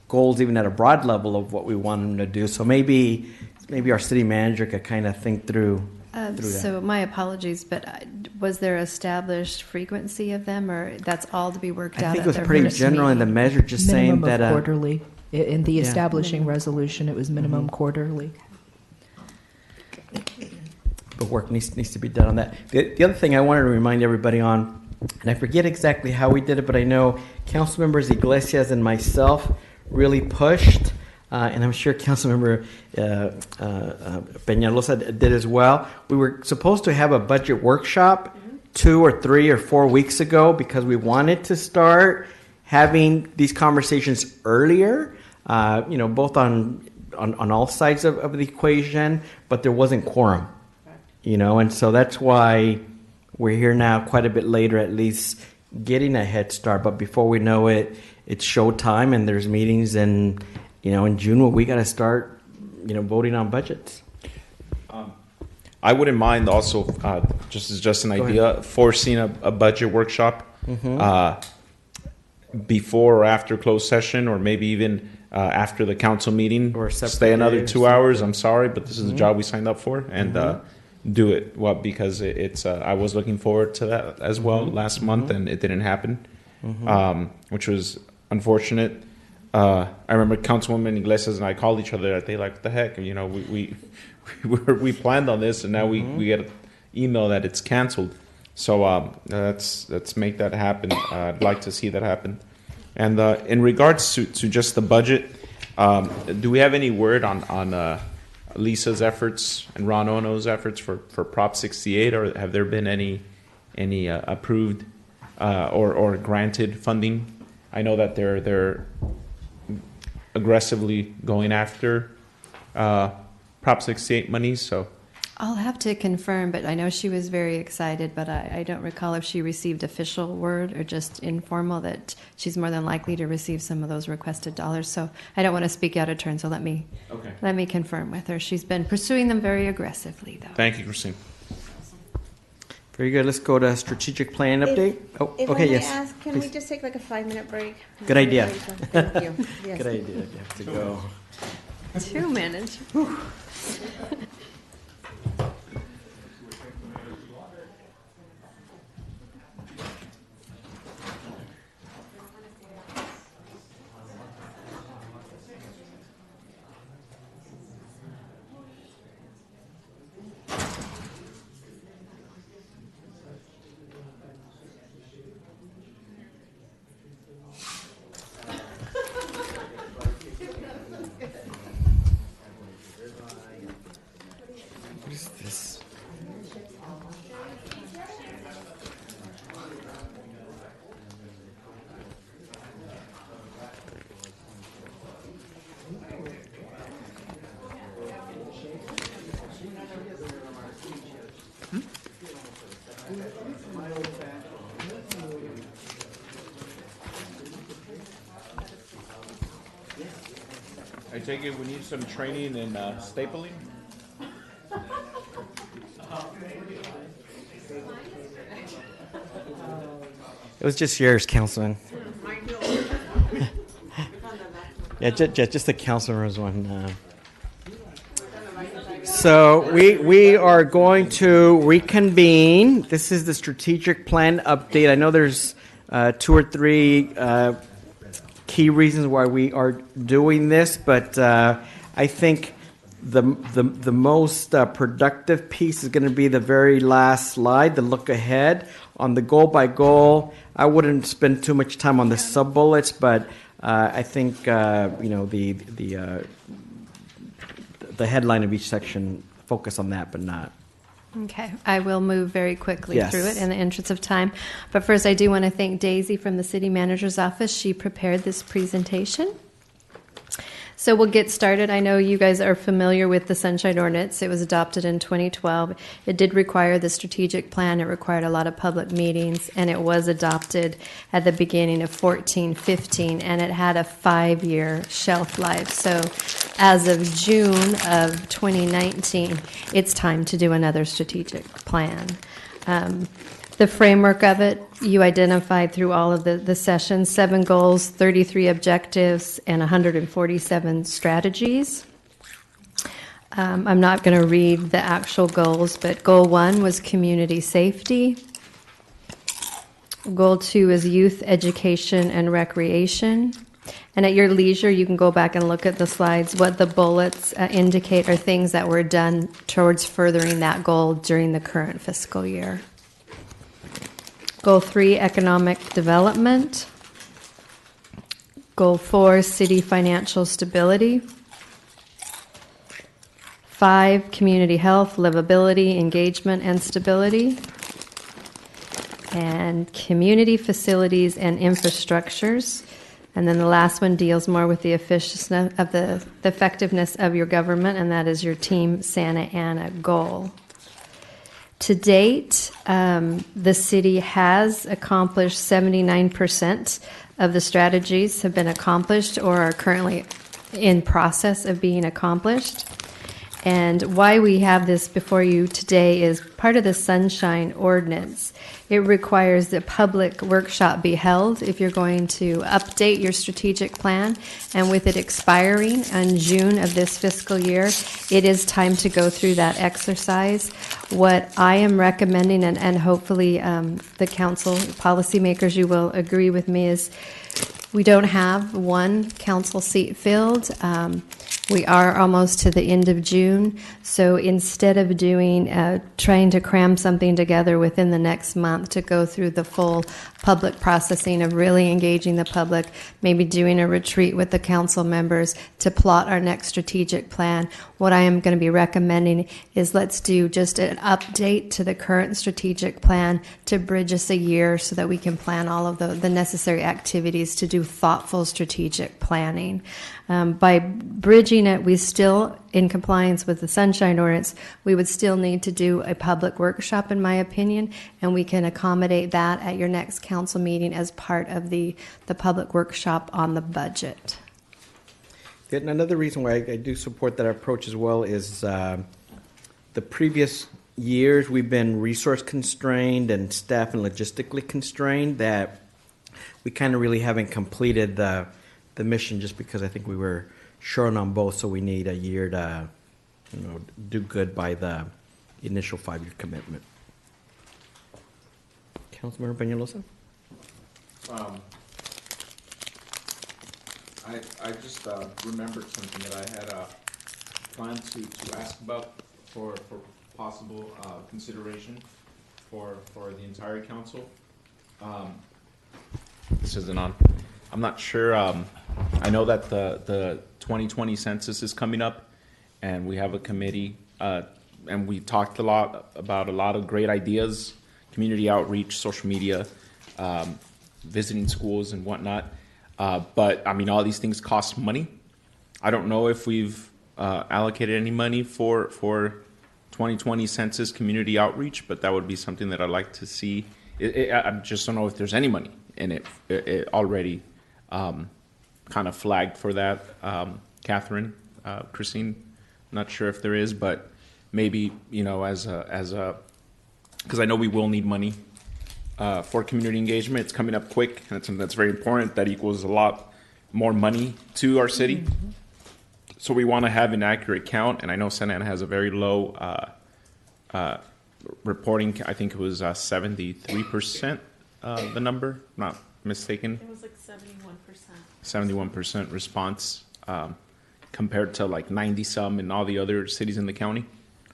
goals even at a broad level of what we want them to do. So maybe our city manager could kind of think through that. So my apologies, but was there established frequency of them, or that's all to be worked I out? think at it was their pretty first general in the meeting? measure, just saying Minimum that of quarterly. In the Yeah. establishing resolution, it was minimum quarterly. but work needs to be done on that. The other thing I wanted to remind everybody on, and I forget exactly how we did it, but I know council members Iglesias and myself really pushed, and I'm sure Councilmember Peñalosa did as well. We were supposed to have a budget workshop 2 or 3 or 4 weeks ago because we wanted to start having these conversations earlier, both on all sides of the equation, but there wasn't quorum, and so that's why we're here now quite a bit later, at least getting a head start. But before we know it, it's showtime, and there's meetings in June where we got to start, voting on budgets. I wouldn't mind also, just an idea, foreseeing a budget workshop before or after closed session, or maybe even after the council meeting. Or a separate stay another day or 2 hours. I'm sorry, but this is the job we signed up for, and do it. Well, because it's I was looking forward to that as well last month, and it didn't happen, which was unfortunate. I remember Councilwoman Iglesias and I called each other that day, like, what the heck? We planned on this, and now we get an email that it's canceled. So let's make that happen. I'd like to see that happen. And in regards to just the budget, do we have any word on Lisa's efforts and Ron Ono's efforts for Prop 68, or have there been any approved or granted funding? I know that they're aggressively going after Prop 68 money, so. I'll have to confirm, but I know she was very excited, but I don't recall if she received official word or just informal that she's more than likely to receive some of those requested dollars. So I don't want to speak out of turn, so let me confirm with her. She's been pursuing them very aggressively, though. Thank you, Christine. Very good. Let's go to strategic plan update. If Okay, I may yes. ask, can we just take like a 5-minute break? Good idea. Thank you. Yes. Good idea. You have to go. 2 minutes. take it we need some training in stapling? It was just yours, Councilman. Yeah, just the councilman's one. So we are going to reconvene. This is the strategic plan update. I know there's 2 or 3 key reasons why we are doing this, but I think the most productive piece is going to be the very last slide, the look ahead. On the goal by goal, I wouldn't spend too much time on the sub bullets, but I think the headline of each section focus on that, but not. Okay, I will move very quickly Yes. through it in the interest of time. But first, I do want to thank Daisy from the City Manager's Office. She prepared this presentation. So we'll get started. I know you guys are familiar with the Sunshine Ordinance. It was adopted in 2012. It did require the strategic plan. It required a lot of public meetings, and it was adopted at the beginning of 14-15, and it had a 5-year shelf life. So as of June of 2019, it's time to do another strategic plan. The framework of it, you identified through all of the sessions, 7 goals, 33 objectives, and 147 strategies. I'm not going to read the actual goals, but goal 1 was community safety. Goal 2 is youth education and recreation. And at your leisure, you can go back and look at the slides. What the bullets indicate are things that were done towards furthering that goal during the current fiscal year. Goal 3, economic development. Goal 4, city financial stability. 5, community health, livability, engagement, and stability. And community facilities and infrastructures. And then the last one deals more with the effectiveness of your government, and that is your Team Santa Ana goal. To date, the city has accomplished 79% of the strategies have been accomplished or are currently in process of being accomplished. And why we have this before you today is part of the Sunshine Ordinance. It requires that public workshop be held if you're going to update your strategic plan. And with it expiring in June of this fiscal year, it is time to go through that exercise. What I am recommending, and hopefully the council policymakers, you will agree with me, is we don't have one council seat filled. We are almost to the end of June, so instead of trying to cram something together within the next month to go through the full public processing of really engaging the public, maybe doing a retreat with the council members to plot our next strategic plan, what I am going to be recommending is let's do just an update to the current strategic plan to bridge us a year so that we can plan all of the necessary activities to do thoughtful strategic planning. By bridging it, we still, in compliance with the Sunshine Ordinance, we would still need to do a public workshop, in my opinion, and we can accommodate that at your next council meeting as part of the public workshop on the budget. And another reason why I do support that approach as well is the previous years we've been resource constrained and staff and logistically constrained that we kind of really haven't completed the mission just because I think we were short on both, so we need a year to do good by the initial 5-year commitment. Councilmember Peñalosa? I just remembered something that I had planned to ask about for possible consideration for the entire council. This isn't on. I'm not sure. I know that the 2020 census is coming up, and we have a committee, and we talked a lot about a lot of great ideas, community outreach, social media, visiting schools and whatnot. But I mean, all these things cost money. I don't know if we've allocated any money for 2020 census community outreach, but that would be something that I'd like to see. I just don't know if there's any money in it already kind of flagged for that. Catherine, Christine. Not sure if there is, but maybe, you know, because I know we will need money for community engagement. It's coming up quick, and it's something that's very important. That equals a lot more money to our city. So we want to have an accurate count, and I know Santa Ana has a very low reporting. I think it was 73%, the number, not mistaken. It was like 71%. 71% response compared to like 90 some in all the other cities in the county.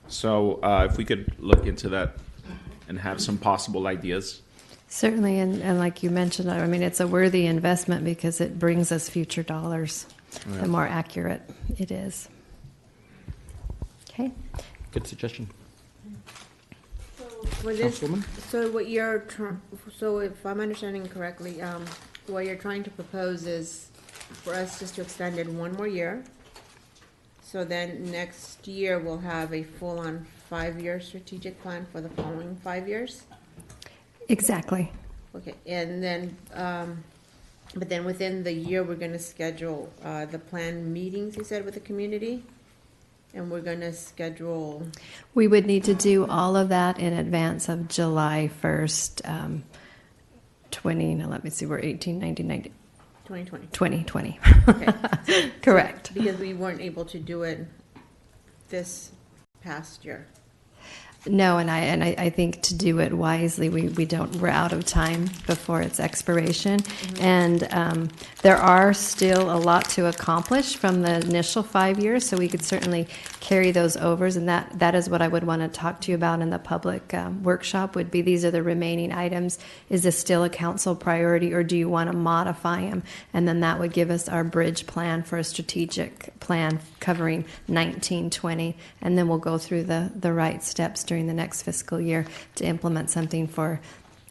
So if we could look into that and have some possible ideas. Certainly, and like you mentioned, I mean, it's a worthy investment because it brings us future dollars, Yeah. the more accurate it is. Okay. Good suggestion. For this, Councilwoman? so if I'm understanding correctly, what you're trying to propose is for us just to extend it one more year. So then next year we'll have a full-on 5-year strategic plan for the following 5 years? Exactly. Okay, and then, but then within the year, we're gonna schedule, the planned meetings, you said, with the community? And we're gonna schedule, We would need to do all of that in advance of July 1st, we're 18, 19, 90, 2020. 2020. Okay. Correct. Because we weren't able to do it this past year. No, and I think to do it wisely, we're out of time before its expiration, and there are still a lot to accomplish from the initial 5 years. So we could certainly carry those overs, and that is what I would want to talk to you about in the public workshop. Would be these are the remaining items. Is this still a council priority, or do you want to modify them? And then that would give us our bridge plan for a strategic plan covering 1920, and then we'll go through the right steps during the next fiscal year to implement something for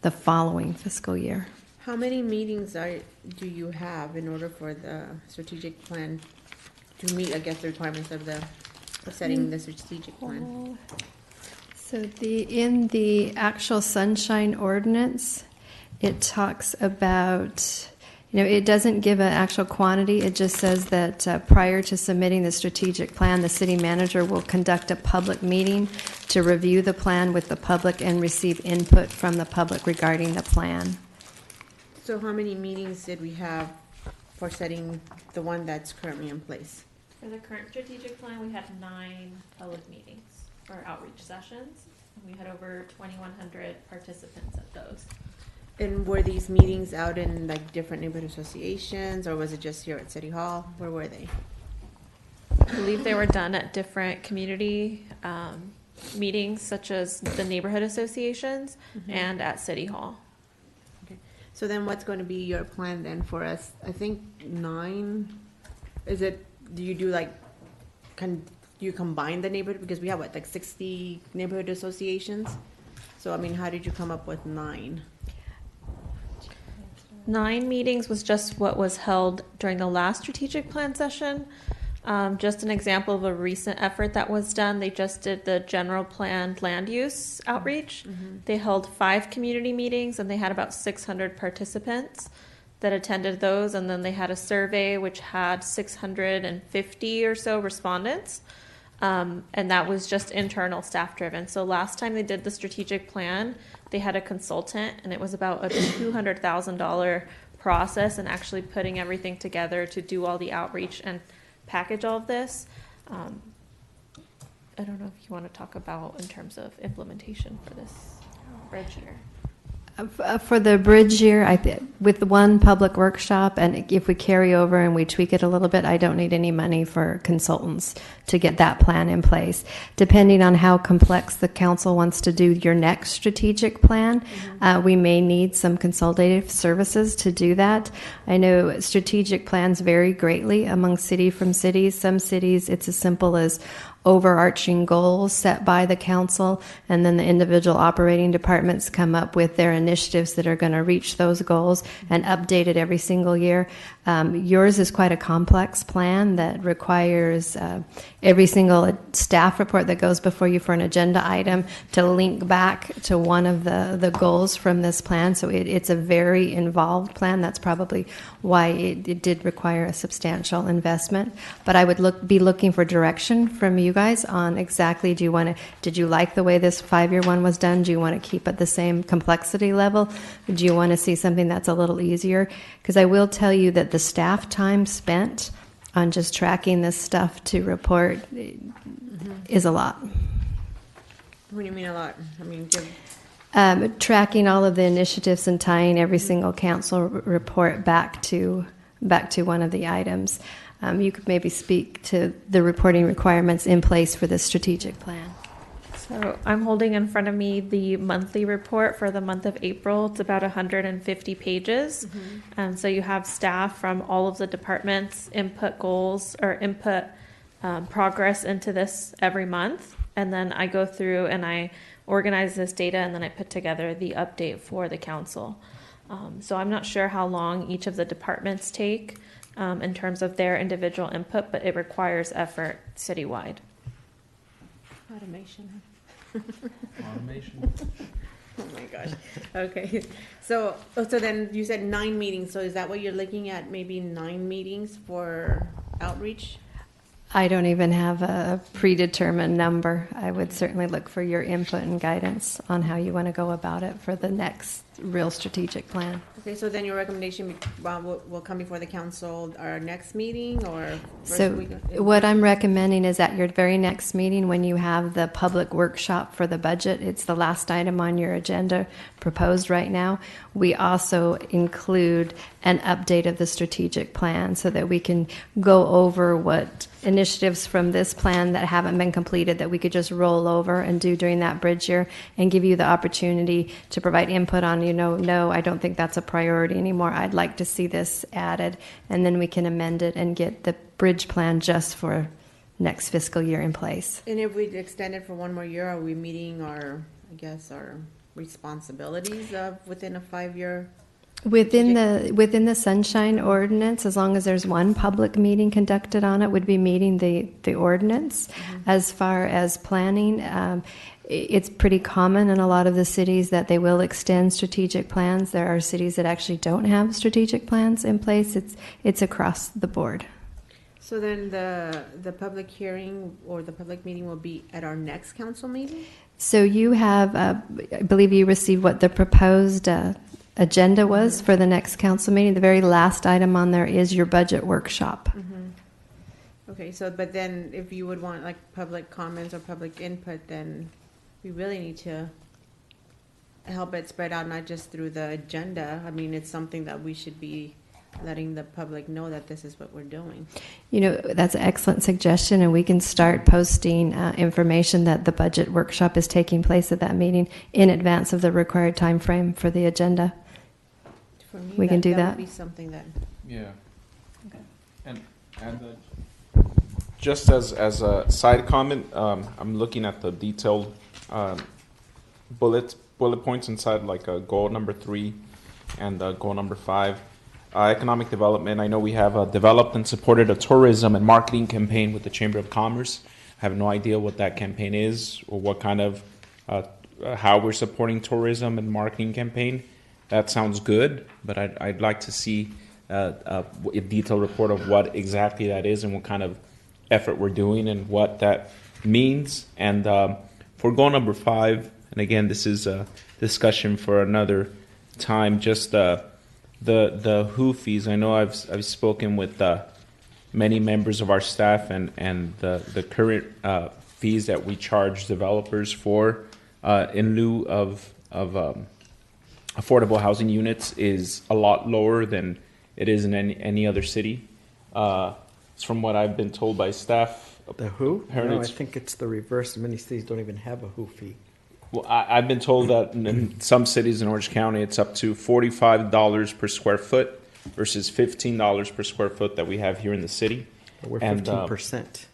the following fiscal year. How many meetings do you have in order for the strategic plan to meet, I guess, the requirements of setting the strategic plan? So in the actual sunshine ordinance, it talks about, it doesn't give an actual quantity. It just says that prior to submitting the strategic plan, the city manager will conduct a public meeting to review the plan with the public and receive input from the public regarding the plan. So how many meetings did we have for setting the one that's currently in place? For the current strategic plan, we had 9 public meetings or outreach sessions. We had over 2,100 participants at those. And were these meetings out in like different neighborhood associations, or was it just here at City Hall? Where were they? I believe they were done at different community meetings, such as the neighborhood associations and at City Hall. Okay. So then what's going to be your plan then for us? I think 9, do you do like, do you combine the neighborhood? Because we have what, like 60 neighborhood associations? So I mean, how did you come up with 9? 9 meetings was just what was held during the last strategic plan session. Just an example of a recent effort that was done. They just did the general plan land use outreach. They held 5 community meetings, and they had about 600 participants that attended those. And then they had a survey which had 650 or so respondents. And that was just internal staff driven. So last time they did the strategic plan, they had a consultant, and it was about a $200,000 process and actually putting everything together to do all the outreach and package all of this. I don't know if you want to talk about in terms of implementation for this bridge year. For the bridge year, with the one public workshop, and if we carry over and we tweak it a little bit, I don't need any money for consultants to get that plan in place. Depending on how complex the council wants to do your next strategic plan, we may need some consultative services to do that. I know strategic plans vary greatly among city from city. Some cities, it's as simple as overarching goals set by the council, and then the individual operating departments come up with their initiatives that are going to reach those goals and update it every single year. Yours is quite a complex plan that requires every single staff report that goes before you for an agenda item to link back to one of the goals from this plan. So it's a very involved plan. That's probably why it did require a substantial investment. But I would be looking for direction from you guys on exactly, did you like the way this 5-year one was done? Do you want to keep it the same complexity level? Do you want to see something that's a little easier? Because I will tell you that the staff time spent on just tracking this stuff to report is a lot. What do you mean a lot? I mean, Tracking all of the initiatives and tying every single council report back to one of the items. You could maybe speak to the reporting requirements in place for this strategic plan. So I'm holding in front of me the monthly report for the month of April. It's about 150 pages. So you have staff from all of the departments input goals or input progress into this every month. And then I go through and I organize this data and then I put together the update for the council. So I'm not sure how long each of the departments take in terms of their individual input, but it requires effort citywide. automation. Automation. Oh my gosh. Okay. So then you said 9 meetings. So is that what you're looking at? Maybe 9 meetings for outreach? I don't even have a predetermined number. I would certainly look for your input and guidance on how you want to go about it for the next real strategic plan. Okay, so then your recommendation will come before the council our next meeting or first So week? what I'm recommending is at your very next meeting, when you have the public workshop for the budget, it's the last item on your agenda proposed right now. We also include an update of the strategic plan so that we can go over what initiatives from this plan that haven't been completed that we could just roll over and do during that bridge year and give you the opportunity to provide input on, no, I don't think that's a priority anymore. I'd like to see this added. And then we can amend it and get the bridge plan just for next fiscal year in place. And if we extend it for 1 more year, are we meeting our responsibilities of within a 5-year? Within the sunshine ordinance, as long as there's one public meeting conducted on it, would be meeting the ordinance. As far as planning, it's pretty common in a lot of the cities that they will extend strategic plans. There are cities that actually don't have strategic plans in place. It's across the board. So then the public hearing or the public meeting will be at our next council meeting? So you have, I believe you received what the proposed agenda was for the next council meeting. The very last item on there is your budget workshop. Okay, so but then if you would want like public comments or public input, then we really need to help it spread out, not just through the agenda. I mean, it's something that we should be letting the public know that this is what we're doing. That's an excellent suggestion, and we can start posting information that the budget workshop is taking place at that meeting in advance of the required time frame for the agenda. For me, We can do that that. would be something that. Yeah. And just as a side comment, I'm looking at the detailed bullet points inside, like goal number 3 and goal number 5. Economic development. I know we have developed and supported a tourism and marketing campaign with the Chamber of Commerce. I have no idea what that campaign is or what kind of how we're supporting tourism and marketing campaign. That sounds good, but I'd like to see a detailed report of what exactly that is and what kind of effort we're doing and what that means. And for goal number 5, and again, this is a discussion for another time, just the WHO fees. I know I've spoken with many members of our staff, and the current fees that we charge developers for in lieu of affordable housing units is a lot lower than it is in any other city. It's from what I've been told by staff. The who? Apparently No, I it's- think it's the reverse. Many cities don't even have a who fee. Well, I've been told that in some cities in Orange County, it's up to $45 per square foot versus $15 per square foot that we have here in the city. But we're And, 15%.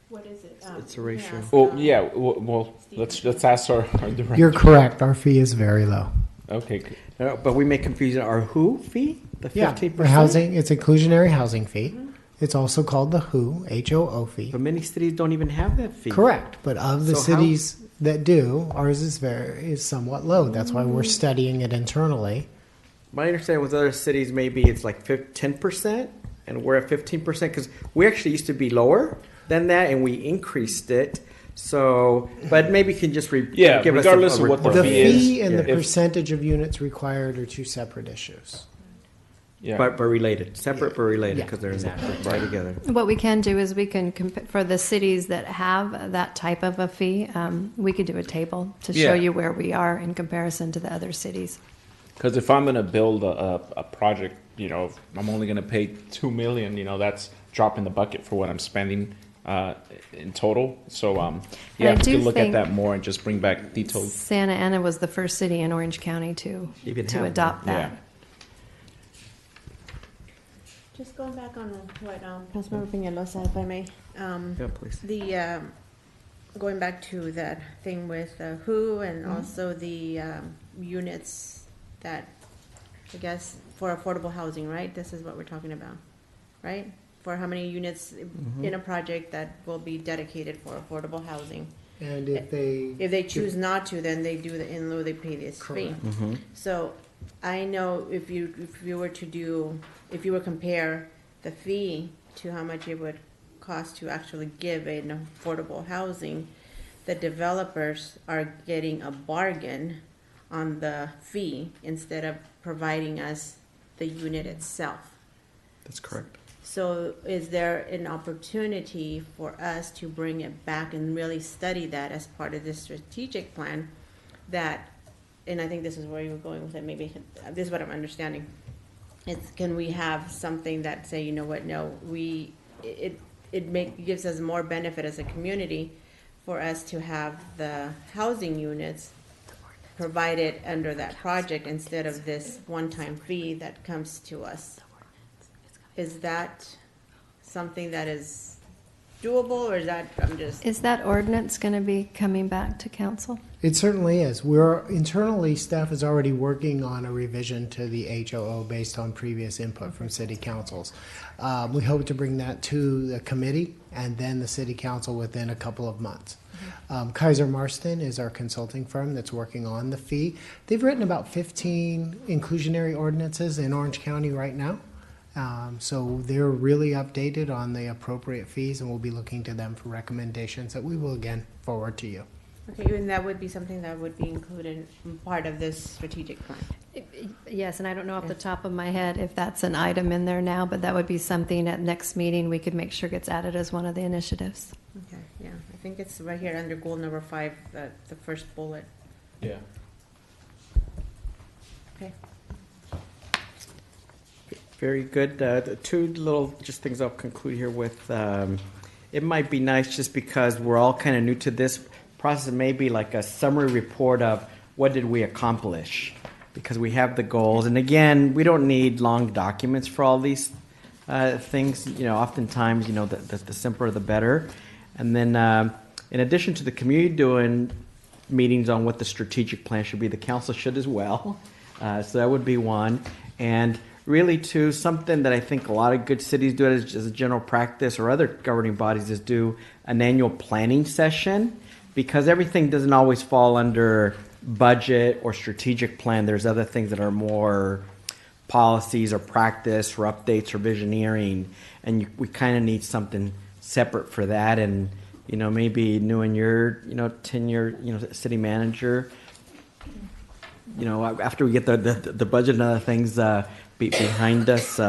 What is it? It's a ratio. Well, yeah. Well, let's ask our director. You're correct. Our fee is very low. Okay. Good. But we may confuse our who fee, the 15%. Yeah, the housing, it's inclusionary housing fee. It's also called the WHO, H-O-O fee. But many cities don't even have that fee. Correct, but of the So how- cities that do, ours is somewhat low. That's why we're studying it internally. My understanding with other cities, maybe it's like 10%, and we're at 15% because we actually used to be lower than that, and we increased it. So, but maybe you can just Yeah, give regardless us a of what the The report. fee is. fee and the If- percentage of units required are two separate issues. Yeah. But related, separate Yeah. but related, Yeah, because they're exactly. tied together. What we can do is we can, for the cities that have that type of a fee, we could do a table to show Yeah. you where we are in comparison to the other cities. Because if I'm going to build a project, you know, if I'm only going to pay $2 million. You know, that's dropping the bucket for what I'm spending in total. So I yeah, we do could look at think- that more and just bring back detailed. Santa Ana was the first city in Orange County to Even have adopt that. that. Yeah. Just going back on what Councilmember Peñalosa, if I may. Yeah, please. The, going back to that thing with WHO and also the units that, I guess, for affordable housing, right? This is what we're talking about, right? For how many units in a project that will be dedicated for affordable housing. And if they choose not to, then they do the in lieu, they pay this fee. Mm-hmm. So I know if you were to compare the fee to how much it would cost to actually give an affordable housing, the developers are getting a bargain on the fee instead of providing us the unit itself. That's correct. So is there an opportunity for us to bring it back and really study that as part of this strategic plan that, and I think this is where you were going with it, maybe this is what I'm understanding. Can we have something that say, you know what, no, it gives us more benefit as a community for us to have the housing units provided under that project instead of this one-time fee that comes to us. Is that something that is doable, or is that, Is that ordinance going to be coming back to council? It certainly is. We're internally, staff is already working on a revision to the HOO based on previous input from city councils. We hope to bring that to the committee and then the city council within a couple of months. Kaiser Marston is our consulting firm that's working on the fee. They've written about 15 inclusionary ordinances in Orange County right now. So they're really updated on the appropriate fees, and we'll be looking to them for recommendations that we will again forward to you. okay, and that would be something that would be included in part of this strategic plan? Yes, and I don't know off the top of my head if that's an item in there now, but that would be something at next meeting we could make sure gets added as one of the initiatives. Okay, yeah, I think it's right here under goal number 5, the first bullet. Yeah. Okay. Very good. The two little just things I'll conclude here with. It might be nice just because we're all kind of new to this process, maybe like a summary report of what did we accomplish, because we have the goals. And again, we don't need long documents for all these things. You know, oftentimes, you know, the simpler the better. And then in addition to the community doing meetings on what the strategic plan should be, the council should as well. So that would be one. And really, too, something that I think a lot of good cities do as a general practice, or other governing bodies, is do an annual planning session, because everything doesn't always fall under budget or strategic plan. There's other things that are more policies or practice or updates or visioneering, and we kind of need something separate for that. And you know, maybe New and your tenure, city manager, after we get the budget and other things behind us,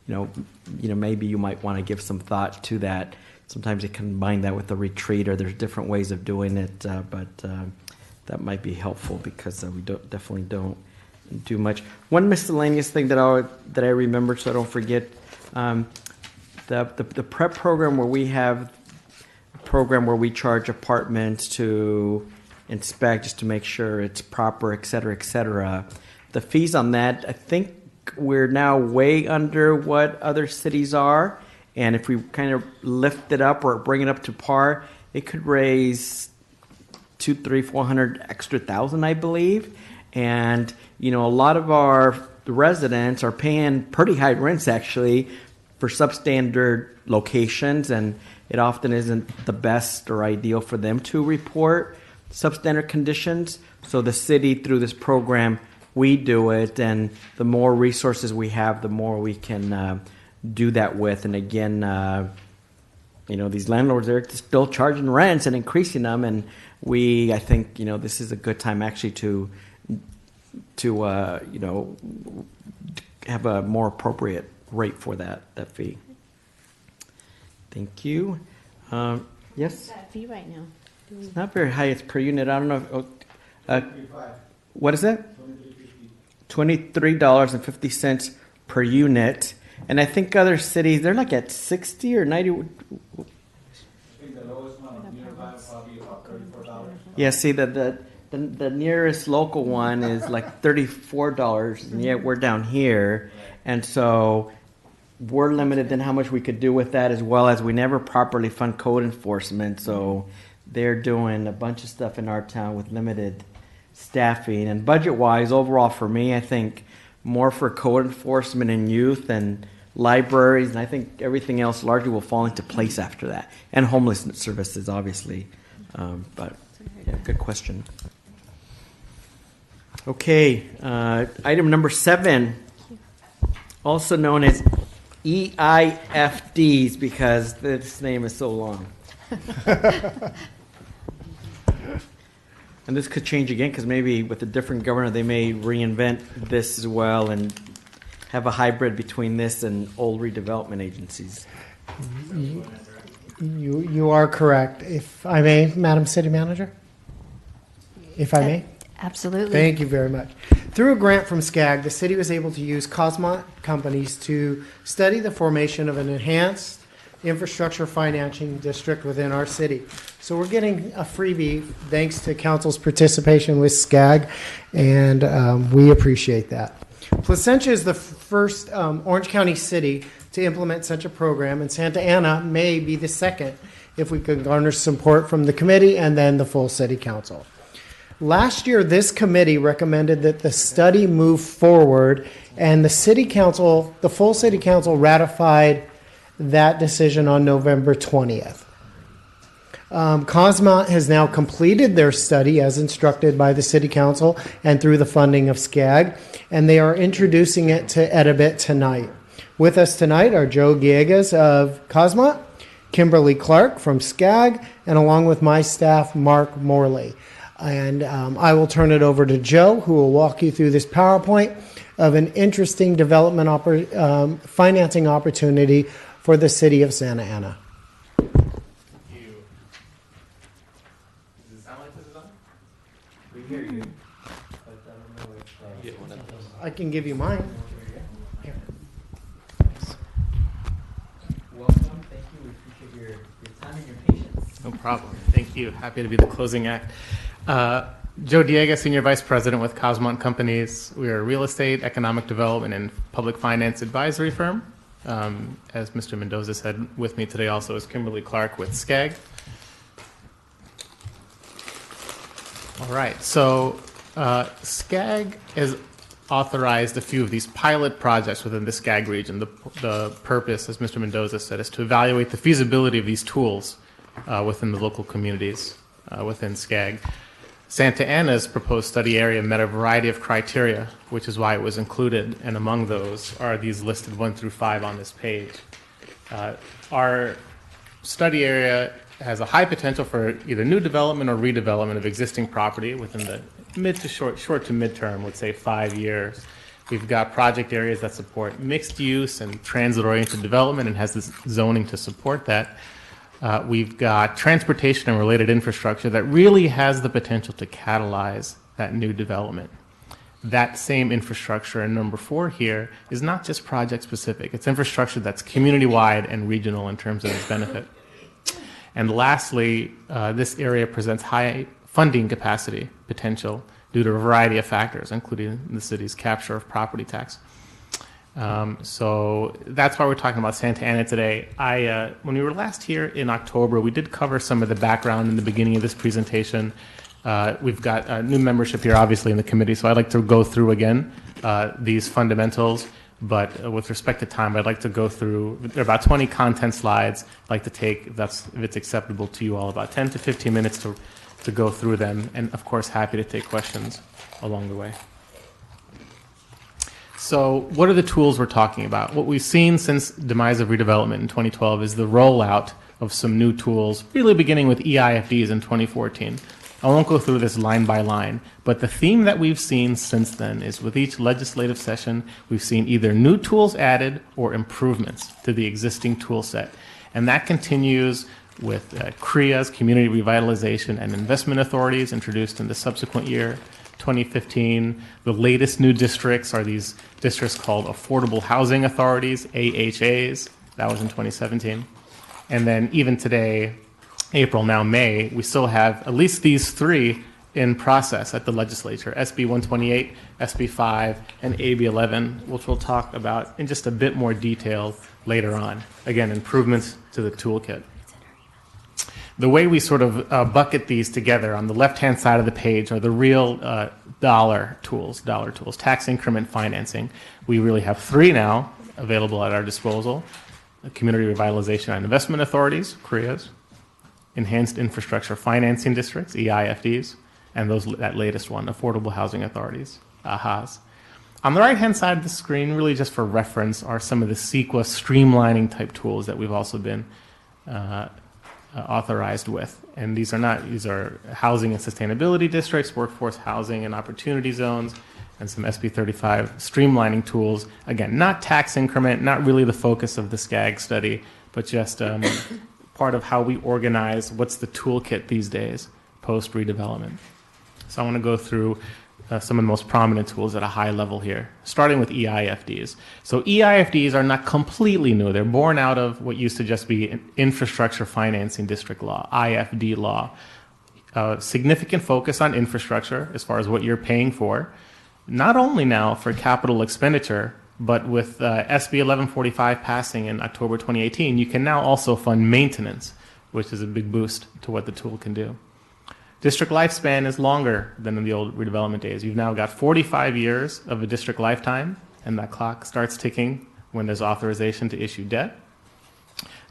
maybe you might want to give some thought to that. Sometimes you combine that with the retreat, or there's different ways of doing it, but that might be helpful, because we definitely don't do much. One miscellaneous thing that I remember, so I don't forget, the prep program, where we have a program where we charge apartments to inspect just to make sure it's proper, et cetera, et cetera. The fees on that, I think we're now way under what other cities are. And if we kind of lift it up or bring it up to par, it could raise $200,000, $300,000, $400,000, I believe. And, you know, a lot of our residents are paying pretty high rents actually for substandard locations, and it often isn't the best or ideal for them to report substandard conditions. So the city, through this program, we do it, and the more resources we have, the more we can do that with. And again, you know, these landlords, they're still charging rents and increasing them, and I think, you know, this is a good time actually to you know, have a more appropriate rate for that fee. Thank you. Yes? That fee right now. It's not very high. It's per unit. I don't know. What is that? $23.50 per unit. And I think other cities, they're like at 60 or 90. I think the lowest one nearby probably about $34. Yeah, see, the nearest local one is like $34, and yet we're down here. And so we're limited in how much we could do with that, as well as we never properly fund code enforcement. So they're doing a bunch of stuff in our town with limited staffing. And budget-wise, overall for me, I think more for code enforcement and youth and libraries, and I think everything else largely will fall into place after that. And homelessness services, obviously. But yeah, good question. Okay, item number 7, also known as EIFDs, because this name is so long. And this could change again, because maybe with a different governor, they may reinvent this as well and have a hybrid between this and old redevelopment agencies. You are correct. If I may, Madam City Manager? If I may? Absolutely. Thank you very much. Through a grant from SCAG, the city was able to use Cosmont companies to study the formation of an enhanced infrastructure financing district within our city. So we're getting a freebie thanks to council's participation with SCAG, and we appreciate that. Placentia is the first Orange County city to implement such a program, and Santa Ana may be the second if we can garner support from the committee and then the full city council. Last year, this committee recommended that the study move forward, and the city council, the full city council, ratified that decision on November 20th. Cosmont has now completed their study as instructed by the city council and through the funding of SCAG, and they are introducing it to Edibit tonight. With us tonight are Joe Giegas of Cosmont, Kimberly Clark from SCAG, and along with my staff, Mark Morley. And I will turn it over to Joe, who will walk you through this PowerPoint of an interesting development financing opportunity for the city of Santa Ana. Does it sound like this is on? We hear you. But I don't know if, I can give you mine. Here. Welcome. Thank you. We appreciate your time and your patience. No problem. Thank you. Happy to be the closing act. Joe Diego, Senior Vice President with Cosmont Companies. We are a real estate, economic development, and public finance advisory firm. As Mr. Mendoza said, with me today also is Kimberly Clark with SCAG. All right, so SCAG has authorized a few of these pilot projects within the SCAG region. The purpose, as Mr. Mendoza said, is to evaluate the feasibility of these tools within the local communities within SCAG. Santa Ana's proposed study area met a variety of criteria, which is why it was included, and among those are these listed 1 through 5 on this page. Our study area has a high potential for either new development or redevelopment of existing property within the mid to short to midterm, let's say 5 years. We've got project areas that support mixed use and transit-oriented development and has this zoning to support that. We've got transportation and related infrastructure that really has the potential to catalyze that new development. That same infrastructure in number 4 here is not just project specific. It's infrastructure that's community-wide and regional in terms of its benefit. And lastly, this area presents high funding capacity potential due to a variety of factors, including the city's capture of property tax. So that's why we're talking about Santa Ana today. When we were last here in October, we did cover some of the background in the beginning of this presentation. We've got new membership here, obviously, in the committee, so I'd like to go through again these fundamentals. But with respect to time, I'd like to go through, there are about 20 content slides. I'd like to take, if it's acceptable to you all, about 10 to 15 minutes to go through them. And of course, happy to take questions along the way. So what are the tools we're talking about? What we've seen since demise of redevelopment in 2012 is the rollout of some new tools, really beginning with EIFDs in 2014. I won't go through this line by line, but the theme that we've seen since then is with each legislative session, we've seen either new tools added or improvements to the existing tool set. And that continues with CREA's Community Revitalization and Investment Authorities introduced in the subsequent year, 2015. The latest new districts are these districts called Affordable Housing Authorities, AHAs. That was in 2017. And then even today, April, now May, we still have at least these three in process at the legislature, SB 128, SB 5, and AB 11, which we'll talk about in just a bit more detail later on. Again, improvements to the toolkit. The way we sort of bucket these together on the left-hand side of the page are the real dollar tools, tax increment financing. We really have three now available at our disposal: the Community Revitalization and Investment Authorities, CREAs, Enhanced Infrastructure Financing Districts, EIFDs, and that latest one, Affordable Housing Authorities, AHAs. On the right-hand side of the screen, really just for reference, are some of the CEQA streamlining type tools that we've also been authorized with. And these are housing and sustainability districts, workforce housing and opportunity zones, and some SB 35 streamlining tools. Again, not tax increment, not really the focus of the SCAG study, but just part of how we organize what's the toolkit these days post redevelopment. So I want to go through some of the most prominent tools at a high level here, starting with EIFDs. So EIFDs are not completely new. They're born out of what used to just be an Infrastructure Financing District Law, IFD law. Significant focus on infrastructure as far as what you're paying for, not only now for capital expenditure, but with SB 1145 passing in October 2018, you can now also fund maintenance, which is a big boost to what the tool can do. District lifespan is longer than in the old redevelopment days. You've now got 45 years of a district lifetime, and that clock starts ticking when there's authorization to issue debt.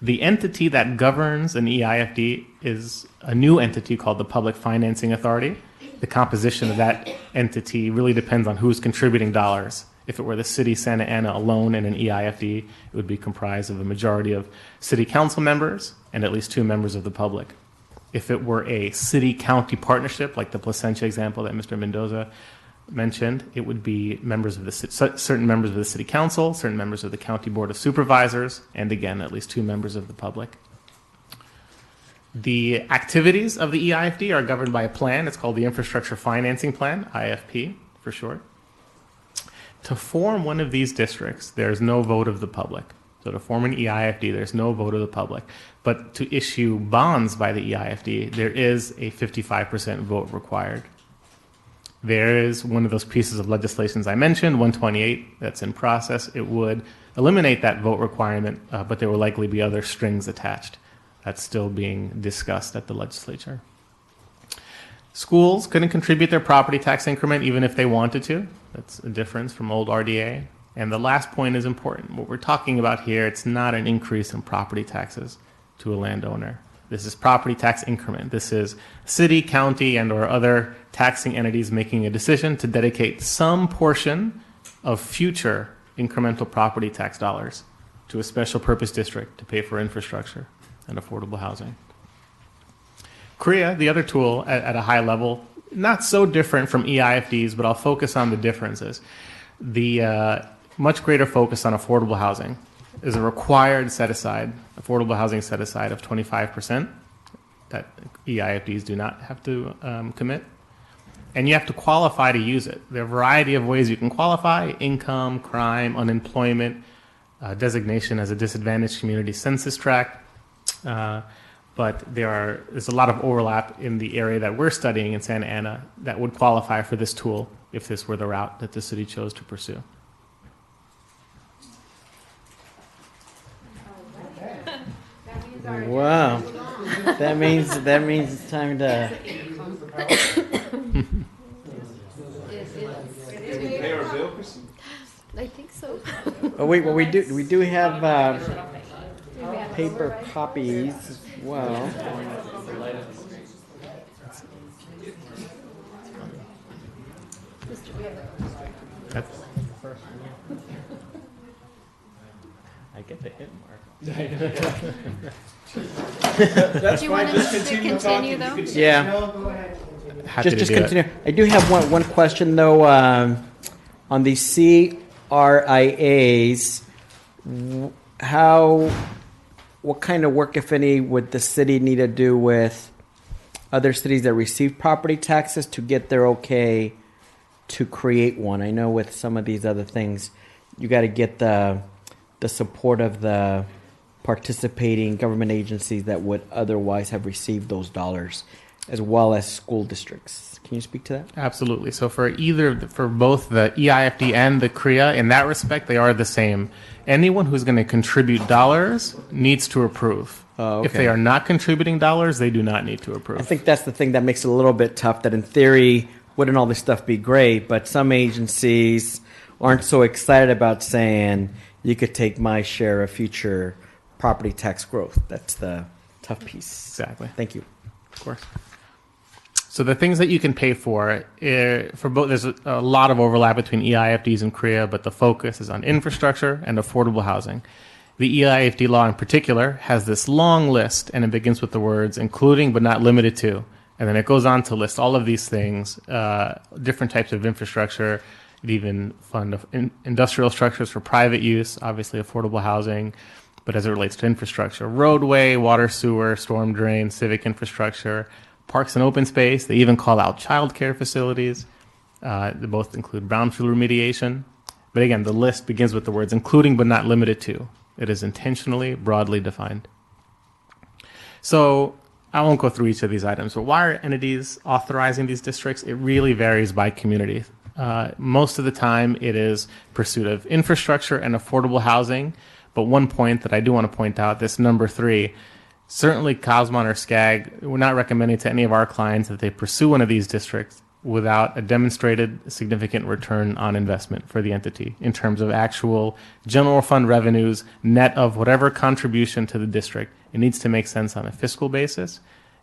The entity that governs an EIFD is a new entity called the Public Financing Authority. The composition of that entity really depends on who's contributing dollars. If it were the city of Santa Ana alone in an EIFD, it would be comprised of a majority of city council members and at least 2 members of the public. If it were a city-county partnership, like the Placentia example that Mr. Mendoza mentioned, it would be members of the certain members of the city council, certain members of the county board of supervisors, and again, at least 2 members of the public. The activities of the EIFD are governed by a plan. It's called the Infrastructure Financing Plan, IFP for short. To form one of these districts, there's no vote of the public. So to form an EIFD, there's no vote of the public. But to issue bonds by the EIFD, there is a 55% vote required. There is one of those pieces of legislation I mentioned, 128, that's in process. It would eliminate that vote requirement, but there will likely be other strings attached. That's still being discussed at the legislature. Schools couldn't contribute their property tax increment even if they wanted to. That's a difference from old RDA. And the last point is important. What we're talking about here, it's not an increase in property taxes to a landowner. This is property tax increment. This is city, county, and or other taxing entities making a decision to dedicate some portion of future incremental property tax dollars to a special purpose district to pay for infrastructure and affordable housing. CREA, the other tool at a high level, not so different from EIFDs, but I'll focus on the differences. The much greater focus on affordable housing is a required set-aside, affordable housing set-aside of 25% that EIFDs do not have to commit. And you have to qualify to use it. There are a variety of ways you can qualify: income, crime, unemployment, designation as a disadvantaged community census tract. But there's a lot of overlap in the area that we're studying in Santa Ana that would qualify for this tool if this were the route that the city chose to pursue. Wow. That means it's time to. I think so. Oh wait, well we do have paper copies as well. I get the hit mark. Do you want us to continue though? Yeah. Happy to Just do it. continue. I do have one question though. On the CRIAs, what kind of work, if any, would the city need to do with other cities that receive property taxes to get their okay to create one? I know with some of these other things, you got to get the support of the participating government agencies that would otherwise have received those dollars, as well as school districts. Can you speak to that? Absolutely. So for both the EIFD and the CRIA, in that respect, they are the same. Anyone who's going to contribute dollars needs to approve. Oh, okay. If they are not contributing dollars, they do not need to approve. I think that's the thing that makes it a little bit tough, that in theory, wouldn't all this stuff be great, but some agencies aren't so excited about saying, you could take my share of future property tax growth. That's the tough piece. Exactly. Thank you. Of course. So the things that you can pay for both, there's a lot of overlap between EIFDs and CRIA, but the focus is on infrastructure and affordable housing. The EIFD law in particular has this long list, and it begins with the words including but not limited to, and then it goes on to list all of these things, different types of infrastructure. It even fund industrial structures for private use, obviously affordable housing, but as it relates to infrastructure, roadway, water, sewer, storm drain, civic infrastructure, parks and open space. They even call out childcare facilities. They both include brownfield remediation. But again, the list begins with the words including but not limited to. It is intentionally broadly defined. So I won't go through each of these items, but why are entities authorizing these districts? It really varies by community. Most of the time, it is pursuit of infrastructure and affordable housing. But one point that I do want to point out, this number 3, certainly COSMON or SCAG, we're not recommending to any of our clients that they pursue one of these districts without a demonstrated significant return on investment for the entity in terms of actual general fund revenues, net of whatever contribution to the district. It needs to make sense on a fiscal basis,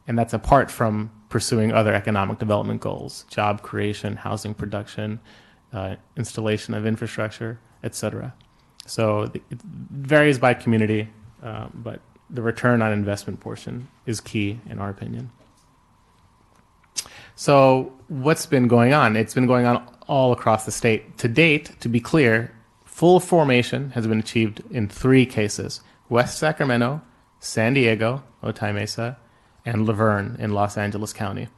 and that's apart from pursuing other economic development goals, job creation, housing production, installation of infrastructure, etc. So it varies by community, but the return on investment portion is key in our opinion. So what's been going on? It's been going on all across the state. To date, to be clear, full formation has been achieved in 3 cases: West Sacramento, San Diego, Otay Mesa, and Laverne in Los Angeles County.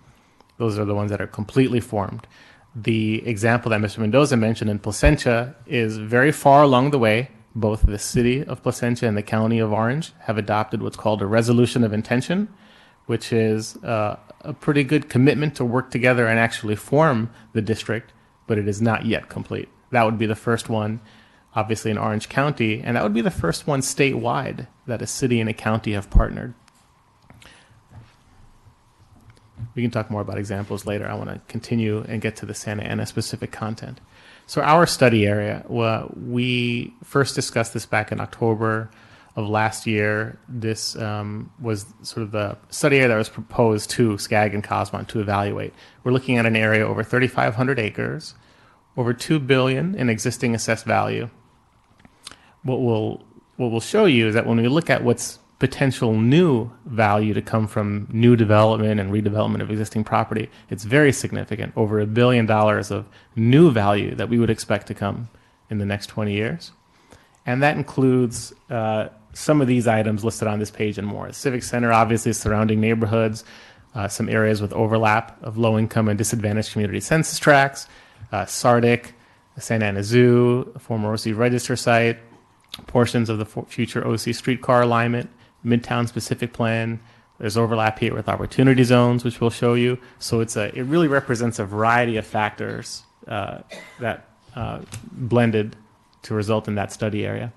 Those are the ones that are completely formed. The example that Mr. Mendoza mentioned in Placentia is very far along the way. Both the city of Placentia and the county of Orange have adopted what's called a resolution of intention, which is a pretty good commitment to work together and actually form the district, but it is not yet complete. That would be the first one, obviously in Orange County, and that would be the first one statewide that a city and a county have partnered. We can talk more about examples later. I want to continue and get to the Santa Ana specific content. So our study area, we first discussed this back in October of last year. This was sort of the study area that was proposed to SCAG and COSMON to evaluate. We're looking at an area over 3,500 acres, over $2 billion in existing assessed value. What we'll show you is that when we look at what's potential new value to come from new development and redevelopment of existing property, it's very significant, over $1 billion of new value that we would expect to come in the next 20 years. And that includes some of these items listed on this page and more. Civic Center, obviously surrounding neighborhoods, some areas with overlap of low-income and disadvantaged community census tracts, Sardic, Santa Ana Zoo, a former OC Register site, portions of the future OC streetcar alignment, Midtown specific plan. There's overlap here with opportunity zones, which we'll show you. So it really represents a variety of factors that blended to result in that study area.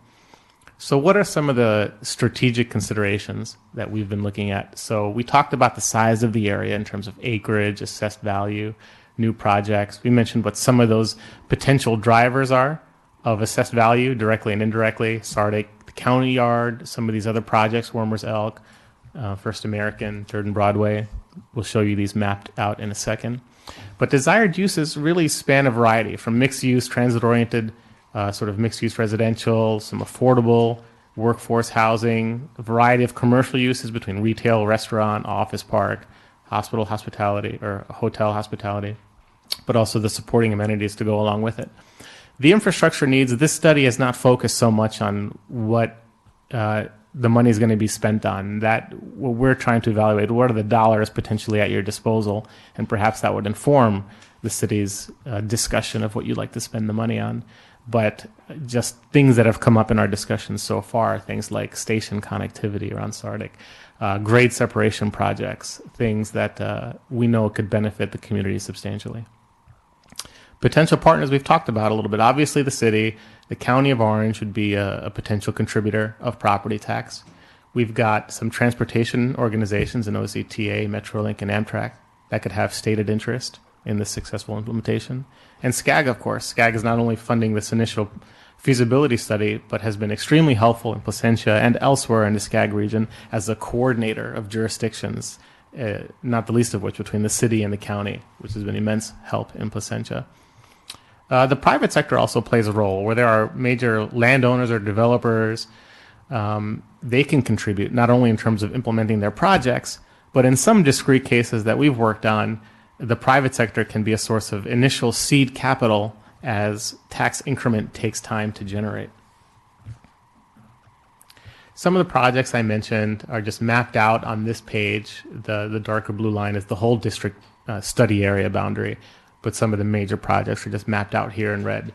So what are some of the strategic considerations that we've been looking at? So we talked about the size of the area in terms of acreage, assessed value, new projects. We mentioned what some of those potential drivers are of assessed value, directly and indirectly. Sardic, the County Yard, some of these other projects, Wormers Elk, First American, Third and Broadway. We'll show you these mapped out in a second. But desired uses really span a variety, from mixed-use, transit-oriented, sort of mixed-use residential, some affordable workforce housing, a variety of commercial uses between retail, restaurant, office park, hospital hospitality, or hotel hospitality, but also the supporting amenities to go along with it. The infrastructure needs, this study has not focused so much on what the money is going to be spent on. That what we're trying to evaluate, what are the dollars potentially at your disposal, and perhaps that would inform the city's discussion of what you'd like to spend the money on. But just things that have come up in our discussions so far, things like station connectivity around Sardic, grade separation projects, things that we know could benefit the community substantially. Potential partners we've talked about a little bit. Obviously the city, the County of Orange would be a potential contributor of property tax. We've got some transportation organizations in OCTA, Metrolink, and Amtrak that could have stated interest in the successful implementation. And SCAG, of course. SCAG is not only funding this initial feasibility study, but has been extremely helpful in Placentia and elsewhere in the SCAG region as a coordinator of jurisdictions, not the least of which between the city and the county, which has been immense help in Placentia. The private sector also plays a role where there are major landowners or developers. They can contribute not only in terms of implementing their projects, but in some discrete cases that we've worked on, the private sector can be a source of initial seed capital as tax increment takes time to generate. Some of the projects I mentioned are just mapped out on this page. The darker blue line is the whole district study area boundary, but some of the major projects are just mapped out here in red,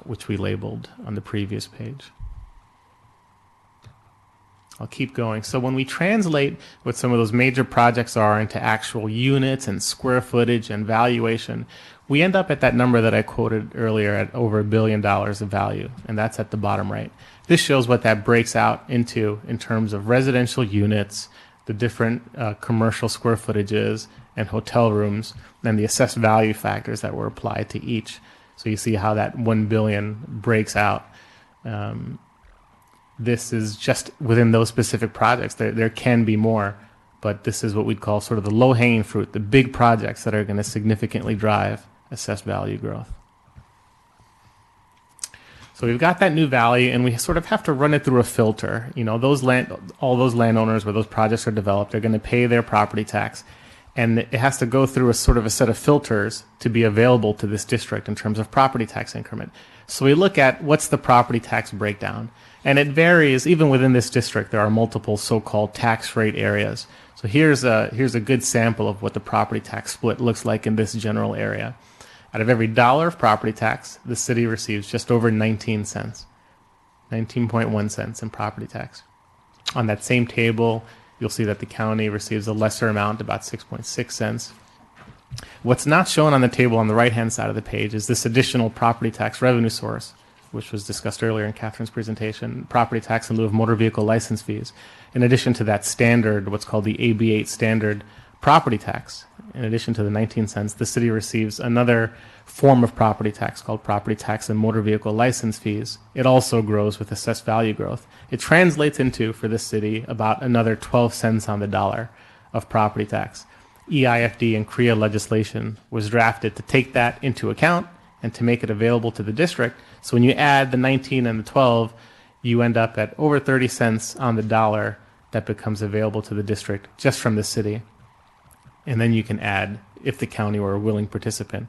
which we labeled on the previous page. I'll keep going. So when we translate what some of those major projects are into actual units and square footage and valuation, we end up at that number that I quoted earlier at over $1 billion of value, and that's at the bottom right. This shows what that breaks out into in terms of residential units, the different commercial square footages, and hotel rooms, and the assessed value factors that were applied to each. So you see how that 1 billion breaks out. This is just within those specific projects. There can be more, but this is what we'd call sort of the low-hanging fruit, the big projects that are going to significantly drive assessed value growth. So we've got that new value, and we sort of have to run it through a filter. You know, all those landowners where those projects are developed, they're going to pay their property tax, and it has to go through a sort of a set of filters to be available to this district in terms of property tax increment. So we look at what's the property tax breakdown, and it varies. Even within this district, there are multiple so-called tax rate areas. So here's a good sample of what the property tax split looks like in this general area. Out of every dollar of property tax, the city receives just over 19 cents, 19.1 cents in property tax. On that same table, you'll see that the county receives a lesser amount, about 6.6 cents. What's not shown on the table on the right-hand side of the page is this additional property tax revenue source, which was discussed earlier in Catherine's presentation, property tax in lieu of motor vehicle license fees. In addition to that standard, what's called the AB8 standard property tax, in addition to the 19 cents, the city receives another form of property tax called property tax and motor vehicle license fees. It also grows with assessed value growth. It translates into, for this city, about another 12 cents on the dollar of property tax. EIFD and CREA legislation was drafted to take that into account and to make it available to the district. So when you add the 19 and the 12, you end up at over 30 cents on the dollar that becomes available to the district just from the city. And then you can add, if the county were a willing participant,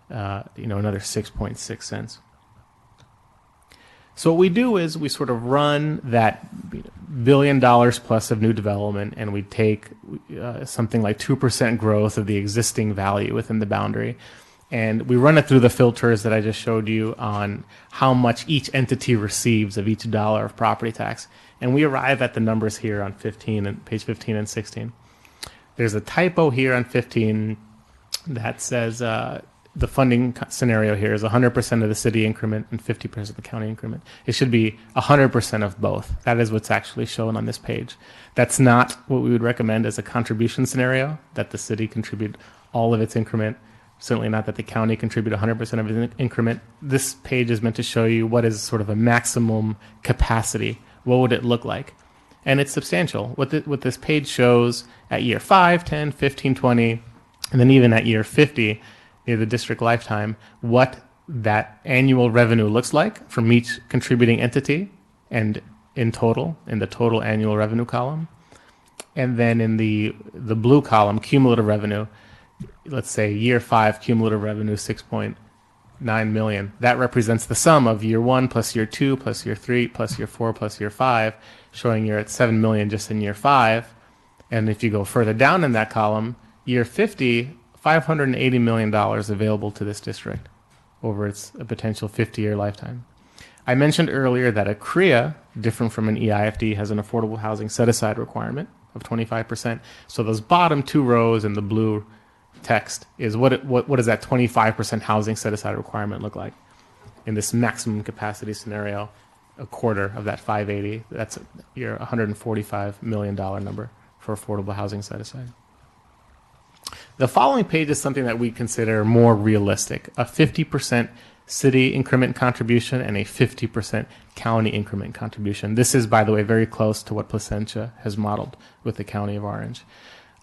another 6.6 cents. So what we do is we sort of run that $1 billion plus of new development, and we take something like 2% growth of the existing value within the boundary, and we run it through the filters that I just showed you on how much each entity receives of each dollar of property tax. And we arrive at the numbers here on page 15 and 16. There's a typo here on 15 that says the funding scenario here is 100% of the city increment and 50% of the county increment. It should be 100% of both. That is what's actually shown on this page. That's not what we would recommend as a contribution scenario, that the city contribute all of its increment. Certainly not that the county contribute 100% of its increment. This page is meant to show you what is sort of a maximum capacity. What would it look like? And it's substantial. What this page shows at year 5, 10, 15, 20, and then even at year 50, near the district lifetime, what that annual revenue looks like from each contributing entity and in total, in the total annual revenue column. And then in the blue column, cumulative revenue, let's say year 5 cumulative revenue, 6.9 million. That represents the sum of year 1 plus year 2 plus year 3 plus year 4 plus year 5, showing you're at 7 million just in year 5. And if you go further down in that column, year 50, $580 million available to this district over its potential 50-year lifetime. I mentioned earlier that a CREA, different from an EIFD, has an affordable housing set-aside requirement of 25%. So those bottom 2 rows in the blue text is what does that 25% housing set-aside requirement look like? In this maximum capacity scenario, a quarter of that 580, that's your $145 million number for affordable housing set-aside. The following page is something that we consider more realistic, a 50% city increment contribution and a 50% county increment contribution. This is, by the way, very close to what Placentia has modeled with the County of Orange.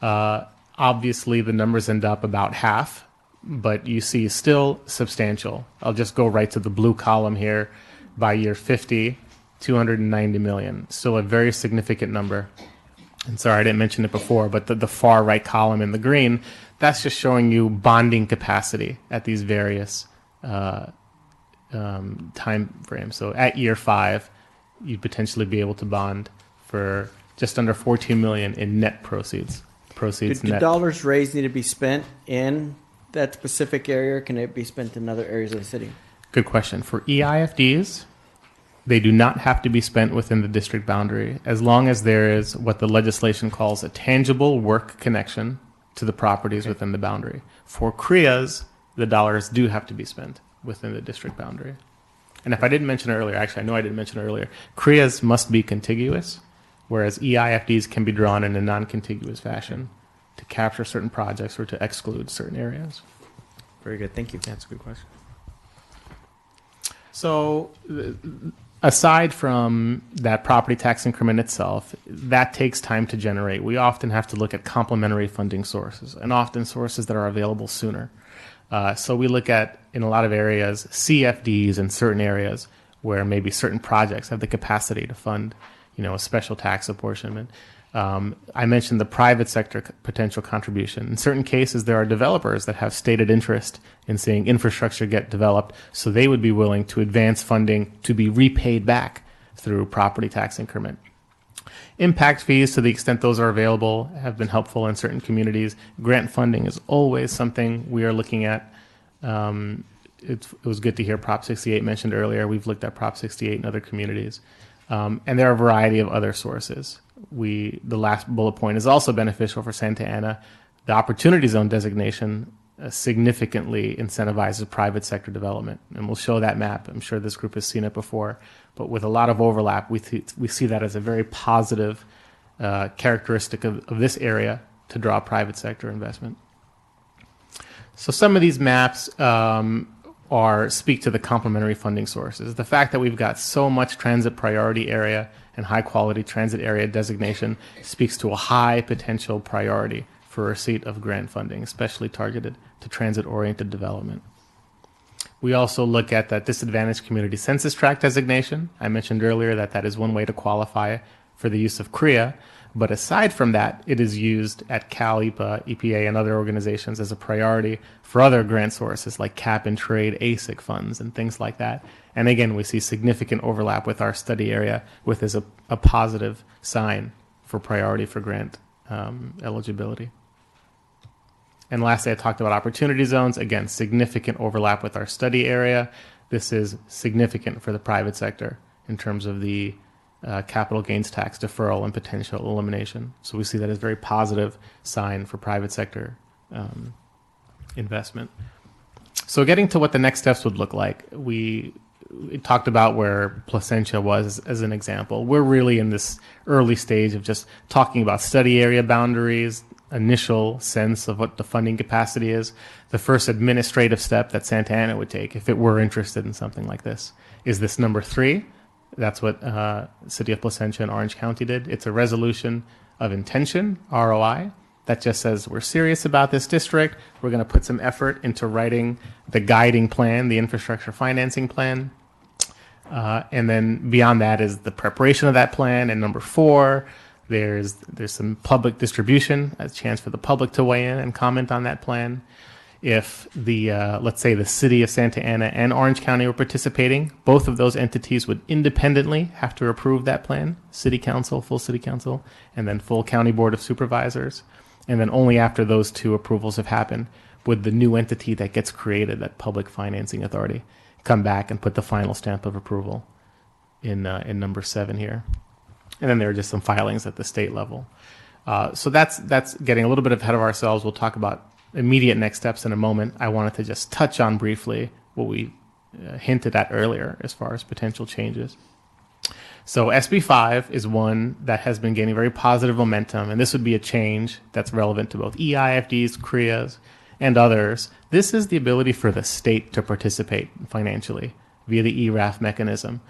Obviously, the numbers end up about half, but you see still substantial. I'll just go right to the blue column here. By year 50, 290 million. Still a very significant number. And sorry, I didn't mention it before, but the far right column in the green, that's just showing you bonding capacity at these various time frames. So at year 5, you'd potentially be able to bond for just under 14 million in net proceeds. Do dollars raised need to be spent in that specific area, or can it be spent in other areas of the city? Good question. For EIFDs, they do not have to be spent within the district boundary as long as there is what the legislation calls a tangible work connection to the properties within the boundary. For CREAs, the dollars do have to be spent within the district boundary. And if I didn't mention it earlier, actually I know I didn't mention it earlier, CREAs must be contiguous, whereas EIFDs can be drawn in a non-contiguous fashion to capture certain projects or to exclude certain areas. Very good. Thank you. That's a good question. So aside from that property tax increment itself, that takes time to generate. We often have to look at complementary funding sources, and often sources that are available sooner. So we look at, in a lot of areas, CFDs in certain areas where maybe certain projects have the capacity to fund, a special tax apportionment. I mentioned the private sector potential contribution. In certain cases, there are developers that have stated interest in seeing infrastructure get developed, so they would be willing to advance funding to be repaid back through property tax increment. Impact fees, to the extent those are available, have been helpful in certain communities. Grant funding is always something we are looking at. It was good to hear Prop 68 mentioned earlier. We've looked at Prop 68 in other communities. And there are a variety of other sources. The last bullet point is also beneficial for Santa Ana. The Opportunity Zone designation significantly incentivizes private sector development. And we'll show that map. I'm sure this group has seen it before. But with a lot of overlap, we see that as a very positive characteristic of this area to draw private sector investment. So some of these maps speak to the complementary funding sources. The fact that we've got so much transit priority area and high quality transit area designation speaks to a high potential priority for receipt of grant funding, especially targeted to transit oriented development. We also look at that disadvantaged community census tract designation. I mentioned earlier that is one way to qualify for the use of CREA. But aside from that, it is used at Cal, EPA, and other organizations as a priority for other grant sources like cap and trade, ASIC funds, and things like that. And again, we see significant overlap with our study area, with as a positive sign for priority for grant eligibility. And lastly, I talked about opportunity zones. Again, significant overlap with our study area. This is significant for the private sector in terms of the capital gains tax deferral and potential elimination. So we see that as a very positive sign for private sector investment. So getting to what the next steps would look like, we talked about where Placentia was as an example. We're really in this early stage of just talking about study area boundaries, initial sense of what the funding capacity is. The first administrative step that Santa Ana would take if it were interested in something like this is this number 3. That's what City of Placentia and Orange County did. It's a resolution of intention, ROI, that just says we're serious about this district. We're going to put some effort into writing the guiding plan, the infrastructure financing plan. And then beyond that is the preparation of that plan. And number 4, there's some public distribution, a chance for the public to weigh in and comment on that plan. If the, let's say the city of Santa Ana and Orange County were participating, both of those entities would independently have to approve that plan, city council, full city council, and then full county board of supervisors. And then only after those 2 approvals have happened would the new entity that gets created, that public financing authority, come back and put the final stamp of approval in number 7 here. And then there are just some filings at the state level. So that's getting a little bit ahead of ourselves. We'll talk about immediate next steps in a moment. I wanted to just touch on briefly what we hinted at earlier as far as potential changes. So SB 5 is one that has been gaining very positive momentum, and this would be a change that's relevant to both EIFDs, CREAs, and others. This is the ability for the state to participate financially via the ERAF mechanism.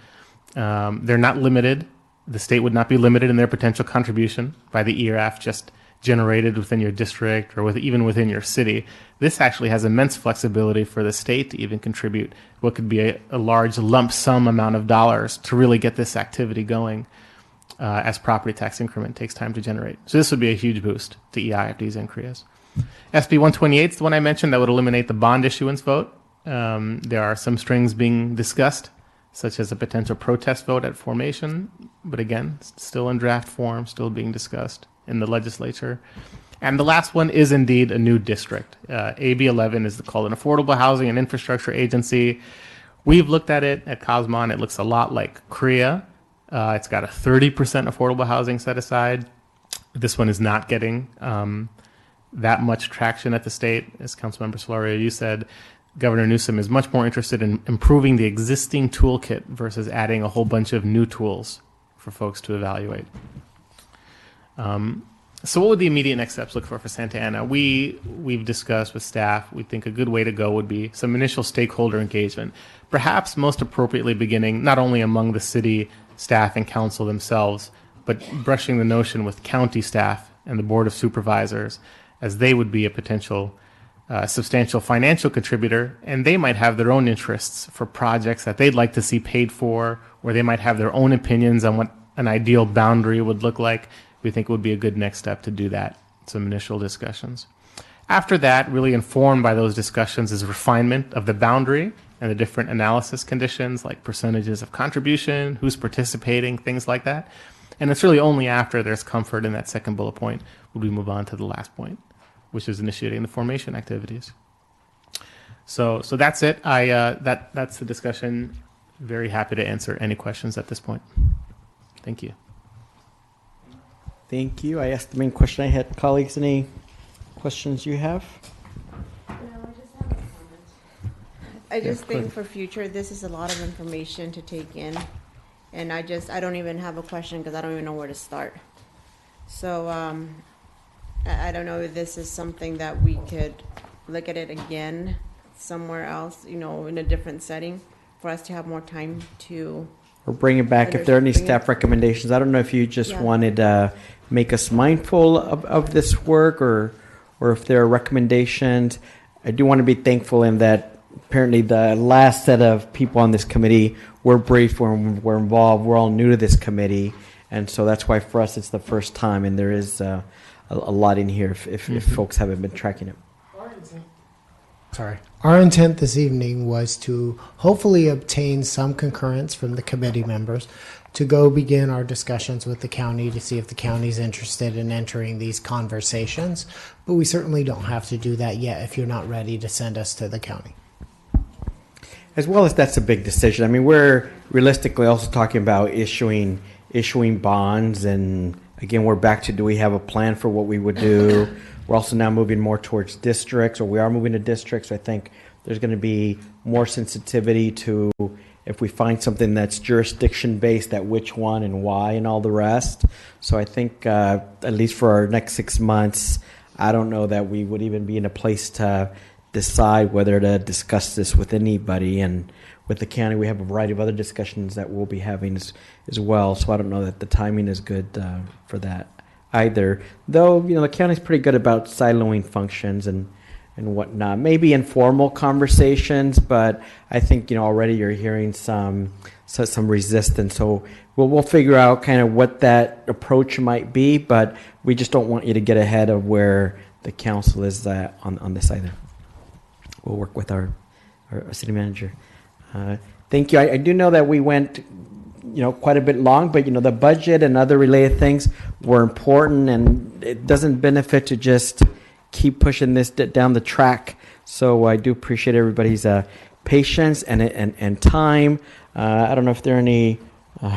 They're not limited. The state would not be limited in their potential contribution by the ERAF just generated within your district or even within your city. This actually has immense flexibility for the state to even contribute what could be a large lump sum amount of dollars to really get this activity going as property tax increment takes time to generate. So this would be a huge boost to EIFDs and CREAs. SB 128 is the one I mentioned that would eliminate the bond issuance vote. There are some strings being discussed, such as a potential protest vote at formation, but again, still in draft form, still being discussed in the legislature. And the last one is indeed a new district. AB 11 is called an Affordable Housing and Infrastructure Agency. We've looked at it at Cosmon. It looks a lot like CREA. It's got a 30% affordable housing set aside. This one is not getting that much traction at the state. As Councilmember Solorio, you said, Governor Newsom is much more interested in improving the existing toolkit versus adding a whole bunch of new tools for folks to evaluate. So what would the immediate next steps look for Santa Ana? We've discussed with staff, we think a good way to go would be some initial stakeholder engagement, perhaps most appropriately beginning not only among the city staff and council themselves, but brushing the notion with county staff and the board of supervisors, as they would be a potential substantial financial contributor, and they might have their own interests for projects that they'd like to see paid for, or they might have their own opinions on what an ideal boundary would look like. We think it would be a good next step to do that, some initial discussions. After that, really informed by those discussions, is refinement of the boundary and the different analysis conditions like percentages of contribution, who's participating, things like that. And it's really only after there's comfort in that second bullet point would we move on to the last point, which is initiating the formation activities. So that's it. That's the discussion. Very happy to answer any questions at this point. Thank you. Thank you. I asked the main question I had. Colleagues, any questions you have? I just think for future, this is a lot of information to take in. And I don't even have a question because I don't even know where to start. So I don't know if this is something that we could look at it again somewhere else, in a different setting for us to have more time to. Or bring it back if there are any staff recommendations. I don't know if you just wanted to make us mindful of this work or if there are recommendations. I do want to be thankful in that apparently the last set of people on this committee were briefed, were involved. We're all new to this committee. And so that's why for us it's the first time, and there is a lot in here if folks haven't been tracking it. Our intent this evening was to hopefully obtain some concurrence from the committee members to go begin our discussions with the county to see if the county's interested in entering these conversations. But we certainly don't have to do that yet if you're not ready to send us to the county. As well as that's a big decision. I mean, we're realistically also talking about issuing bonds, and again, we're back to, do we have a plan for what we would do? We're also now moving more towards districts, or we are moving to districts. I think there's going to be more sensitivity to if we find something that's jurisdiction based, that which one and why and all the rest. So I think at least for our next 6 months, I don't know that we would even be in a place to decide whether to discuss this with anybody. And with the county, we have a variety of other discussions that we'll be having as well. So I don't know that the timing is good for that either. Though, the county's pretty good about siloing functions and whatnot. Maybe informal conversations, but I think, already you're hearing some resistance. So we'll figure out kind of what that approach might be, but we just don't want you to get ahead of where the council is on this either. We'll work with our city manager. Thank you. I do know that we went, quite a bit long, but the budget and other related things were important, and it doesn't benefit to just keep pushing this down the track. So I do appreciate everybody's patience and time. I don't know if there are any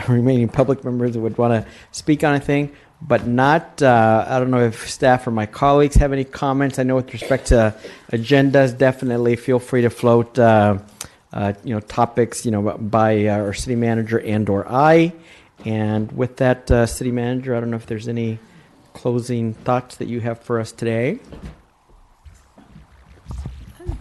remaining public members that would want to speak on anything, but not. I don't know if staff or my colleagues have any comments. I know with respect to agendas, definitely feel free to float. Topics, by our city manager and/or I. And with that, city manager, I don't know if there's any closing thoughts that you have for us today.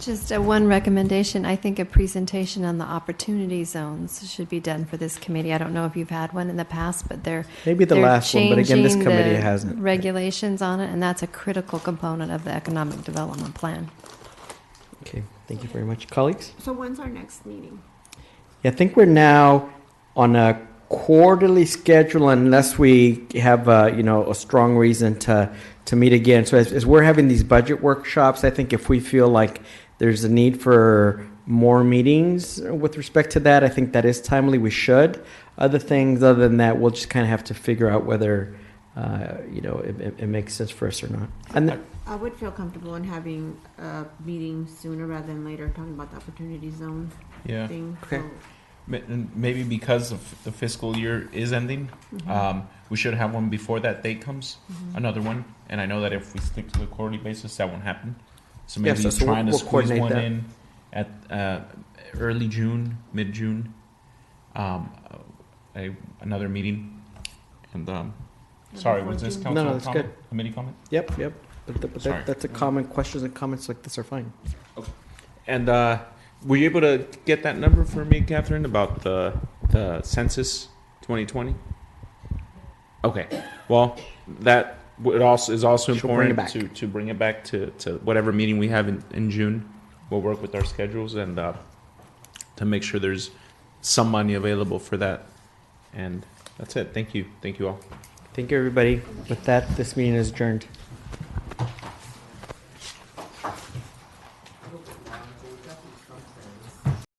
Just one recommendation. I think a presentation on the opportunity zones should be done for this committee. I don't know if you've had one in the past, but maybe the last one, but again, this changing committee the hasn't. regulations on it, and that's a critical component of the economic development plan. Okay, thank you very much, colleagues. So when's our next meeting? Yeah, I think we're now on a quarterly schedule unless we have a strong reason to meet again. So as we're having these budget workshops, I think if we feel like there's a need for more meetings with respect to that, I think that is timely. We should. Other things other than that, we'll just kind of have to figure out whether it makes sense for us or not. And I would feel comfortable in having a meeting sooner rather than later, talking about the opportunity zone Yeah. thing. Okay. So, Maybe because of the fiscal year is ending, we should have one before that date comes, another one. And I know that if we stick to the quarterly basis, that won't happen. So maybe Yes, so trying we'll to squeeze coordinate one that. in at early June, mid-June, another meeting. And sorry, was this council No, that's comment? good. Committee comment? Yep. But Sorry. that's a common. Questions and comments like this are fine. Okay. And were you able to get that number for me, Catherine, about the census 2020? Okay. Well, that is also She'll bring it important to bring it back to whatever meeting we have in June. We'll work with our schedules and to make sure there's some money available for that. And that's it. Thank you. Thank you all. Thank you, everybody. With that, this meeting is adjourned.